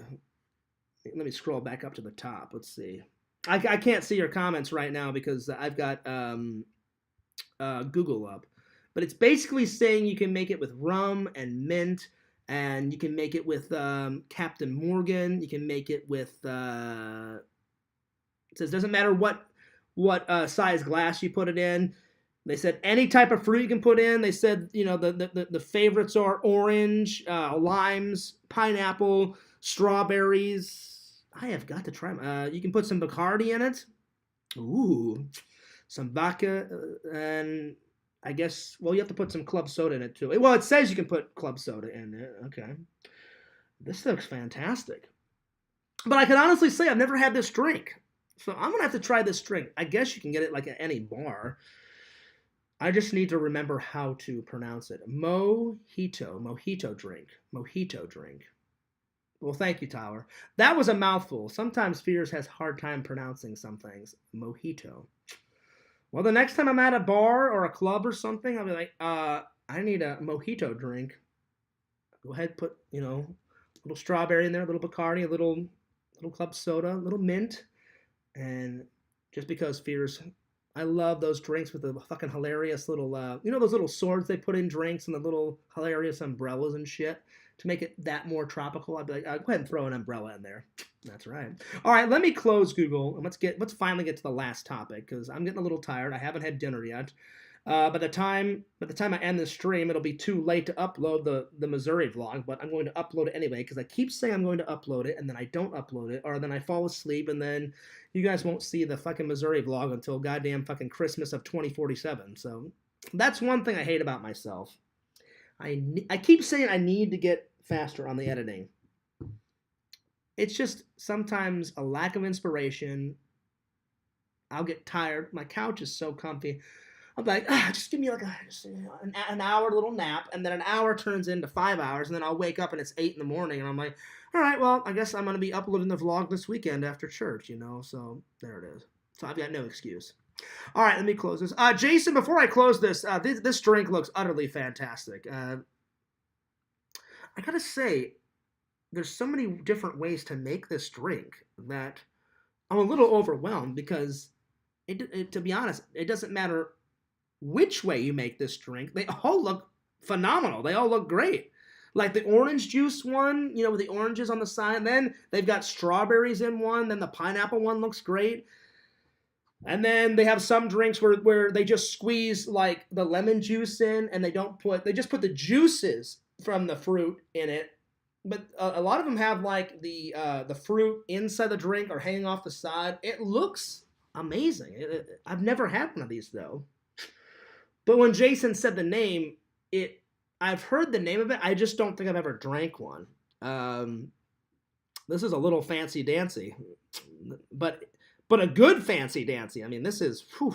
Let me scroll back up to the top. Let's see. I can't see your comments right now because I've got Google up. But it's basically saying you can make it with rum and mint, and you can make it with Captain Morgan. You can make it with, it says doesn't matter what size glass you put it in. They said any type of fruit you can put in. They said, you know, the favorites are orange, limes, pineapple, strawberries. I have got to try them. You can put some Bacardi in it. Ooh, some vodka, and I guess, well, you have to put some club soda in it too. Well, it says you can put club soda in it. Okay. This looks fantastic. But I can honestly say I've never had this drink. So I'm going to have to try this drink. I guess you can get it like at any bar. I just need to remember how to pronounce it. Mojito drink. Well, thank you, Tyler. That was a mouthful. Sometimes Fears has a hard time pronouncing some things. Mojito. Well, the next time I'm at a bar or a club or something, I'll be like, I need a mojito drink. Go ahead, put, you know, a little strawberry in there, a little Bacardi, a little club soda, a little mint. And just because Fears, I love those drinks with the fucking hilarious little, you know those little swords they put in drinks and the little hilarious umbrellas and shit? To make it that more tropical, I'd be like, go ahead and throw an umbrella in there. That's right. All right, let me close Google and let's finally get to the last topic because I'm getting a little tired. I haven't had dinner yet. By the time I end this stream, it'll be too late to upload the Missouri vlog, but I'm going to upload it anyway because I keep saying I'm going to upload it and then I don't upload it, or then I fall asleep and then you guys won't see the fucking Missouri vlog until goddamn fucking Christmas of 2047. So that's one thing I hate about myself. I keep saying I need to get faster on the editing. It's just sometimes a lack of inspiration. I'll get tired. My couch is so comfy. I'm like, just give me like an hour little nap, and then an hour turns into 5 hours, and then I'll wake up and it's 8 in the morning, and I'm like, all right, well, I guess I'm going to be uploading the vlog this weekend after church, you know, so there it is. So I've got no excuse. All right, let me close this. Jason, before I close this, this drink looks utterly fantastic. I gotta say, there's so many different ways to make this drink that I'm a little overwhelmed because, to be honest, it doesn't matter which way you make this drink. They all look phenomenal. They all look great. Like the orange juice one, you know, with the oranges on the side. Then they've got strawberries in one. Then the pineapple one looks great. And then they have some drinks where they just squeeze like the lemon juice in, and they just put the juices from the fruit in it. But a lot of them have like the fruit inside the drink or hanging off the side. It looks amazing. I've never had one of these though. But when Jason said the name, I've heard the name of it. I just don't think I've ever drank one. This is a little fancy dancy, but a good fancy dancy. I mean, this is, whew.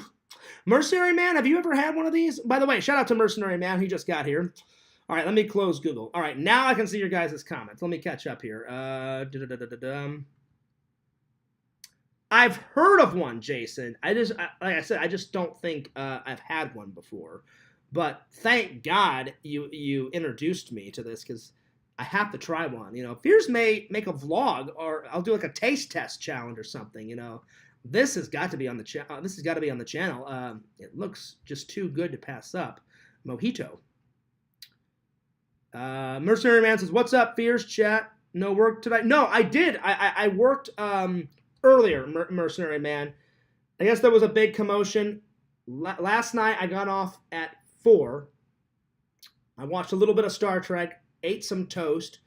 Mercenary Man, have you ever had one of these? By the way, shout out to Mercenary Man. He just got here. All right, let me close Google. All right, now I can see your guys' comments. Let me catch up here. I've heard of one, Jason. Like I said, I just don't think I've had one before. But thank God you introduced me to this because I have to try one. You know, Fears may make a vlog, or I'll do like a taste test challenge or something. You know, this has got to be on the channel. It looks just too good to pass up. Mojito. Mercenary Man says, "What's up, Fears chat? No work tonight?" No, I did. I worked earlier, Mercenary Man. I guess there was a big commotion. Last night I got off at 4. I watched a little bit of Star Trek, ate some toast,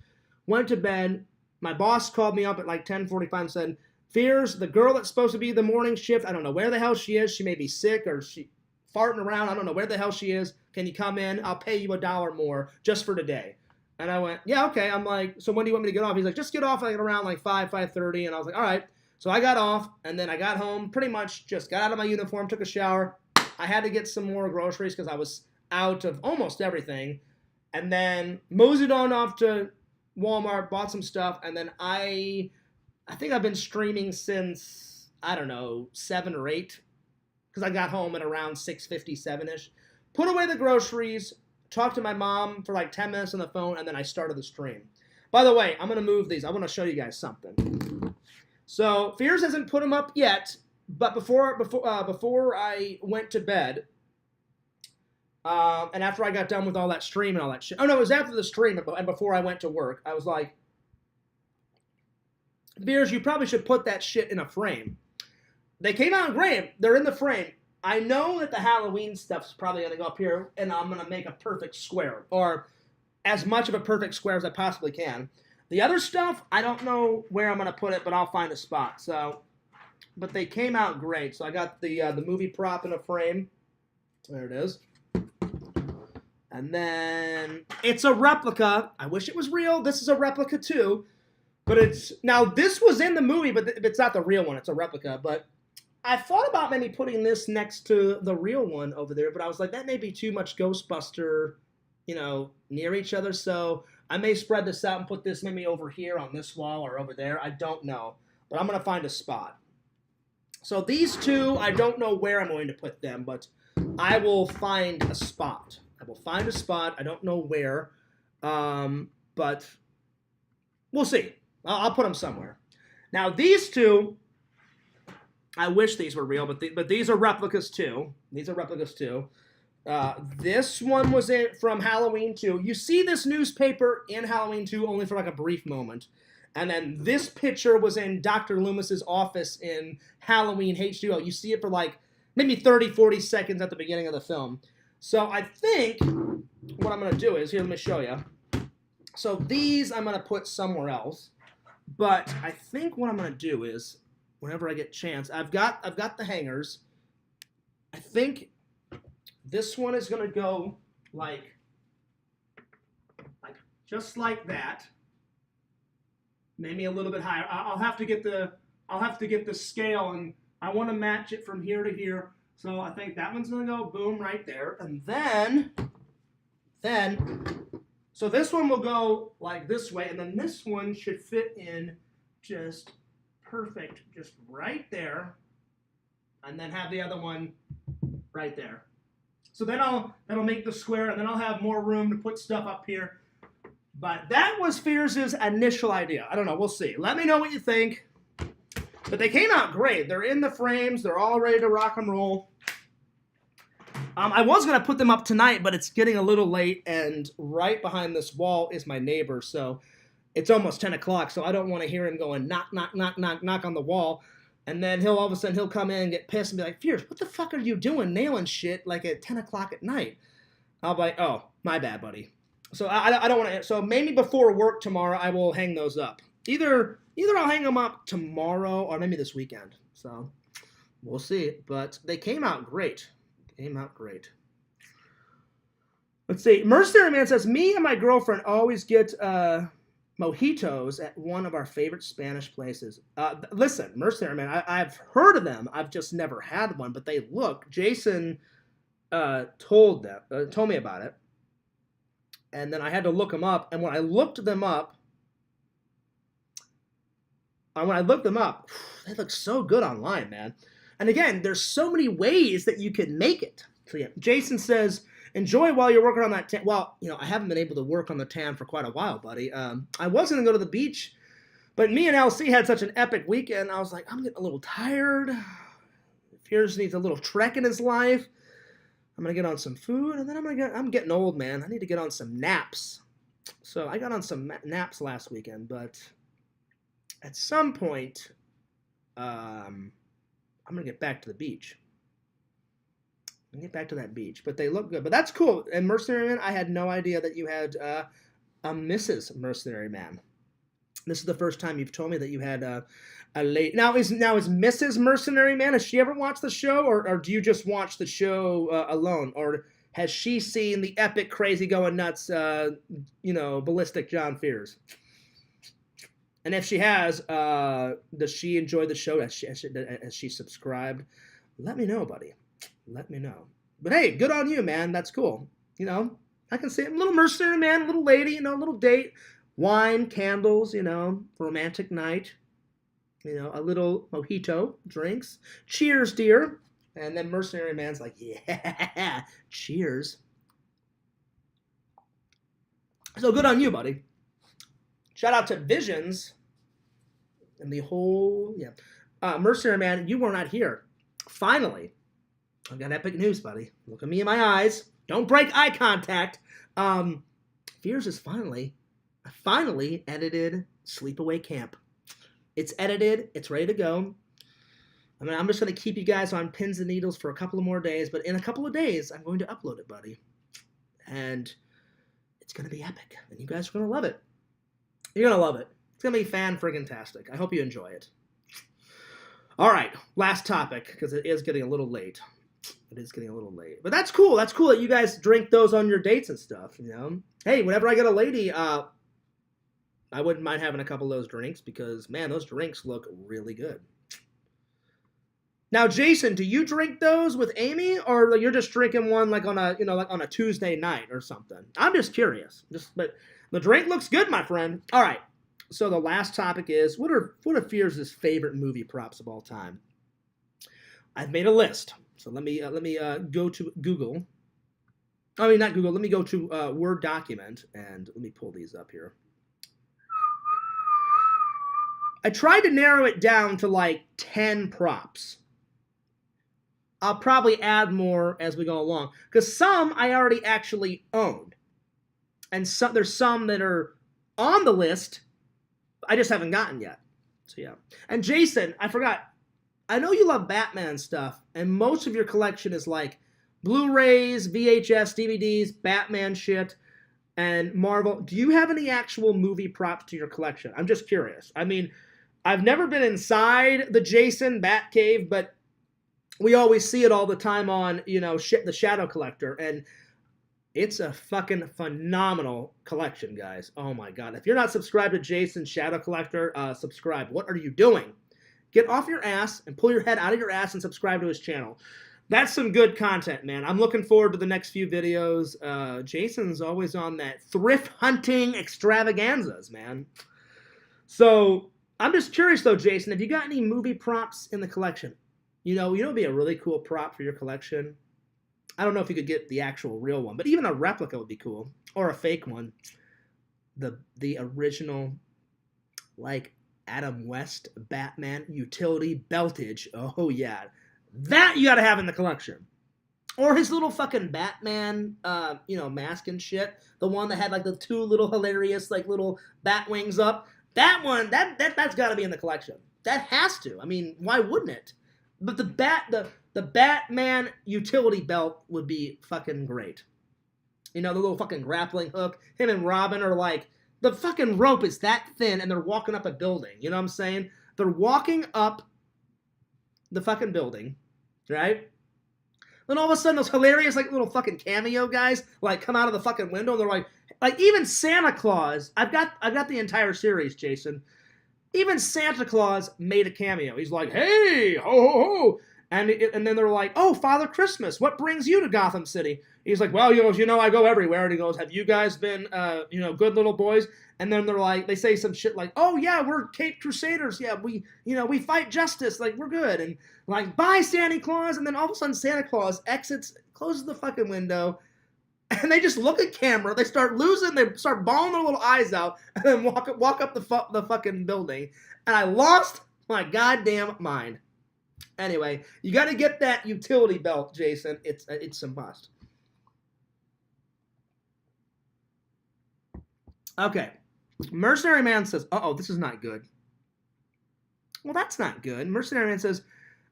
went to bed. My boss called me up at like 10:45 and said, Fears, the girl that's supposed to be the morning shift, I don't know where the hell she is. She may be sick or she farting around. I don't know where the hell she is. Can you come in? I'll pay you $1 more just for today. And I went, yeah, okay. I'm like, so when do you want me to get off? He's like, just get off like around like 5:30. And I was like, all right. So I got off, and then I got home, pretty much just got out of my uniform, took a shower. I had to get some more groceries because I was out of almost everything. And then moseyed on off to Walmart, bought some stuff, and then I think I've been streaming since, I don't know, 7 or 8, because I got home at around 6:57-ish. Put away the groceries, talked to my mom for like 10 minutes on the phone, and then I started the stream. By the way, I'm going to move these. I want to show you guys something. So, Fears hasn't put them up yet, but before I went to bed, and after I got done with all that stream and all that shit. Oh, no, it was after the stream and before I went to work. I was like, Fears, you probably should put that shit in a frame. They came out great. They're in the frame. I know that the Halloween stuff's probably going to go up here, and I'm going to make a perfect square, or as much of a perfect square as I possibly can. The other stuff, I don't know where I'm going to put it, but I'll find a spot. So, but they came out great. So I got the movie prop in a frame. There it is. And then it's a replica. I wish it was real. This is a replica too. But it's, now this was in the movie, but it's not the real one. It's a replica. But I thought about maybe putting this next to the real one over there. But I was like, that may be too much Ghostbuster, near each other. So I may spread this out and put this maybe over here on this wall or over there. I don't know. But I'm going to find a spot. So these two, I don't know where I'm going to put them. But I will find a spot. I don't know where. But we'll see. I'll put them somewhere. Now these two, I wish these were real, but these are replicas too. This one was from Halloween 2. You see this newspaper in Halloween 2 only for like a brief moment. And then this picture was in Dr. Loomis's office in Halloween H2O. You see it for like maybe 30, 40 seconds at the beginning of the film. So I think what I'm going to do is, here, let me show you. So these I'm going to put somewhere else. But I think what I'm going to do is, whenever I get a chance, I've got the hangers. I think this one is going to go like just like that. Maybe a little bit higher. I'll have to get the scale, and I want to match it from here to here. So I think that one's going to go boom right there. And then so this one will go like this way, and then this one should fit in just perfect, just right there, and then have the other one right there. So then that'll make the square, and then I'll have more room to put stuff up here. But that was Fears' initial idea. I don't know. We'll see. Let me know what you think. But they came out great. They're in the frames. They're all ready to rock and roll. I was going to put them up tonight, but it's getting a little late, and right behind this wall is my neighbor, so it's almost 10 o'clock, so I don't want to hear him going knock, knock, knock, knock, knock on the wall, and then all of a sudden he'll come in and get pissed and be like, Fears, what the fuck are you doing nailing shit like at 10 o'clock at night? I'll be like, oh, my bad, buddy. So I don't want to, so maybe before work tomorrow I will hang those up. Either I'll hang them up tomorrow or maybe this weekend, so we'll see, but they came out great. Let's see. Mercenary Man says, me and my girlfriend always get mojitos at one of our favorite Spanish places. Listen, Mercenary Man, I've heard of them. I've just never had one, but they look. Jason told me about it, and then I had to look them up. And when I looked them up, they look so good online, man. And again, there's so many ways that you can make it. So yeah, Jason says, enjoy while you're working on that tan. Well, I haven't been able to work on the tan for quite a while, buddy. I was going to go to the beach, but me and LC had such an epic weekend. I was like, I'm getting a little tired. Fears needs a little trek in his life. I'm going to get on some food, and then I'm getting old, man. I need to get on some naps. So I got on some naps last weekend, but at some point, I'm going to get back to the beach. I'm going to get back to that beach. But they look good. But that's cool. And Mercenary Man, I had no idea that you had a Mrs. Mercenary Man. This is the first time you've told me that you had a late. Now is Mrs. Mercenary Man, has she ever watched the show? Or do you just watch the show alone? Or has she seen the epic, crazy, going nuts, ballistic John Fears? And if she has, does she enjoy the show? Has she subscribed? Let me know, buddy. Let me know. But hey, good on you, man. That's cool. I can see it. Little Mercenary Man, little lady, little date. Wine, candles, romantic night. A little mojito, drinks. Cheers, dear. And then Mercenary Man's like, yeah, cheers. So good on you, buddy. Shout out to Visions and the whole, Mercenary Man, you were not here. Finally, I've got epic news, buddy. Look at me in my eyes. Don't break eye contact. Fears is finally edited Sleepaway Camp. It's edited. It's ready to go. I'm just going to keep you guys on pins and needles for a couple of more days, but in a couple of days, I'm going to upload it, buddy. And it's going to be epic, and you guys are going to love it. You're going to love it. It's going to be fan-friggin-tastic. I hope you enjoy it. All right, last topic, because it is getting a little late. It is getting a little late. But that's cool. That's cool that you guys drink those on your dates and stuff, Hey, whenever I get a lady, I wouldn't mind having a couple of those drinks because, man, those drinks look really good. Now, Jason, do you drink those with Amy, or you're just drinking one like on a Tuesday night or something? I'm just curious. But the drink looks good, my friend. All right. So the last topic is what are Fears' favorite movie props of all time? I've made a list. So let me go to Google. I mean, not Google. Let me go to Word document and let me pull these up here. I tried to narrow it down to like 10 props. I'll probably add more as we go along because some I already actually owned, and there's some that are on the list I just haven't gotten yet. So yeah. And Jason, I forgot. I know you love Batman stuff, and most of your collection is like Blu-rays, VHS, DVDs, Batman shit, and Marvel. Do you have any actual movie props to your collection? I'm just curious. I mean, I've never been inside the Jason Batcave, but we always see it all the time on, the Shadow Collector, and it's a fucking phenomenal collection, guys. Oh my God. If you're not subscribed to Jason's Shadow Collector, subscribe. What are you doing? Get off your ass and pull your head out of your ass and subscribe to his channel. That's some good content, man. I'm looking forward to the next few videos. Jason's always on that thrift hunting extravaganzas, man. So I'm just curious, though, Jason, have you got any movie props in the collection? It'd be a really cool prop for your collection. I don't know if you could get the actual real one, but even a replica would be cool. Or a fake one. The original, like, Adam West Batman utility beltage. Oh, yeah. That you gotta have in the collection. Or his little fucking Batman, mask and shit. The one that had, like, the two little hilarious, like, little bat wings up. That one, that's gotta be in the collection. That has to. I mean, why wouldn't it? But the Batman utility belt would be fucking great. The little fucking grappling hook. Him and Robin are like, the fucking rope is that thin and they're walking up a building. You know what I'm saying? They're walking up the fucking building, right? Then all of a sudden those hilarious like little fucking cameo guys like come out of the fucking window and they're like even Santa Claus. I've got the entire series, Jason. Even Santa Claus made a cameo. He's like, hey, ho, ho, ho. And then they're like, oh, Father Christmas, what brings you to Gotham City? He's like, well, I go everywhere. And he goes, have you guys been, good little boys? And then they're like, they say some shit like, oh, yeah, we're Caped Crusaders. Yeah, we fight justice. Like, we're good. And like, bye, Santa Claus. And then all of a sudden Santa Claus exits, closes the fucking window. And they just look at camera. They start bawling their little eyes out, and then walk up the fucking building. And I lost my goddamn mind. Anyway, you got to get that utility belt, Jason. It's a must. Okay, Mercenary Man says, "Uh-oh, this is not good." Well, that's not good. Mercenary Man says,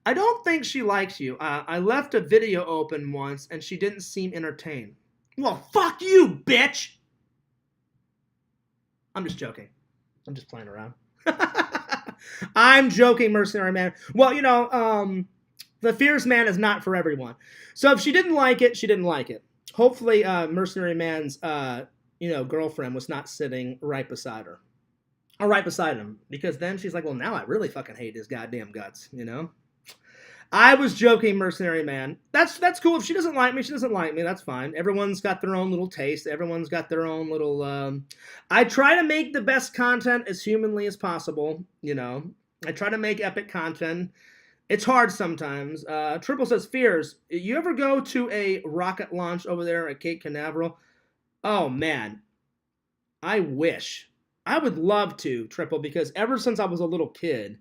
I don't think she likes you. I left a video open once, and she didn't seem entertained. Well, fuck you, bitch! I'm just joking. I'm just playing around. I'm joking, Mercenary Man. Well, the Fierce Man is not for everyone. So if she didn't like it, she didn't like it. Hopefully, Mercenary Man's, girlfriend was not sitting right beside her. Or right beside him. Because then she's like, well, now I really fucking hate his goddamn guts, I was joking, Mercenary Man. That's cool. If she doesn't like me, she doesn't like me. That's fine. Everyone's got their own little taste. Everyone's got their own little... I try to make the best content as humanly as possible, I try to make epic content. It's hard sometimes. Triple says, Fears, you ever go to a rocket launch over there at Cape Canaveral? Oh, man. I wish. I would love to, Triple, because ever since I was a little kid,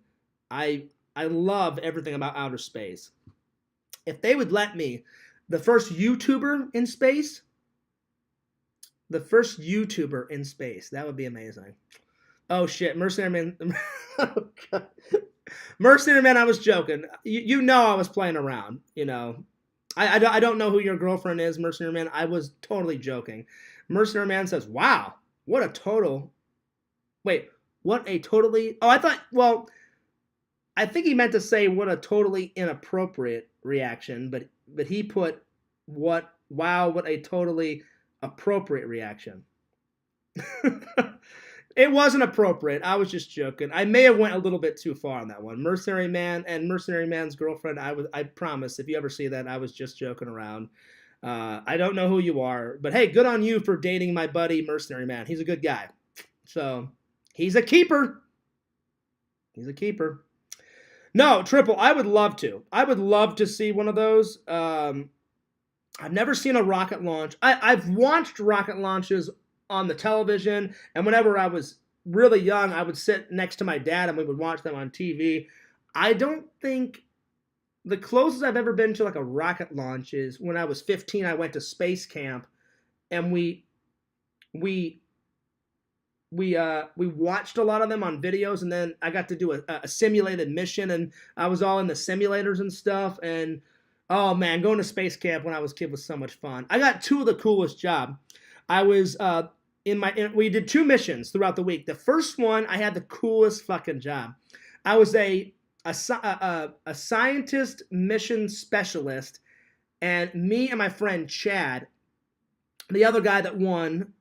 I love everything about outer space. If they would let me, the first YouTuber in space, that would be amazing. Oh, shit. Mercenary Man. Mercenary Man, I was joking. You know I was playing around, I don't know who your girlfriend is, Mercenary Man. I was totally joking. Mercenary Man says, wow, what a total... Wait, what a totally... Oh, I think he meant to say what a totally inappropriate reaction, but he put what a totally appropriate reaction. It wasn't appropriate. I was just joking. I may have went a little bit too far on that one. Mercenary Man and Mercenary Man's girlfriend, I promise, if you ever see that, I was just joking around. I don't know who you are, but hey, good on you for dating my buddy Mercenary Man. He's a good guy. So, he's a keeper. No, Triple, I would love to. I would love to see one of those. I've never seen a rocket launch. I've watched rocket launches on the television, and whenever I was really young, I would sit next to my dad and we would watch them on TV. I don't think the closest I've ever been to like a rocket launch is when I was 15. I went to space camp, and we watched a lot of them on videos, and then I got to do a simulated mission, and I was all in the simulators and stuff. And oh man, going to space camp when I was a kid was so much fun. I got two of the coolest jobs. I was we did 2 missions throughout the week. The first one, I had the coolest fucking job. I was a scientist mission specialist, and me and my friend Chad, the other guy that won,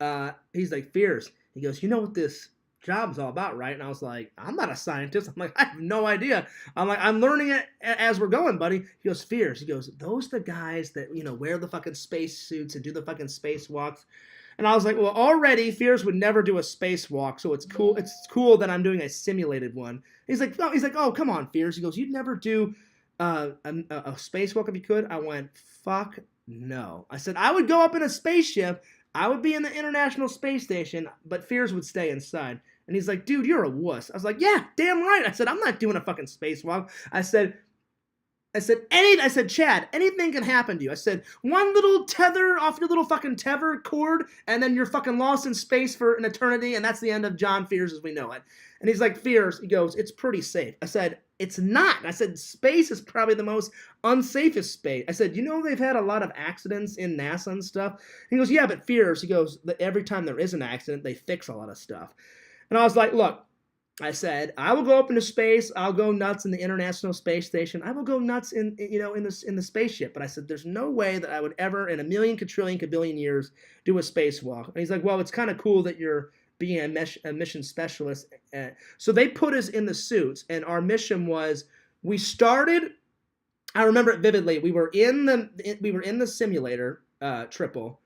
he's like, Fears. He goes, you know what this job's all about, right? And I was like, I'm not a scientist. I'm like, I have no idea. I'm like, I'm learning it as we're going, buddy. He goes, Fears. He goes, those are the guys that, wear the fucking space suits and do the fucking spacewalks. And I was like, well, already Fears would never do a spacewalk, so it's cool. It's cool that I'm doing a simulated one. He's like, oh, come on, Fears. He goes, you'd never do a spacewalk if you could? I went, fuck no. I said, I would go up in a spaceship. I would be in the International Space Station, but Fears would stay inside. And he's like, dude, you're a wuss. I was like, yeah, damn right. I said, I'm not doing a fucking spacewalk. I said, Chad, anything can happen to you. I said, one little tether off your little fucking tether cord, and then you're fucking lost in space for an eternity, and that's the end of John Fears as we know it. And he's like, Fears, he goes, it's pretty safe. I said, it's not. I said, space is probably the most unsafest space. I said, they've had a lot of accidents in NASA and stuff. He goes, yeah, but Fears, he goes, every time there is an accident, they fix a lot of stuff. And I was like, look, I said, I will go up into space. I'll go nuts in the International Space Station. I will go nuts in the spaceship. But I said, there's no way that I would ever, in a million, quadrillion, kabillion years, do a spacewalk. And he's like, well, it's kind of cool that you're being a mission specialist. So they put us in the suits, and our mission was, we started. I remember it vividly. We were in the simulator, Triple,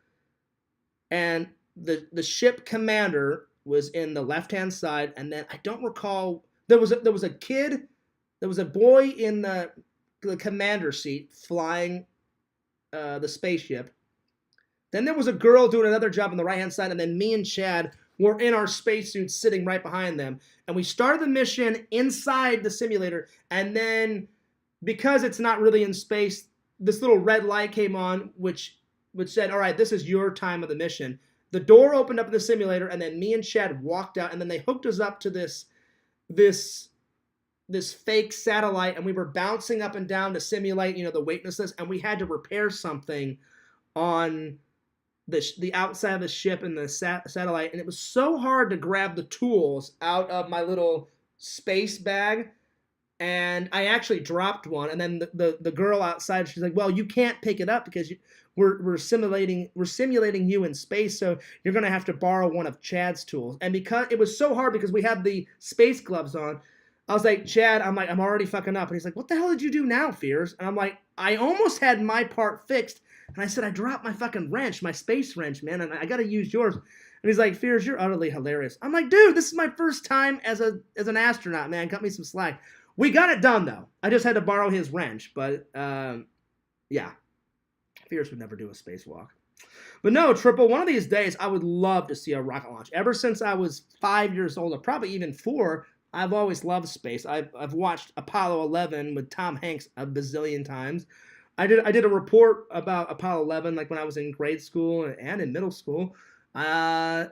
and the ship commander was in the left-hand side, and then I don't recall, there was a boy in the commander seat flying the spaceship. Then there was a girl doing another job on the right-hand side, and then me and Chad were in our spacesuits sitting right behind them. And we started the mission inside the simulator, and then because it's not really in space, this little red light came on, which said, all right, this is your time of the mission. The door opened up in the simulator, and then me and Chad walked out, and then they hooked us up to this this fake satellite, and we were bouncing up and down to simulate, the weightlessness, and we had to repair something on the outside of the ship and the satellite, and it was so hard to grab the tools out of my little space bag, and I actually dropped one, and then the girl outside, she's like, well, you can't pick it up because we're simulating you in space, so you're going to have to borrow one of Chad's tools. And because it was so hard because we had the space gloves on, I was like, Chad, I'm already fucking up. And he's like, what the hell did you do now, Fears? And I'm like, I almost had my part fixed. And I said, I dropped my fucking wrench, my space wrench, man, and I got to use yours. And he's like, Fears, you're utterly hilarious. I'm like, dude, this is my first time as an astronaut, man. Cut me some slack. We got it done, though. I just had to borrow his wrench. But, yeah. Fears would never do a spacewalk. But no, Triple, one of these days, I would love to see a rocket launch. Ever since I was 5 years old, or probably even 4, I've always loved space. I've watched Apollo 11 with Tom Hanks a bazillion times. I did a report about Apollo 11 like when I was in grade school and in middle school. I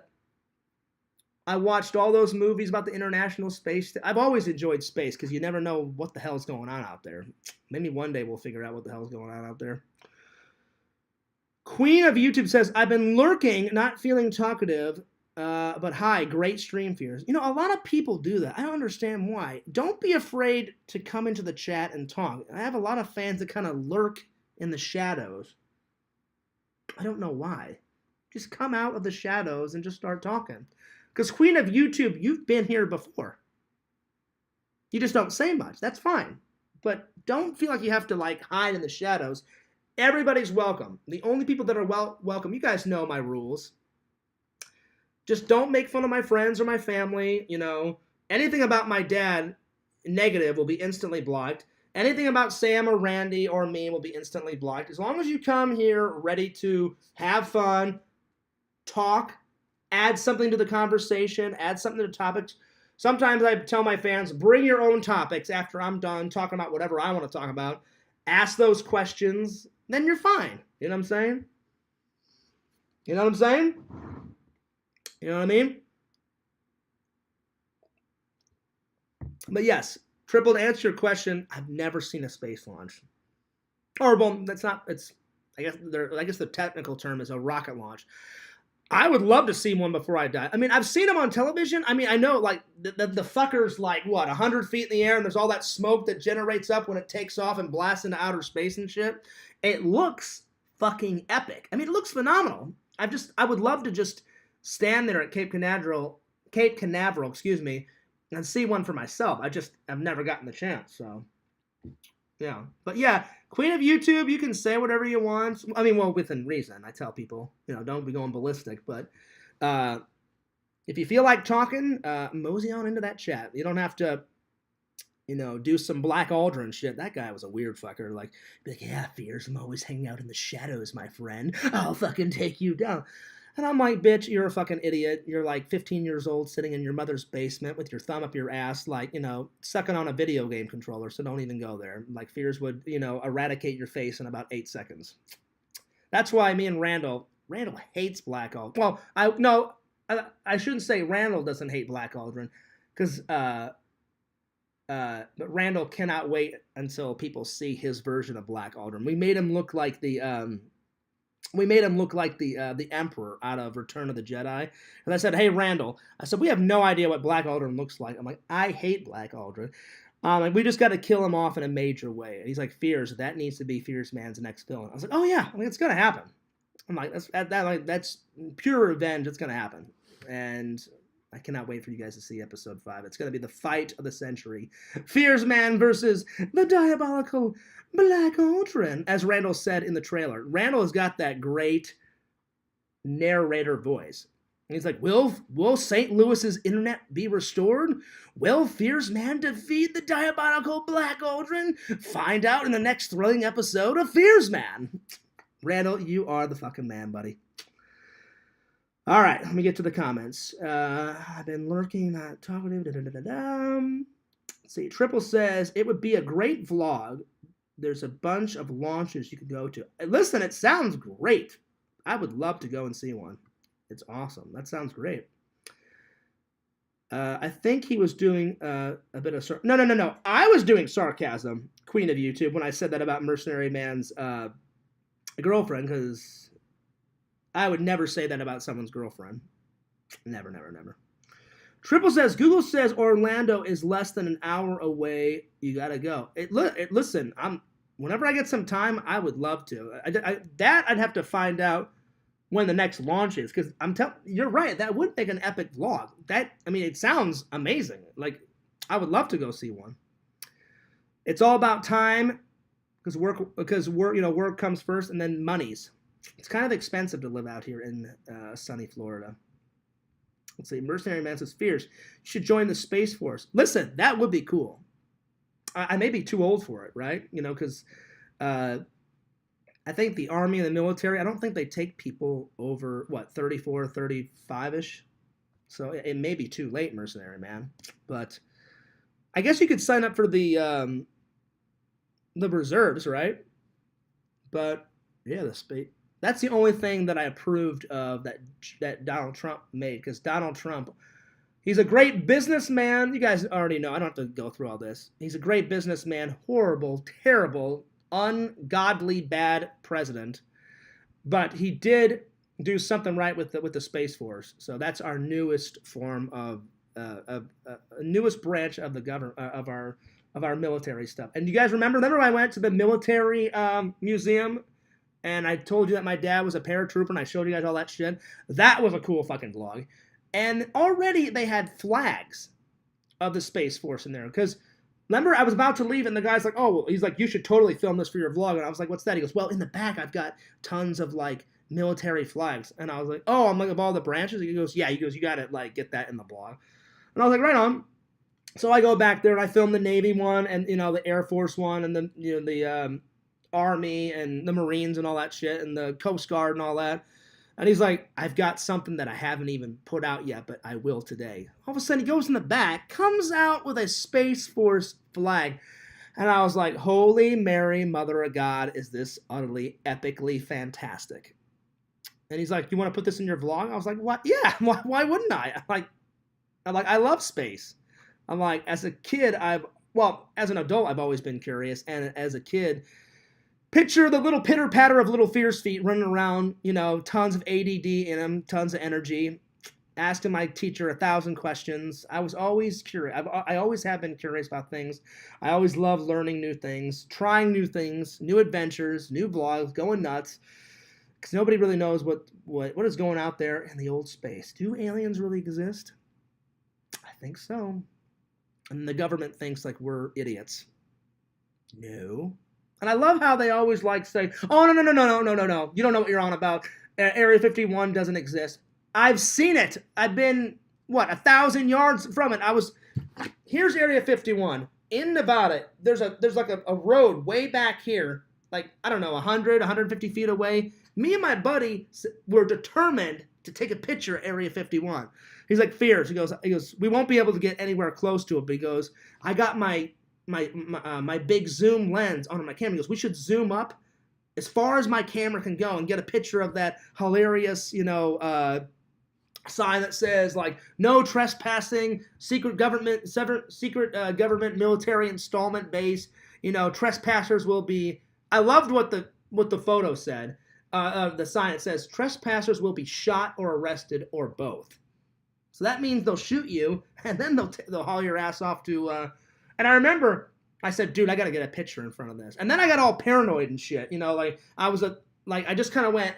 watched all those movies about the International Space. I've always enjoyed space because you never know what the hell's going on out there. Maybe one day we'll figure out what the hell's going on out there. Queen of YouTube says, I've been lurking, not feeling talkative, but hi, great stream, Fears. A lot of people do that. I don't understand why. Don't be afraid to come into the chat and talk. I have a lot of fans that kind of lurk in the shadows. I don't know why. Just come out of the shadows and just start talking. Because Queen of YouTube, you've been here before. You just don't say much. That's fine. But don't feel like you have to, hide in the shadows. Everybody's welcome. The only people that are welcome, you guys know my rules. Just don't make fun of my friends or my family, Anything about my dad, negative, will be instantly blocked. Anything about Sam or Randy or me will be instantly blocked. As long as you come here ready to have fun, talk, add something to the conversation, add something to the topics. Sometimes I tell my fans, bring your own topics after I'm done talking about whatever I want to talk about. Ask those questions, then you're fine. You know what I'm saying? You know what I'm saying? You know what I mean? But yes, Triple, to answer your question, I've never seen a space launch. Or, well, that's not, I guess the technical term is a rocket launch. I would love to see one before I die. I mean, I've seen them on television. I mean, I know, the fucker's 100 feet in the air, and there's all that smoke that generates up when it takes off and blasts into outer space and shit. It looks fucking epic. I mean, it looks phenomenal. I would love to just stand there at Cape Canaveral, and see one for myself. I've never gotten the chance, so yeah. But yeah, Queen of YouTube, you can say whatever you want. I mean, well, within reason. I tell people, don't be going ballistic, but if you feel like talking, mosey on into that chat. You don't have to, do some Black Aldrin shit. That guy was a weird fucker. Be like, yeah, Fears, I'm always hanging out in the shadows, my friend. I'll fucking take you down. And I'm like, bitch, you're a fucking idiot. You're 15 years old sitting in your mother's basement with your thumb up your ass, sucking on a video game controller, so don't even go there. Fears would, eradicate your face in about 8 seconds. That's why me and Randall hates Black Aldrin. Well, I shouldn't say Randall doesn't hate Black Aldrin, because, but Randall cannot wait until people see his version of Black Aldrin. We made him look like the Emperor out of Return of the Jedi. And I said, hey, Randall, we have no idea what Black Aldrin looks like. I'm like, I hate Black Aldrin. We just got to kill him off in a major way. And he's like, Fears, that needs to be Fierce Man's next villain. I was like, oh, yeah, it's going to happen. I'm like, that's pure revenge. It's going to happen. And I cannot wait for you guys to see episode 5. It's going to be the fight of the century. Fierce Man versus the diabolical Black Aldrin, as Randall said in the trailer. Randall has got that great narrator voice. And he's like, will St. Louis's internet be restored? Will Fierce Man defeat the diabolical Black Aldrin? Find out in the next thrilling episode of Fierce Man. Randall, you are the fucking man, buddy. All right, let me get to the comments. I've been lurking, not talkative. Let's see, Triple says, it would be a great vlog. There's a bunch of launches you could go to. Listen, it sounds great. I would love to go and see one. It's awesome. That sounds great. I think he was doing a bit of no. I was doing sarcasm, Queen of YouTube, when I said that about Mercenary Man's girlfriend, because I would never say that about someone's girlfriend. Never. Triple says Google says Orlando is less than an hour away. You gotta go. Listen, whenever I get some time, I would love to. I'd have to find out when the next launch is, because you're right, that would make an epic vlog. It sounds amazing. Like, I would love to go see one. It's all about time, because work comes first, and then monies. It's kind of expensive to live out here in sunny Florida. Let's see, Mercenary Man says, Fierce, you should join the Space Force. Listen, that would be cool. I may be too old for it, right? Because I think the Army and the military, I don't think they take people over, 34, 35-ish? So it may be too late, Mercenary Man. But I guess you could sign up for the reserves, right? But, yeah, the space. That's the only thing that I approved of that Donald Trump made, because Donald Trump, he's a great businessman. You guys already know. I don't have to go through all this. He's a great businessman, horrible, terrible, ungodly bad president, but he did do something right with the Space Force. So that's our newest form of newest branch of the government of our military stuff. And you guys remember when I went to the military museum and I told you that my dad was a paratrooper and I showed you guys all that shit? That was a cool fucking vlog. And already they had flags of the Space Force in there, because remember, I was about to leave, and the guy's like, he's like, you should totally film this for your vlog. And I was like, what's that? He goes, well, in the back, I've got tons of, military flags. And I was like, I'm of all the branches? He goes, yeah. He goes, you got to, get that in the blog. And I was like, right on. So I go back there, and I film the Navy one, and, the Air Force one, and the Army, and the Marines, and all that shit, and the Coast Guard, and all that. And he's like, I've got something that I haven't even put out yet, but I will today. All of a sudden, he goes in the back, comes out with a Space Force flag. And I was like, Holy Mary, Mother of God, is this utterly, epically fantastic. And he's like, you want to put this in your vlog? I was like, what? Yeah, why wouldn't I? I'm like, I love space. I'm like, as a kid, as an adult, I've always been curious. And as a kid, picture the little pitter-patter of little Fierce feet running around, tons of ADD in them, tons of energy, asking my teacher 1,000 questions. I was always curious. I always have been curious about things. I always love learning new things, trying new things, new adventures, new vlogs, going nuts, because nobody really knows what is going out there in the old space. Do aliens really exist? I think so. And the government thinks we're idiots. No. And I love how they always say, oh, no. You don't know what you're on about. Area 51 doesn't exist. I've seen it. I've been, 1,000 yards from it. Here's Area 51 in Nevada. There's a road way back here, 100, 150 feet away. Me and my buddy were determined to take a picture of Area 51. He's like, Fierce. He goes, we won't be able to get anywhere close to it, but he goes, I got my big zoom lens on my camera. He goes, we should zoom up as far as my camera can go and get a picture of that hilarious, sign that says no trespassing, secret government military installment base. Trespassers will be. I loved what the photo said. The sign, it says trespassers will be shot or arrested or both. So that means they'll shoot you and then they'll haul your ass off to. And I remember I said, dude, I got to get a picture in front of this. And then I got all paranoid and shit. I just kind of went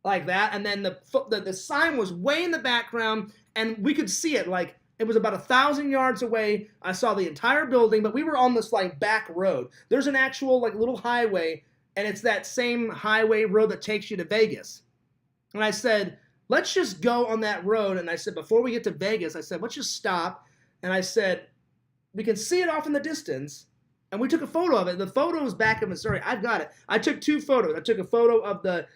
like that. And then the sign was way in the background and we could see it. It was about 1,000 yards away. I saw the entire building, but we were on this back road. There's an actual little highway, and it's that same highway road that takes you to Vegas. And I said, let's just go on that road. And I said, before we get to Vegas, I said, let's just stop. And I said, we can see it off in the distance. And we took a photo of it. The photo is back in Missouri. I've got it. I took 2 photos. I took a photo of the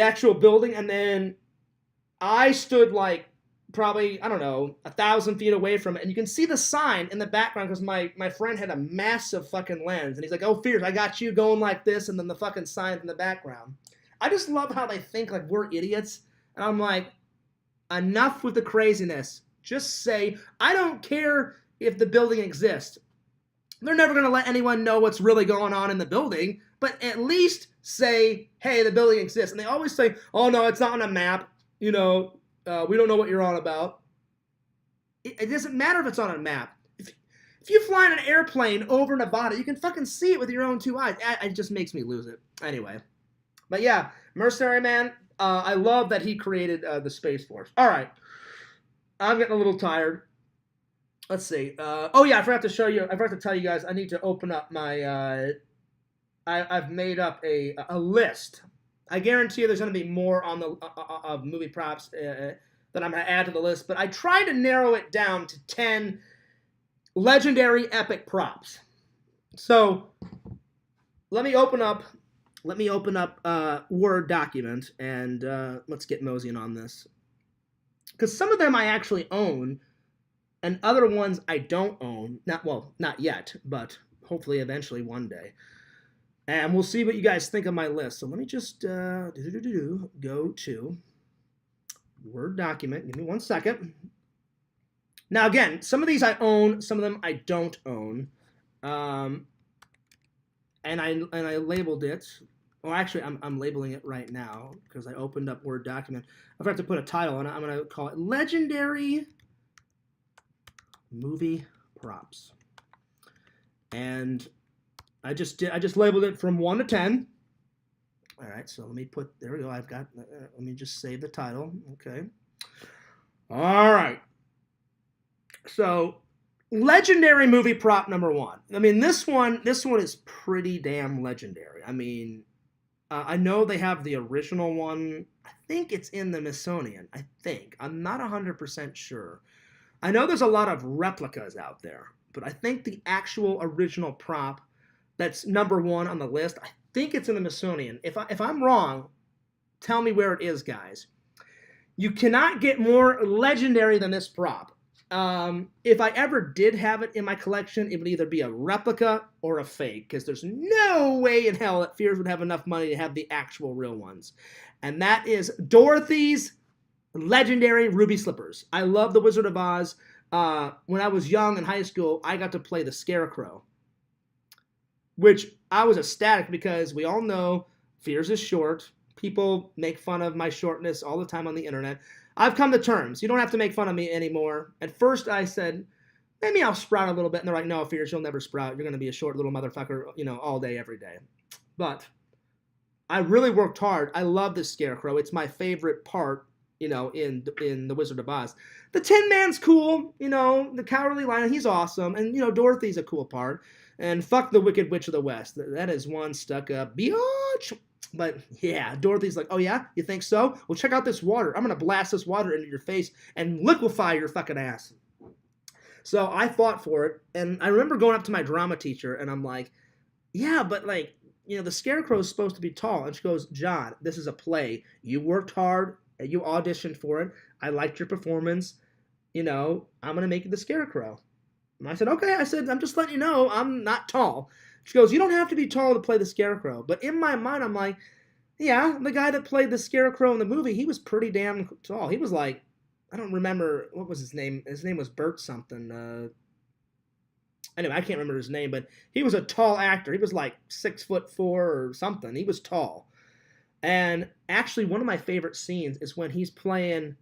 actual building, and then I stood probably, 1,000 feet away from it. And you can see the sign in the background because my friend had a massive fucking lens. And he's like, oh, Fierce, I got you going like this. And then the fucking sign's in the background. I just love how they think we're idiots. And I'm like, enough with the craziness. Just say, I don't care if the building exists. They're never going to let anyone know what's really going on in the building, but at least say, hey, the building exists. And they always say, oh, no, it's not on a map. We don't know what you're on about. It doesn't matter if it's on a map. If you fly in an airplane over Nevada, you can fucking see it with your own 2 eyes. It just makes me lose it. Anyway. But yeah, Mercenary Man, I love that he created the Space Force. All right. I'm getting a little tired. Let's see. I forgot to show you. I forgot to tell you guys. I need to open up my. I've made up a list. I guarantee you, there's going to be more on the of movie props that I'm going to add to the list. But I tried to narrow it down to 10 legendary epic props. So let me open up Word document and let's get moseying on this. Because some of them I actually own, and other ones I don't own. Not yet, but hopefully eventually one day. And we'll see what you guys think of my list. So let me just go to Word document. Give me 1 second. Now again, some of these I own, some of them I don't own. And I labeled it. Or actually, I'm labeling it right now because I opened up Word document. I forgot to put a title on it. I'm going to call it Legendary Movie Props. And I just labeled it from 1 to 10. All right, so there we go. Let me just save the title. Okay. All right. So, legendary movie prop number 1. I mean, this one is pretty damn legendary. I mean, I know they have the original one. I think it's in the Smithsonian. I think. I'm not 100% sure. I know there's a lot of replicas out there, but I think the actual original prop that's number 1 on the list, I think it's in the Smithsonian. If I'm wrong, tell me where it is, guys. You cannot get more legendary than this prop. If I ever did have it in my collection, it would either be a replica or a fake, because there's no way in hell that Fears would have enough money to have the actual real ones. And that is Dorothy's legendary ruby slippers. I love The Wizard of Oz. When I was young in high school, I got to play the Scarecrow, which I was ecstatic because we all know Fears is short. People make fun of my shortness all the time on the internet. I've come to terms. You don't have to make fun of me anymore. At first I said, maybe I'll sprout a little bit. And they're like, no, Fears, you'll never sprout. You're going to be a short little motherfucker, all day, every day. But I really worked hard. I love the Scarecrow. It's my favorite part, in The Wizard of Oz. The Tin Man's cool. The Cowardly Lion, he's awesome. And, Dorothy's a cool part. And fuck the Wicked Witch of the West. That is one stuck up biatch. But yeah, Dorothy's like, oh yeah, you think so? Well, check out this water. I'm going to blast this water into your face and liquefy your fucking ass. So I fought for it. And I remember going up to my drama teacher and I'm like, yeah, but the Scarecrow is supposed to be tall. And she goes, John, this is a play. You worked hard. You auditioned for it. I liked your performance. I'm going to make you the Scarecrow. And I said, okay. I said, I'm just letting you know I'm not tall. She goes, you don't have to be tall to play the Scarecrow. But in my mind, I'm like, yeah, the guy that played the Scarecrow in the movie, he was pretty damn tall. He was like, I don't remember, what was his name? His name was Bert something. Anyway, I can't remember his name, but he was a tall actor. He was like 6'4" or something. He was tall. And actually, one of my favorite scenes is when he's playing...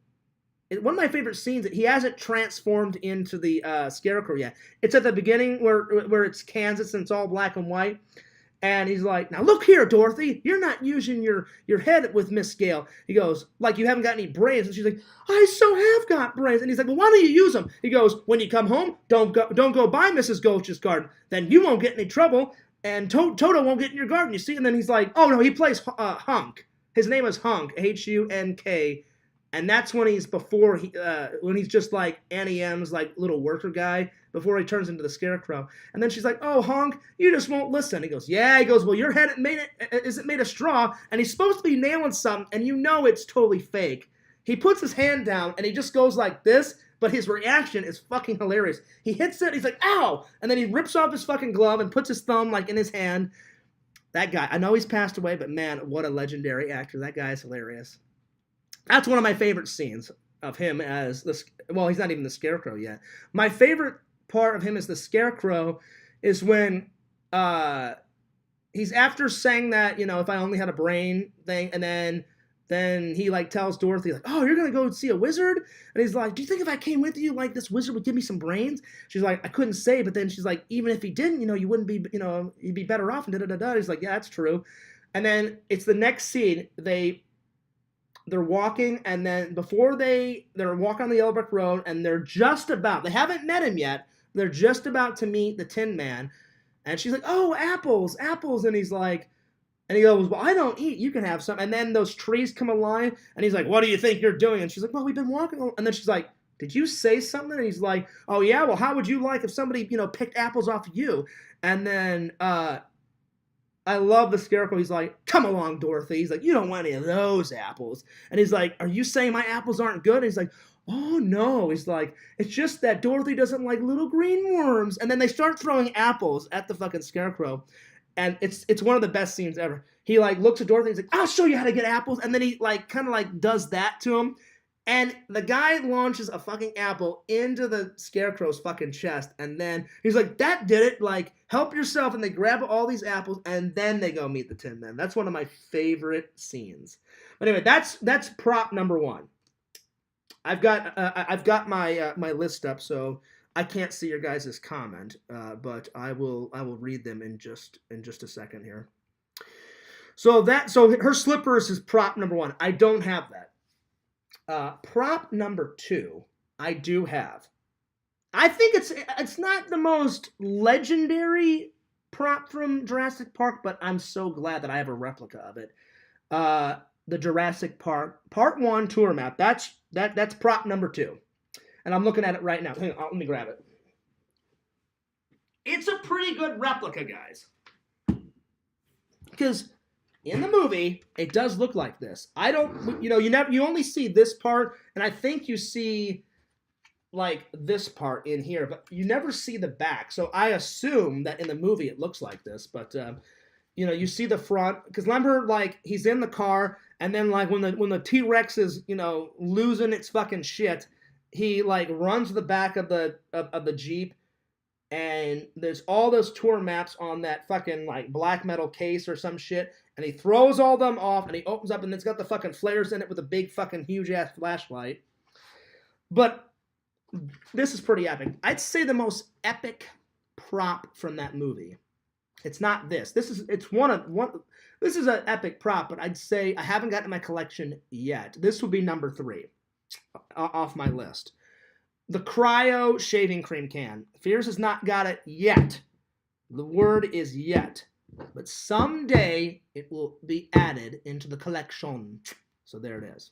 One of my favorite scenes, he hasn't transformed into the Scarecrow yet. It's at the beginning where it's Kansas and it's all black and white. And he's like, now look here, Dorothy. You're not using your head with Miss Gale. He goes, like you haven't got any brains. And she's like, I so have got brains. And he's like, well, why don't you use them? He goes, when you come home, don't go by Mrs. Gulch's garden. Then you won't get any trouble. And Toto won't get in your garden, you see? And then he's like, oh, no, he plays Hunk. His name is Hunk, Hunk. And that's when when he's just like Annie M's like little worker guy before he turns into the Scarecrow. And then she's like, oh, Honk, you just won't listen. He goes, yeah. He goes, well, your head isn't made of straw. And he's supposed to be nailing something, and it's totally fake. He puts his hand down, and he just goes like this, but his reaction is fucking hilarious. He hits it, he's like, ow! And then he rips off his fucking glove and puts his thumb like in his hand. That guy, I know he's passed away, but man, what a legendary actor. That guy is hilarious. That's one of my favorite scenes. of him as he's not even the Scarecrow yet. My favorite part of him as the Scarecrow is when he's after saying that, if I only had a brain thing, and then he like tells Dorothy like, oh, you're gonna go see a wizard, and he's like, do you think if I came with you, like this wizard would give me some brains? She's like, I couldn't say, but then she's like, even if he didn't, you wouldn't be, you'd be better off, and da da da da. He's like, yeah, that's true. And then it's the next scene, they're walking, and then before they're walking on the yellow brick road, and they haven't met him yet, they're just about to meet the Tin Man, and she's like, oh, apples, and he's like, and he goes, well, I don't eat, you can have some. And then those trees come alive, and he's like, what do you think you're doing? And she's like, well, we've been walking, and then she's like, did you say something? And he's like, oh yeah, well, how would you like if somebody, picked apples off of you? And then I love the Scarecrow. He's like, come along, Dorothy. He's like, you don't want any of those apples. And he's like, are you saying my apples aren't good? And he's like, oh, no. He's like, it's just that Dorothy doesn't like little green worms. And then they start throwing apples at the fucking Scarecrow. And it's one of the best scenes ever. He like looks at Dorothy and he's like, I'll show you how to get apples. And then he like kind of like does that to him. And the guy launches a fucking apple into the Scarecrow's fucking chest. And then he's like, that did it. Like, help yourself. And they grab all these apples. And then they go meet the Tin Man. That's one of my favorite scenes. But anyway, that's prop number one. I've got my list up, so I can't see your guys' comment. But I will read them in just a second here. So her slippers is prop number one. I don't have that. Prop number two, I do have. I think it's not the most legendary prop from Jurassic Park, but I'm so glad that I have a replica of it. The Jurassic Park Part 1 tour map. That's prop number two. And I'm looking at it right now. Hang on, let me grab it. It's a pretty good replica, guys. Because in the movie, it does look like this. You only see this part, and I think you see like this part in here, but you never see the back. So I assume that in the movie it looks like this, but you see the front, because remember, like, he's in the car, and then like when the T-Rex is losing its fucking shit, he like runs to the back of the Jeep. And there's all those tour maps on that fucking like black metal case or some shit. And he throws all them off and he opens up and it's got the fucking flares in it with a big fucking huge ass flashlight. But this is pretty epic. I'd say the most epic prop from that movie. It's not this. This is an epic prop, but I'd say I haven't gotten my collection yet. This would be number 3 off my list. The Cryo shaving cream can. Fears has not got it yet. The word is yet. But someday it will be added into the collection. So there it is.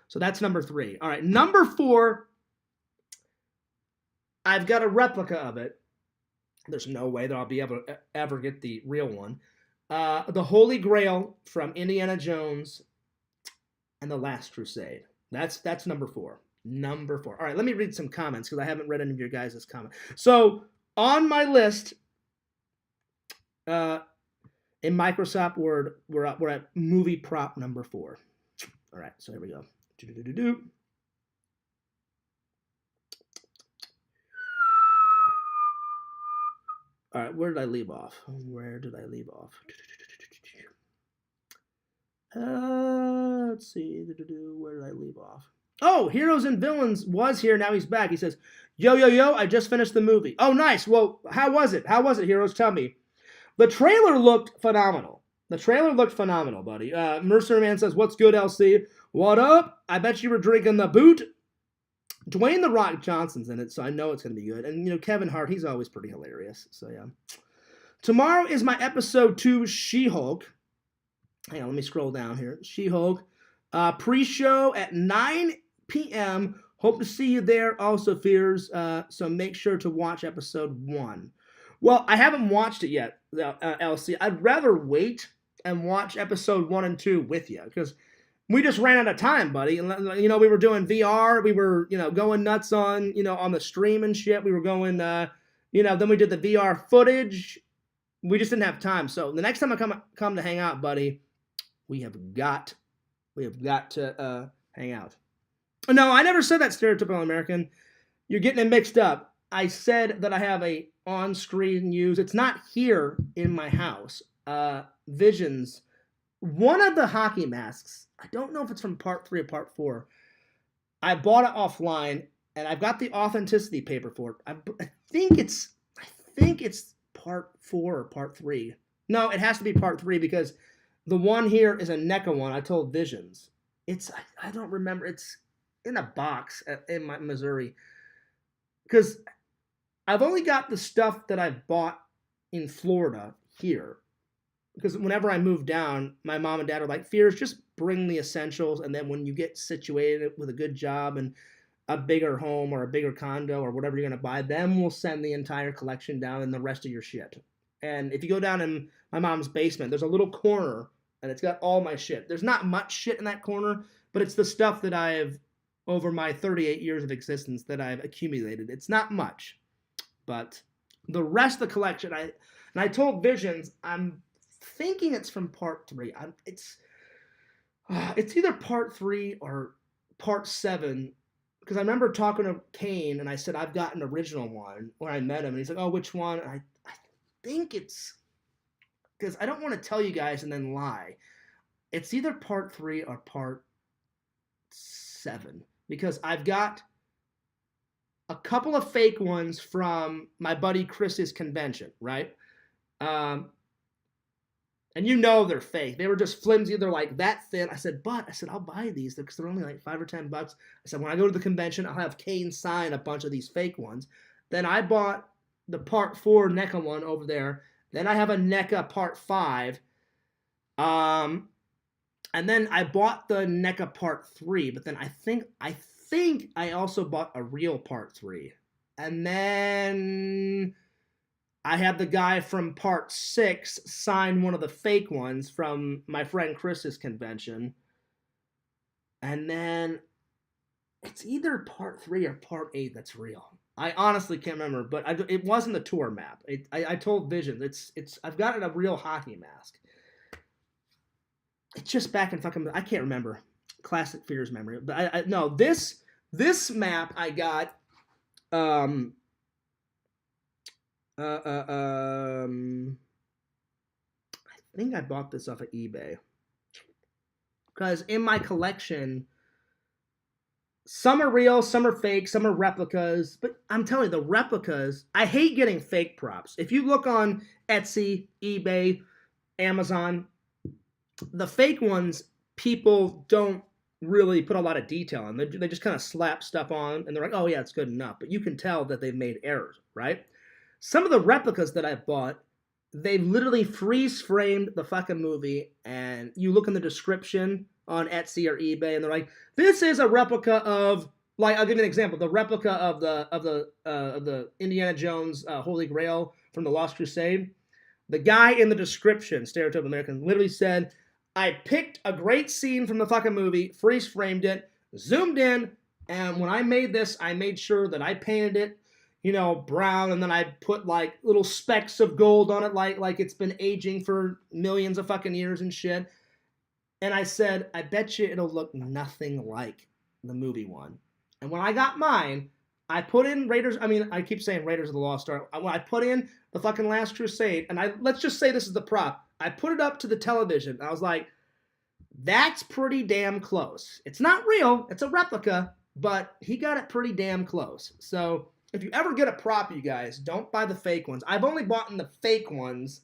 So that's number 3. All right, number 4. I've got a replica of it. There's no way that I'll be able to ever get the real one. The Holy Grail from Indiana Jones and the Last Crusade. That's number 4. Number 4. All right, let me read some comments because I haven't read any of your guys' comments. So on my list, in Microsoft Word, we're at movie prop number 4. All right, so here we go. All right, where did I leave off? Let's see. Where did I leave off? Oh, Heroes and Villains was here. Now he's back. He says, yo, I just finished the movie. Oh, nice. Well, how was it? Heroes? Tell me. The trailer looked phenomenal. Buddy. Mercer Man says, what's good, LC? What up? I bet you were drinking the boot. Dwayne The Rock Johnson's in it, so I know it's going to be good. And, Kevin Hart, he's always pretty hilarious. So, yeah. Tomorrow is my episode 2 She-Hulk. Hang on, let me scroll down here. She-Hulk. Pre-show at 9 p.m. Hope to see you there also, Fears. So make sure to watch episode 1. Well, I haven't watched it yet, LC. I'd rather wait and watch episode 1 and 2 with you, because we just ran out of time, buddy. We were doing VR. We were, going nuts on, on the stream and shit. We were going, then we did the VR footage. We just didn't have time. So the next time I come to hang out, buddy, we have got to hang out. No, I never said that stereotypical American. You're getting it mixed up. I said that I have a on-screen use. It's not here in my house. Visions. One of the hockey masks. I don't know if it's from part 3 or part 4. I bought it offline, and I've got the authenticity paper for it. I think it's part 4 or part 3. No, it has to be part 3 because the one here is a NECA one. I told Visions. I don't remember. It's in a box in my Missouri. Because I've only got the stuff that I've bought in Florida here. Because whenever I moved down, my mom and dad are like, Fears, just bring the essentials. And then when you get situated with a good job and a bigger home or a bigger condo or whatever you're going to buy, then we'll send the entire collection down and the rest of your shit. And if you go down in my mom's basement, there's a little corner and it's got all my shit. There's not much shit in that corner, but it's the stuff that I have, over my 38 years of existence, that I've accumulated. It's not much, but the rest of the collection, I told Visions, I'm thinking it's from part 3. It's either part 3 or part 7, because I remember talking to Kane and I said I've got an original one when I met him, and he's like, oh, which one? And I think it's, because I don't want to tell you guys and then lie. It's either part 3 or part 7. Because I've got a couple of fake ones from my buddy Chris's convention, right? And you know they're fake. They were just flimsy. They're like that thin. I said, I'll buy these because they're only like $5 or $10. I said, when I go to the convention, I'll have Kane sign a bunch of these fake ones. Then I bought the part 4 NECA one over there. Then I have a NECA part 5. And then I bought the NECA part 3, but then I think I also bought a real part 3. And then I had the guy from part 6 sign one of the fake ones from my friend Chris's convention. And then it's either part 3 or part 8 that's real. I honestly can't remember, but it wasn't the tour map. I told Vision, I've got a real hockey mask. It's just back in fucking, I can't remember. Classic Fears memory. But no, this map I got I think I bought this off of eBay. Because in my collection, some are real, some are fake, some are replicas. But I'm telling you, the replicas, I hate getting fake props. If you look on Etsy, eBay, Amazon, the fake ones, people don't really put a lot of detail on. They just kind of slap stuff on, and they're like, oh yeah, it's good enough. But you can tell that they've made errors, right? Some of the replicas that I bought, they literally freeze-framed the fucking movie, and you look in the description on Etsy or eBay, and they're like, this is a replica of, like, I'll give you an example, the replica of the Indiana Jones Holy Grail from the Lost Crusade. The guy in the description, Stereotypical American, literally said, I picked a great scene from the fucking movie, freeze-framed it, zoomed in, and when I made this, I made sure that I painted it, brown, and then I put, like, little specks of gold on it, like it's been aging for millions of fucking years and shit. And I said, I bet you it'll look nothing like the movie one. And when I got mine, I put in I keep saying Raiders of the Lost Ark. When I put in the fucking Last Crusade, and let's just say this is the prop. I put it up to the television. I was like, that's pretty damn close. It's not real. It's a replica, but he got it pretty damn close. So if you ever get a prop, you guys, don't buy the fake ones. I've only bought in the fake ones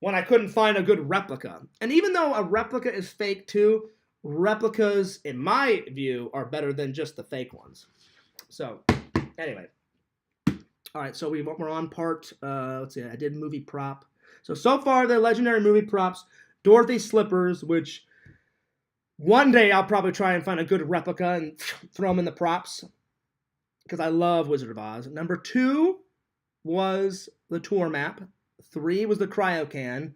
when I couldn't find a good replica. And even though a replica is fake too, replicas, in my view, are better than just the fake ones. So, anyway. All right, so we're on part, let's see, I did movie prop. So far, the legendary movie props, Dorothy slippers, which one day I'll probably try and find a good replica and throw them in the props, because I love Wizard of Oz. Number 2 was the tour map. 3 was the cryo can.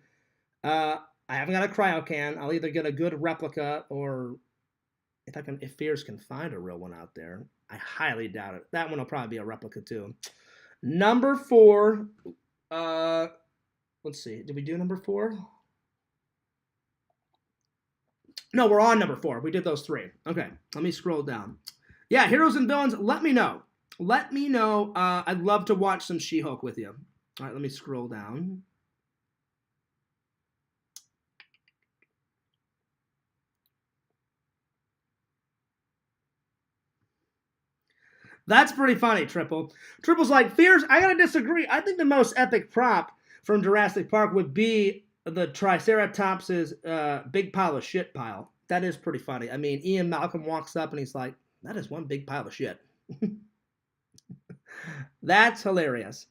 I haven't got a cryo can. I'll either get a good replica, or if Fears can find a real one out there. I highly doubt it. That one will probably be a replica too. Number 4, let's see. Did we do number 4? No, we're on number 4. We did those 3. Okay, let me scroll down. Yeah, heroes and villains. Let me know. Let me know. I'd love to watch some She-Hulk with you. All right, let me scroll down. That's pretty funny, Triple. Triple's like, Fears, I gotta disagree. I think the most epic prop from Jurassic Park would be the Triceratops' big pile of shit pile. That is pretty funny. I mean, Ian Malcolm walks up and he's like, that is one big pile of shit. That's hilarious.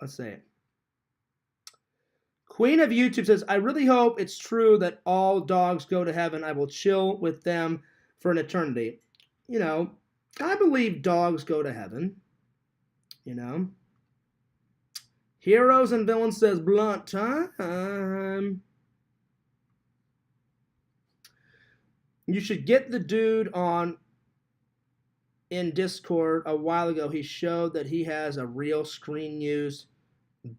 Let's see. Queen of YouTube says, I really hope it's true that all dogs go to heaven. I will chill with them for an eternity. You know, I believe dogs go to heaven. You know. Heroes and Villains says, blunt time. You should get the dude on in Discord a while ago. He showed that he has a real screen use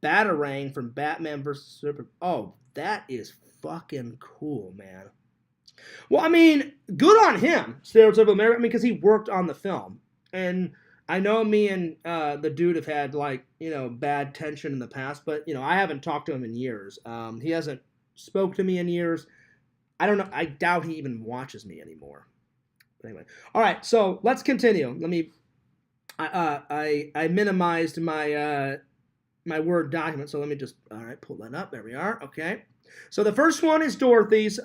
Batarang from Batman vs. Superman. Oh, that is fucking cool, man. Well, I mean, good on him, Stereotypical American, because he worked on the film. And I know me and the dude have had, like, you know, bad tension in the past, but, you know, I haven't talked to him in years. He hasn't spoke to me in years. I don't know. I doubt he even watches me anymore. But anyway. All right, so let's continue. Let me... I minimized my... my Word document, so let me just, all right, pull that up. There we are. Okay. So the first one is Dorothy's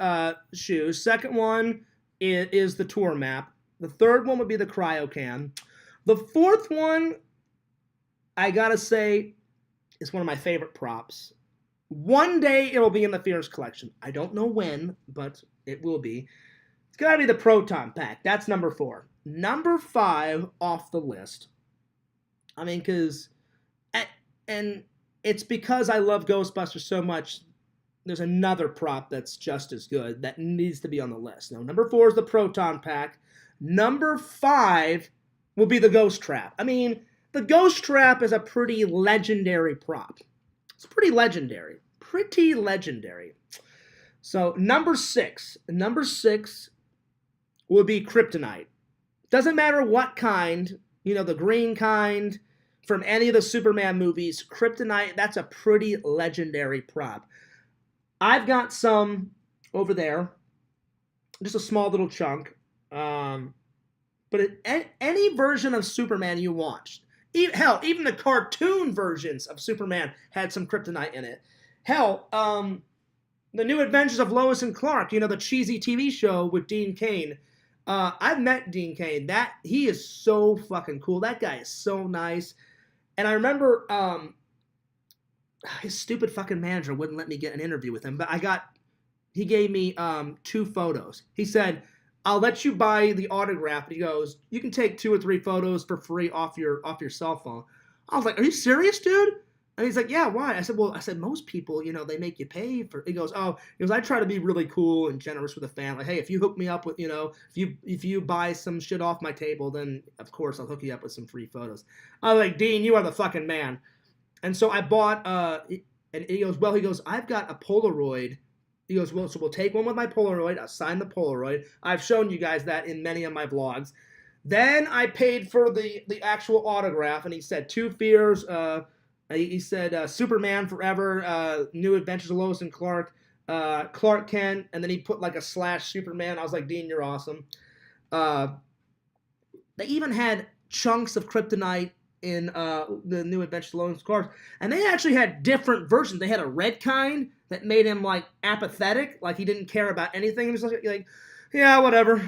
shoes. Second one is the tour map. The third one would be the cryo can. The fourth one, I gotta say, is one of my favorite props. One day it will be in the Fears collection. I don't know when, but it will be. It's gotta be the Proton Pack. That's number 4. Number 5 off the list. I mean, because... And it's because I love Ghostbusters so much, there's another prop that's just as good that needs to be on the list. Now, number 4 is the Proton Pack. Number 5 will be the Ghost Trap. I mean, the Ghost Trap is a pretty legendary prop. It's pretty legendary. Pretty legendary. So, number 6. Number 6 will be Kryptonite. Doesn't matter what kind, you know, the green kind, from any of the Superman movies, Kryptonite, that's a pretty legendary prop. I've got some over there, just a small little chunk. But any version of Superman you watched, hell, even the cartoon versions of Superman had some Kryptonite in it. Hell, the New Adventures of Lois and Clark, you know, the cheesy TV show with Dean Cain. I've met Dean Cain. He is so fucking cool. That guy is so nice. And I remember his stupid fucking manager wouldn't let me get an interview with him, but he gave me 2 photos. He said, I'll let you buy the autograph. And he goes, you can take 2 or 3 photos for free off your cell phone. I was like, are you serious, dude? And he's like, yeah, why? I said, most people, you know, they make you pay for. He goes, I try to be really cool and generous with the fan. Like, hey, if you hook me up with, you know, if you buy some shit off my table, then of course I'll hook you up with some free photos. I was like, Dean, you are the fucking man. And so I bought, and he goes, I've got a Polaroid. He goes, well, so we'll take one with my Polaroid. I'll sign the Polaroid. I've shown you guys that in many of my vlogs. Then I paid for the actual autograph, and he said 2 Fears. He said Superman Forever, New Adventures of Lois and Clark, Clark Kent, and then he put like a / Superman. I was like, Dean, you're awesome. They even had chunks of Kryptonite in the New Adventures of Lois and Clark, and they actually had different versions. They had a red kind that made him like apathetic, like he didn't care about anything. He was like yeah, whatever.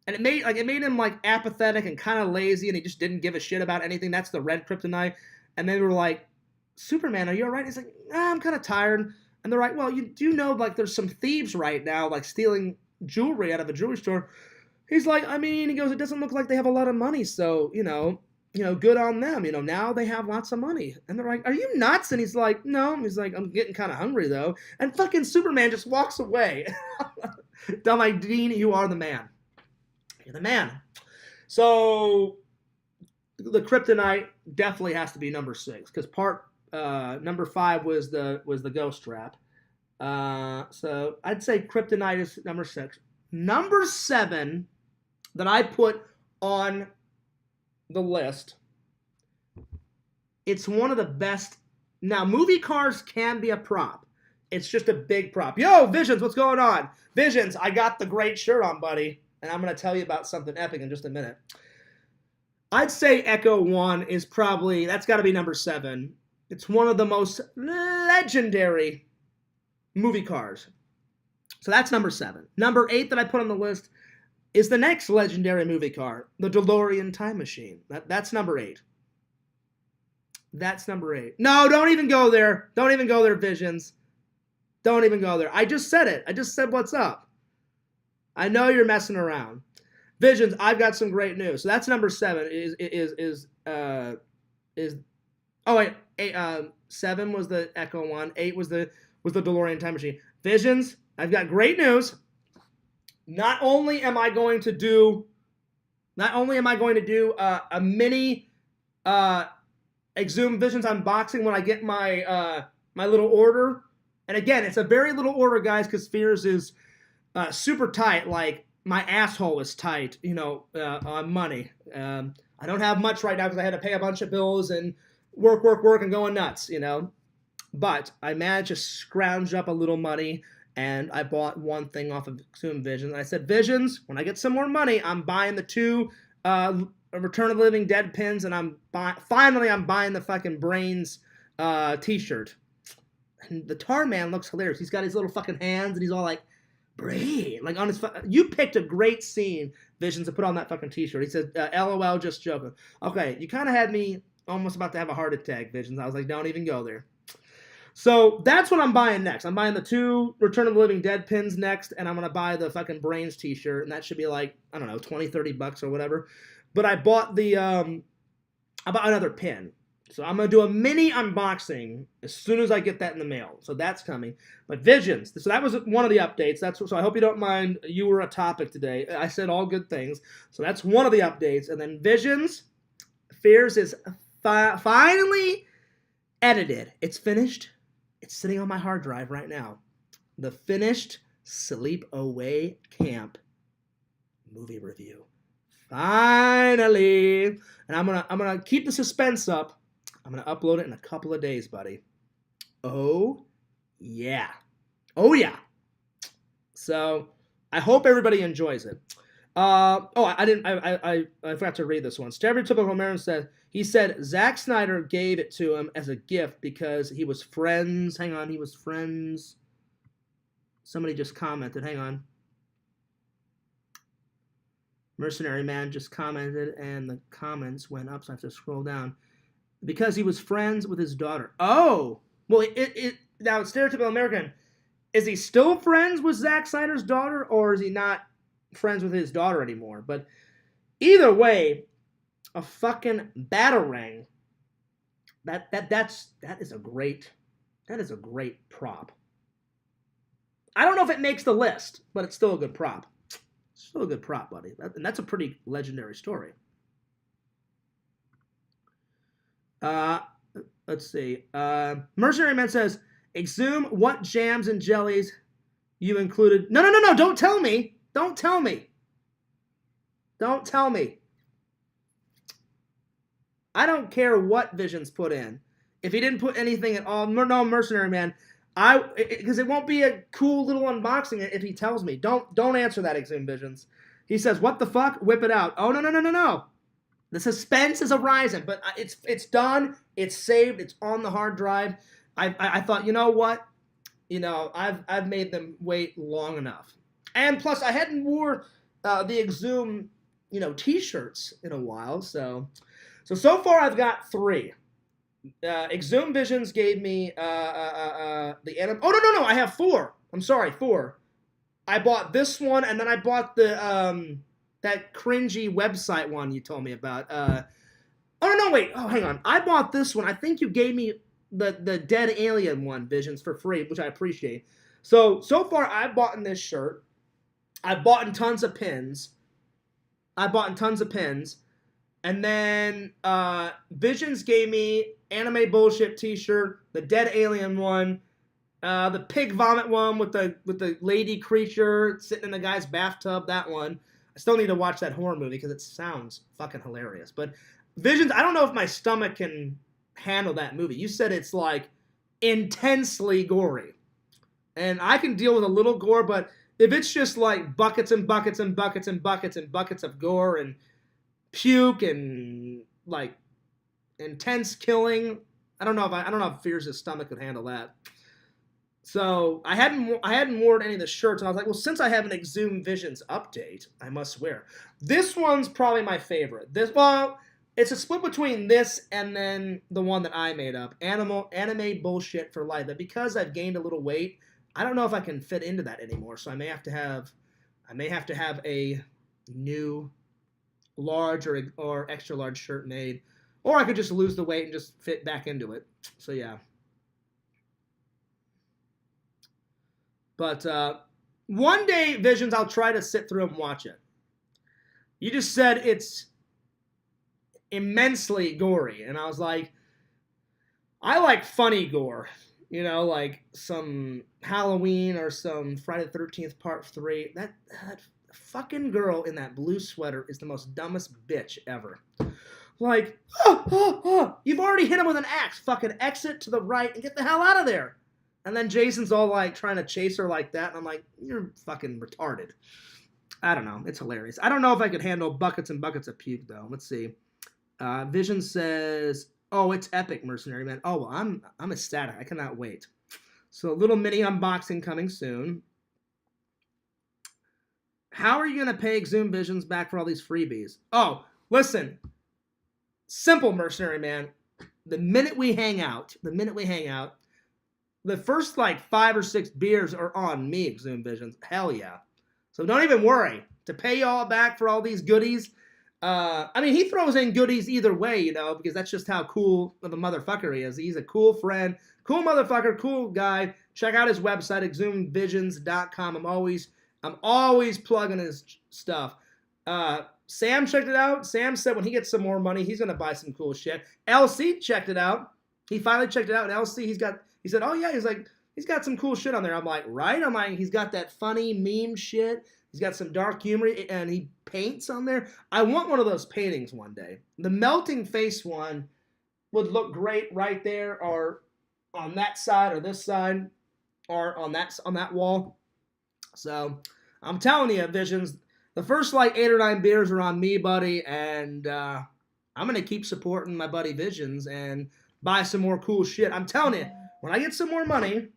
And it made him like apathetic and kind of lazy, and he just didn't give a shit about anything. That's the red Kryptonite. And they were like, Superman, are you all right? He's like, I'm kind of tired. And they're like, well, you do know, like, there's some thieves right now, like, stealing jewelry out of a jewelry store. He's like, I mean, he goes, it doesn't look like they have a lot of money, so, you know, good on them. You know, now they have lots of money. And they're like, are you nuts? And he's like, no. He's like, I'm getting kind of hungry, though. And fucking Superman just walks away. I'm like, Dean, you are the man. You're the man. So the Kryptonite definitely has to be number 6, because number 5 was the Ghost Trap. So I'd say Kryptonite is number 6. Number 7 that I put on the list. It's one of the best. Now, movie cars can be a prop. It's just a big prop. Yo, Visions, what's going on? Visions, I got the great shirt on, buddy. And I'm going to tell you about something epic in just a minute. I'd say Echo 1 is probably, that's got to be number 7. It's one of the most legendary movie cars. So that's number 7. Number 8 that I put on the list is the next legendary movie car, the DeLorean Time Machine. That's number 8. That's number 8. No, don't even go there. Don't even go there, Visions. Don't even go there. I just said it. I just said what's up. I know you're messing around. Visions, I've got some great news. So that's number 7. Oh wait, 7 was the Echo 1. 8 was the DeLorean Time Machine. Visions, I've got great news. Not only am I going to do a mini Exhumed Visions unboxing when I get my my little order. And again, it's a very little order, guys, because Fears is super tight. Like, my asshole is tight, on money. I don't have much right now because I had to pay a bunch of bills and work and going nuts, But I managed to scrounge up a little money, and I bought one thing off of Exhumed Visions. I said, Visions, when I get some more money, I'm buying the 2 Return of the Living Dead pins, and I'm buying the fucking Brains t-shirt. And the Tar Man looks hilarious. He's got his little fucking hands, and he's all like, Brain, like on his. You picked a great scene, Visions, to put on that fucking t-shirt. He said, LOL, just joking. Okay, you kind of had me almost about to have a heart attack, Visions. I was like, don't even go there. So that's what I'm buying next. I'm buying the 2 Return of the Living Dead pins next, and I'm going to buy the fucking Brains t-shirt, and that should be like, I don't know, $20-$30 or whatever. But I bought I bought another pin. So I'm going to do a mini unboxing as soon as I get that in the mail. So that's coming. But Visions, so that was one of the updates. So I hope you don't mind. You were a topic today. I said all good things. So that's one of the updates. And then Visions, Fears is finally edited. It's finished. It's sitting on my hard drive right now. The finished Sleepaway Camp movie review. Finally. And I'm gonna keep the suspense up. I'm going to upload it in a couple of days, buddy. Oh, yeah. Oh, yeah. So, I hope everybody enjoys it. I forgot to read this one. Stereotypical American said Zack Snyder gave it to him as a gift because he was friends. Hang on, he was friends. Somebody just commented. Hang on. Mercenary Man just commented, and the comments went up, so I have to scroll down. Because he was friends with his daughter. Oh! Well, now, Stereotypical American, is he still friends with Zack Snyder's daughter, or is he not friends with his daughter anymore? But either way, a fucking Batarang, that is a great prop. I don't know if it makes the list, but it's still a good prop. It's still a good prop, buddy. And that's a pretty legendary story. Let's see. Mercenary Man says, Exhume what jams and jellies you included. No. Don't tell me. Don't tell me. Don't tell me. I don't care what Visions put in. If he didn't put anything at all, no, Mercenary Man. Because it won't be a cool little unboxing if he tells me. Don't answer that, Exhume Visions. He says, what the fuck? Whip it out. Oh, no. The suspense is arising, but it's done. It's saved. It's on the hard drive. I thought, you know what? I've made them wait long enough. And plus, I hadn't wore the Exhume, T-shirts in a while. So far I've got 3. Exhume Visions gave me the anime. Oh no! I have 4. I'm sorry, 4. I bought this one, and then I bought the that cringy website one you told me about. Wait. Oh, hang on. I bought this one. I think you gave me the Dead Alien one, Visions, for free, which I appreciate. So far, I've bought in this shirt. I've bought in tons of pins. And then Visions gave me Anime Bullshit t-shirt, the Dead Alien one, The pig vomit one with the lady creature sitting in the guy's bathtub. That one. I still need to watch that horror movie because it sounds fucking hilarious. But Visions, I don't know if my stomach can handle that movie. You said it's like intensely gory, and I can deal with a little gore, but if it's just like buckets and buckets and buckets and buckets and buckets of gore and puke and like intense killing, I don't know if Fears' stomach could handle that. So I hadn't worn any of the shirts, and I was like, well, since I have an Exhumed Visions update, I must wear. This one's probably my favorite. It's a split between this and then the one that I made up, anime bullshit for life. But because I've gained a little weight, I don't know if I can fit into that anymore. So I may have to have a new large or extra large shirt made, or I could just lose the weight and just fit back into it. So yeah. But one day, Visions, I'll try to sit through and watch it. You just said it's immensely gory, and I was like, I like funny gore. You know, like some Halloween or some Friday the 13th Part 3. That fucking girl in that blue sweater is the most dumbest bitch ever. Like, you've already hit him with an axe. Fucking exit to the right and get the hell out of there. And then Jason's all like trying to chase her like that. And I'm like, you're fucking retarded. I don't know. It's hilarious. I don't know if I could handle buckets and buckets of puke, though. Let's see. Vision says, oh, it's epic, Mercenary Man. Oh, well, I'm ecstatic. I cannot wait. So a little mini unboxing coming soon. How are you going to pay Exhumed Visions back for all these freebies? Oh, listen. Simple, Mercenary Man. The minute we hang out, the first like 5 or 6 beers are on me, Exhumed Visions. Hell yeah. So don't even worry. To pay y'all back for all these goodies. I mean, he throws in goodies either way, you know, because that's just how cool of a motherfucker he is. He's a cool friend, cool motherfucker, cool guy. Check out his website, exhumedvisions.com. I'm always plugging his stuff. Sam checked it out. Sam said when he gets some more money, he's going to buy some cool shit. LC checked it out. He finally checked it out. And LC, he said, oh yeah, he's got some cool shit on there. I'm like, right? I'm like, he's got that funny meme shit. He's got some dark humor, and he paints on there. I want one of those paintings one day. The melting face one would look great right there, or on that side, or this side, or on that wall. So I'm telling you, Visions, the first like 8 or 9 beers are on me, buddy, and I'm gonna keep supporting my buddy Visions and buy some more cool shit. I'm telling you, when I get some more money,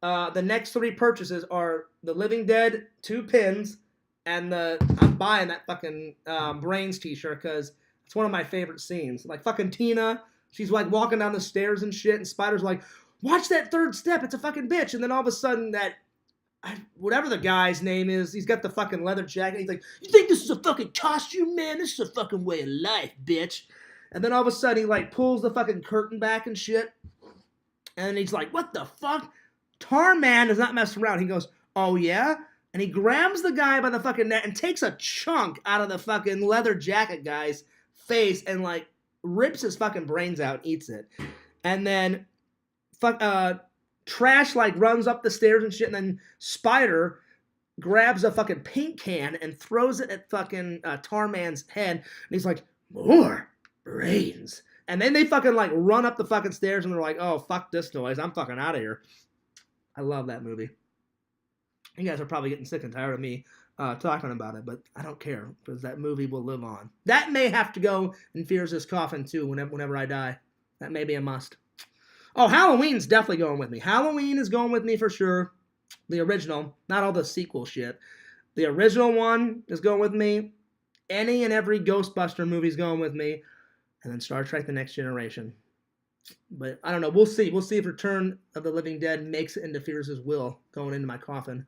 the next 3 purchases are the Living Dead 2 pins, and I'm buying that fucking Brains t-shirt because it's one of my favorite scenes. Like fucking Tina, she's like walking down the stairs and shit, and Spider's like, watch that 3rd step, it's a fucking bitch. And then all of a sudden whatever the guy's name is, he's got the fucking leather jacket. He's like, you think this is a fucking costume, man? This is a fucking way of life, bitch. And then all of a sudden he like pulls the fucking curtain back and shit. And he's like, what the fuck? Tarman does not mess around. He goes, oh yeah? And he grabs the guy by the fucking neck and takes a chunk out of the fucking leather jacket guy's face and like rips his fucking brains out and eats it. And then Trash like runs up the stairs and shit, and then Spider grabs a fucking paint can and throws it at fucking Tarman's head, and he's like, more brains. And then they fucking like run up the fucking stairs, and they're like, oh, fuck this noise, I'm fucking out of here. I love that movie. You guys are probably getting sick and tired of me talking about it, but I don't care, because that movie will live on. That may have to go in Fears' coffin too whenever I die. That may be a must. Oh, Halloween's definitely going with me. Halloween is going with me for sure. The original, not all the sequel shit. The original one is going with me. Any and every Ghostbuster movie is going with me. And then Star Trek The Next Generation. But I don't know. We'll see. We'll see if Return of the Living Dead makes it into Fears' will going into my coffin.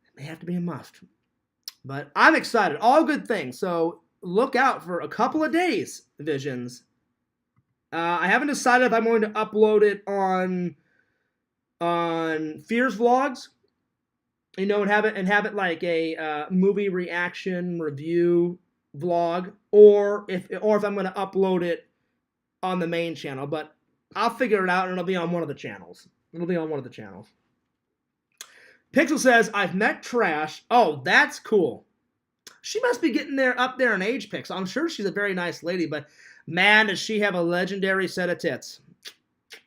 It may have to be a must. But I'm excited. All good things. So look out for a couple of days, Visions. I haven't decided if I'm going to upload it on Fears Vlogs, you know, and have it like a movie reaction review vlog, or if I'm going to upload it on the main channel. But I'll figure it out, and it'll be on one of the channels. Pickle says, I've met Trash. Oh, that's cool. She must be getting up there in age, Pixel. I'm sure she's a very nice lady, but man, does she have a legendary set of tits.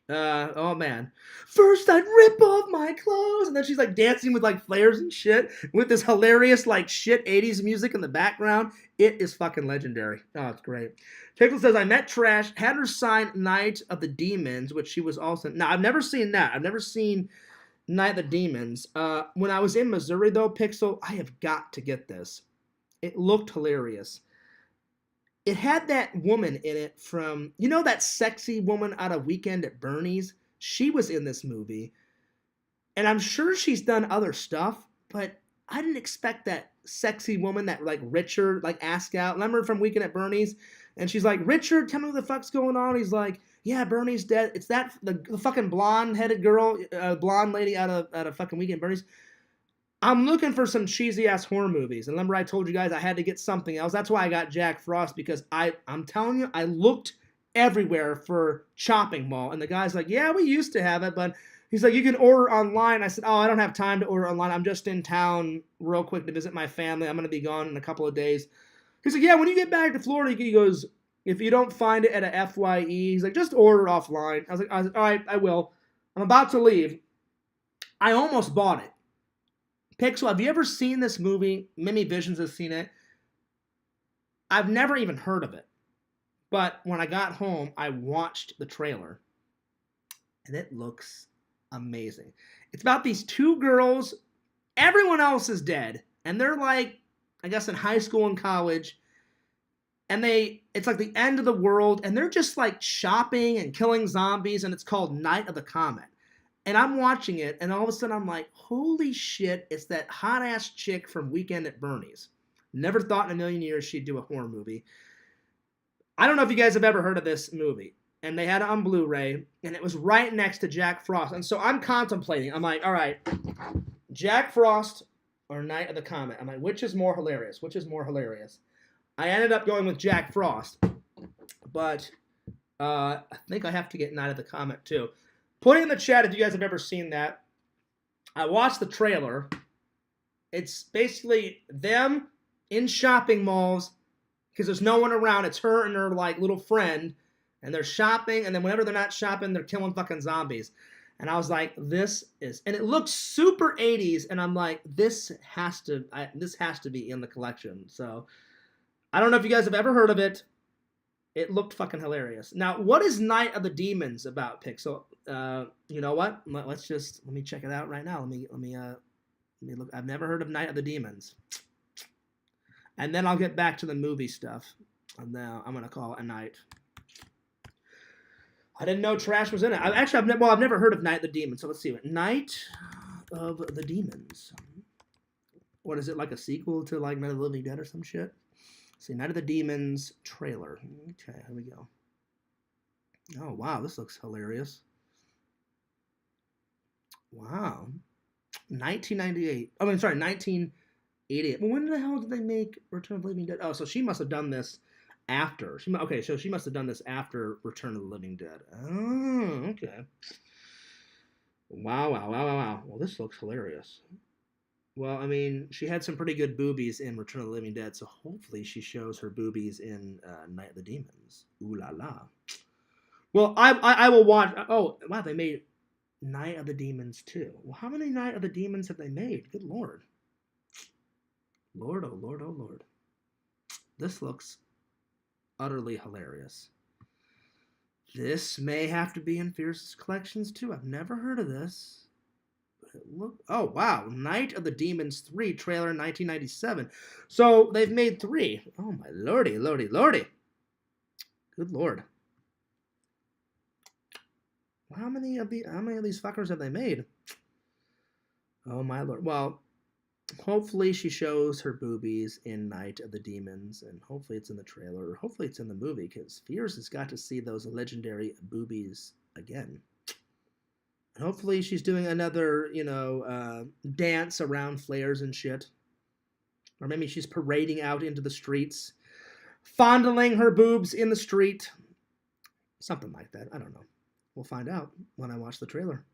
Oh man. First I'd rip off my clothes, and then she's like dancing with like flares and shit with this hilarious like shit 80s music in the background. It is fucking legendary. Oh, it's great. Pickle says, I met Trash, had her sign Night of the Demons, which she was also... Now, I've never seen that. I've never seen Night of the Demons. When I was in Missouri, though, Pixel, I have got to get this. It looked hilarious. It had that woman in it from, you know, that sexy woman out of Weekend at Bernie's? She was in this movie. And I'm sure she's done other stuff, but I didn't expect that sexy woman, that like Richard, like ask out. Remember from Weekend at Bernie's? And she's like, Richard, tell me what the fuck's going on. He's like, yeah, Bernie's dead. It's that, the fucking blonde-headed girl, blonde lady out of fucking Weekend at Bernie's. I'm looking for some cheesy-ass horror movies. And remember I told you guys I had to get something else. That's why I got Jack Frost, because I'm telling you, I looked everywhere for Chopping Mall. And the guy's like, yeah, we used to have it, but he's like, you can order online. I said, oh, I don't have time to order online. I'm just in town real quick to visit my family. I'm going to be gone in a couple of days. He's like, yeah, when you get back to Florida, he goes, if you don't find it at a FYE, he's like, just order it offline. I was like, all right, I will. I'm about to leave. I almost bought it. Pixel, have you ever seen this movie? Mimi Visions has seen it. I've never even heard of it. But when I got home, I watched the trailer. And it looks amazing. It's about these two girls. Everyone else is dead. And they're like, I guess in high school and college. And it's like the end of the world. And they're just like shopping and killing zombies. And it's called Night of the Comet. And I'm watching it, and all of a sudden I'm like, holy shit, it's that hot-ass chick from Weekend at Bernie's. Never thought in a million years she'd do a horror movie. I don't know if you guys have ever heard of this movie. And they had it on Blu-ray, and it was right next to Jack Frost. And so I'm contemplating. I'm like, all right, Jack Frost or Night of the Comet? I'm like, which is more hilarious? I ended up going with Jack Frost. But I think I have to get Night of the Comet, too. Put it in the chat if you guys have ever seen that. I watched the trailer. It's basically them in shopping malls because there's no one around. It's her and her like little friend, and they're shopping. And then whenever they're not shopping, they're killing fucking zombies. And I was like, and it looks super 80s. And I'm like, this has to be in the collection. So I don't know if you guys have ever heard of it. It looked fucking hilarious. Now, what is Night of the Demons about, Pixel? You know what? Let me check it out right now. Let me look. I've never heard of Night of the Demons. And then I'll get back to the movie stuff. And now I'm gonna call it a night. I didn't know Trash was in it. I've never heard of Night of the Demons. So let's see. Night of the Demons. What is it, like a sequel to like Night of the Living Dead or some shit? See, Night of the Demons trailer. Okay, here we go. Oh, wow, this looks hilarious. Wow. 1998. I mean, sorry, 1988. Well, when the hell did they make Return of the Living Dead? Oh, so she must have done this after. So she must have done this after Return of the Living Dead. Oh, okay. Wow. Well, this looks hilarious. Well, I mean, she had some pretty good boobies in Return of the Living Dead, so hopefully she shows her boobies in Night of the Demons. Ooh la la. Well, I will watch. Oh, wow, they made Night of the Demons too. Well, how many Night of the Demons have they made? Good Lord. Lord, oh Lord, oh Lord. This looks utterly hilarious. This may have to be in Fierce's collections too. I've never heard of this. Oh, wow. Night of the Demons 3 trailer 1997. So they've made 3. Oh, my lordy. Good Lord. How many of these fuckers have they made? Oh, my Lord. Well, hopefully she shows her boobies in Night of the Demons, and hopefully it's in the trailer, or hopefully it's in the movie, because Fierce has got to see those legendary boobies again. Hopefully she's doing another, dance around flares and shit. Or maybe she's parading out into the streets, fondling her boobs in the street. Something like that. I don't know. We'll find out when I watch the trailer.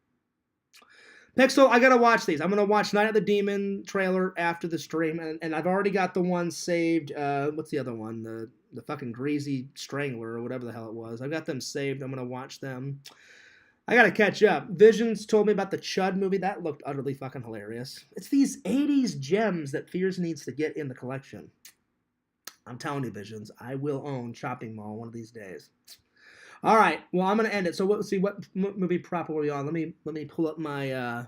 Pickle, I gotta watch these. I'm gonna watch Night of the Demon trailer after the stream, and I've already got the one saved. What's the other one? The fucking Greasy Strangler or whatever the hell it was. I've got them saved. I'm gonna watch them. I gotta catch up. Visions told me about the Chud movie. That looked utterly fucking hilarious. It's these 80s gems that Fears needs to get in the collection. I'm telling you, Visions, I will own Shopping Mall one of these days. All right, well, I'm gonna end it. So let's see what movie prop are we on. Let me pull up my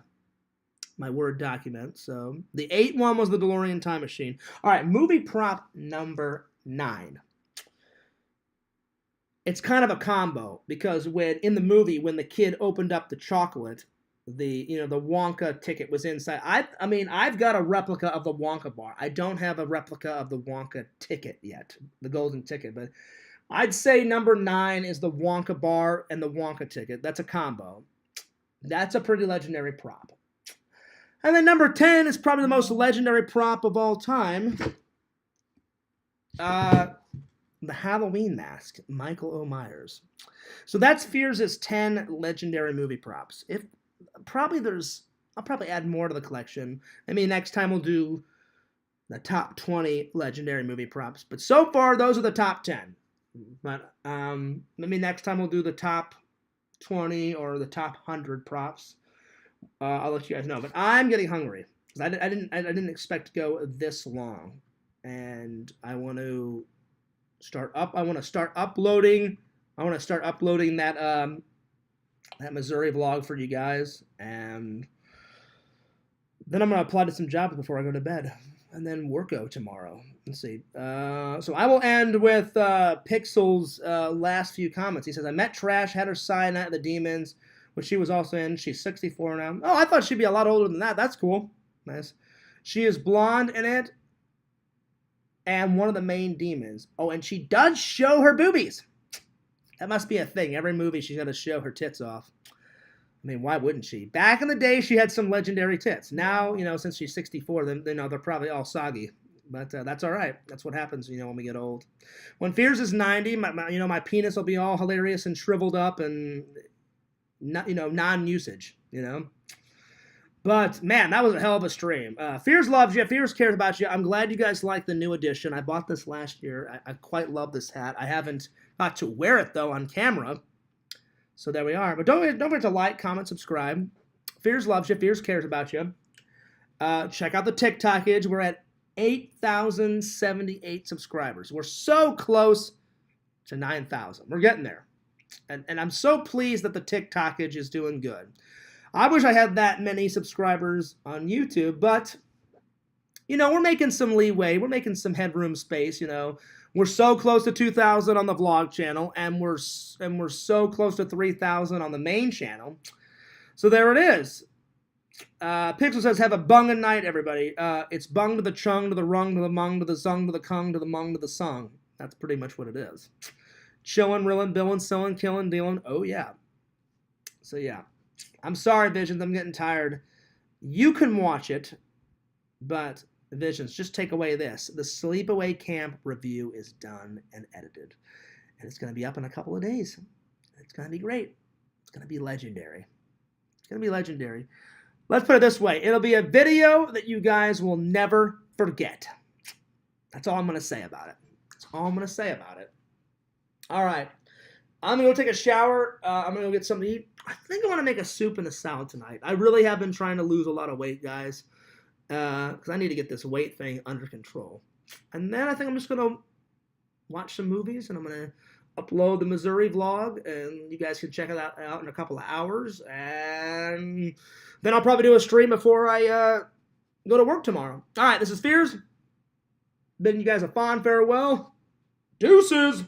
my Word document. So the 8th one was the DeLorean Time Machine. All right, movie prop number 9. It's kind of a combo because in the movie when the kid opened up the chocolate, the Wonka ticket was inside. I've got a replica of the Wonka bar. I don't have a replica of the Wonka ticket yet, the golden ticket, but I'd say number 9 is the Wonka bar and the Wonka ticket. That's a combo. That's a pretty legendary prop. And then number 10 is probably the most legendary prop of all time. The Halloween mask, Michael O. Myers. So that's Fears' 10 legendary movie props. I'll probably add more to the collection. Next time we'll do the top 20 legendary movie props. But so far, those are the top 10. But next time we'll do the top 20 or the top 100 props. I'll let you guys know. But I'm getting hungry because I didn't expect to go this long, and I want to start uploading. I want to start uploading that that Missouri vlog for you guys, and then I'm gonna apply to some jobs before I go to bed. And then worko tomorrow. Let's see. So I will end with Pixel's last few comments. He says, I met Trash, had her sign Night of the Demons, which she was also in. She's 64 now. Oh, I thought she'd be a lot older than that. That's cool. Nice. She is blonde in it and one of the main demons. Oh, and she does show her boobies. That must be a thing. Every movie she's got to show her tits off. Why wouldn't she? Back in the day, she had some legendary tits. Now, since she's 64, then they're probably all soggy. But that's all right. That's what happens, when we get old. When Fears is 90, my penis will be all hilarious and shriveled up and, non-usage, But, man, that was a hell of a stream. Fears loves you. Fears cares about you. I'm glad you guys like the new edition. I bought this last year. I quite love this hat. I haven't got to wear it, though, on camera. So there we are. But don't forget to like, comment, subscribe. Fears loves you. Fears cares about you. Check out the TikTokage. We're at 8,078 subscribers. We're so close to 9,000. We're getting there. And I'm so pleased that the TikTokage is doing good. I wish I had that many subscribers on YouTube, but, we're making some leeway. We're making some headroom space, We're so close to 2,000 on the vlog channel, and we're so close to 3,000 on the main channel. So there it is. Pixel says, have a bungin' night, everybody. It's bung to the chung, to the rung, to the mung, to the zung, to the kung, to the mung, to the sung. That's pretty much what it is. Chillin', rillin', billin', sillin', killin', dealin'. Oh, yeah. So, yeah. I'm sorry, Visions. I'm getting tired. You can watch it, but... Visions, just take away this. The Sleepaway Camp review is done and edited. And it's going to be up in a couple of days. It's going to be great. It's going to be legendary. It's going to be legendary. Let's put it this way. It'll be a video that you guys will never forget. That's all I'm going to say about it. That's all I'm going to say about it. All right. I'm going to go take a shower. I'm going to go get something to eat. I think I want to make a soup and a salad tonight. I really have been trying to lose a lot of weight, guys. Because I need to get this weight thing under control. And then I think I'm just going to watch some movies, and I'm going to upload the Missouri vlog, and you guys can check it out in a couple of hours. And then I'll probably do a stream before I go to work tomorrow. All right, this is Fears. Bidding you guys a fond farewell. Deuces!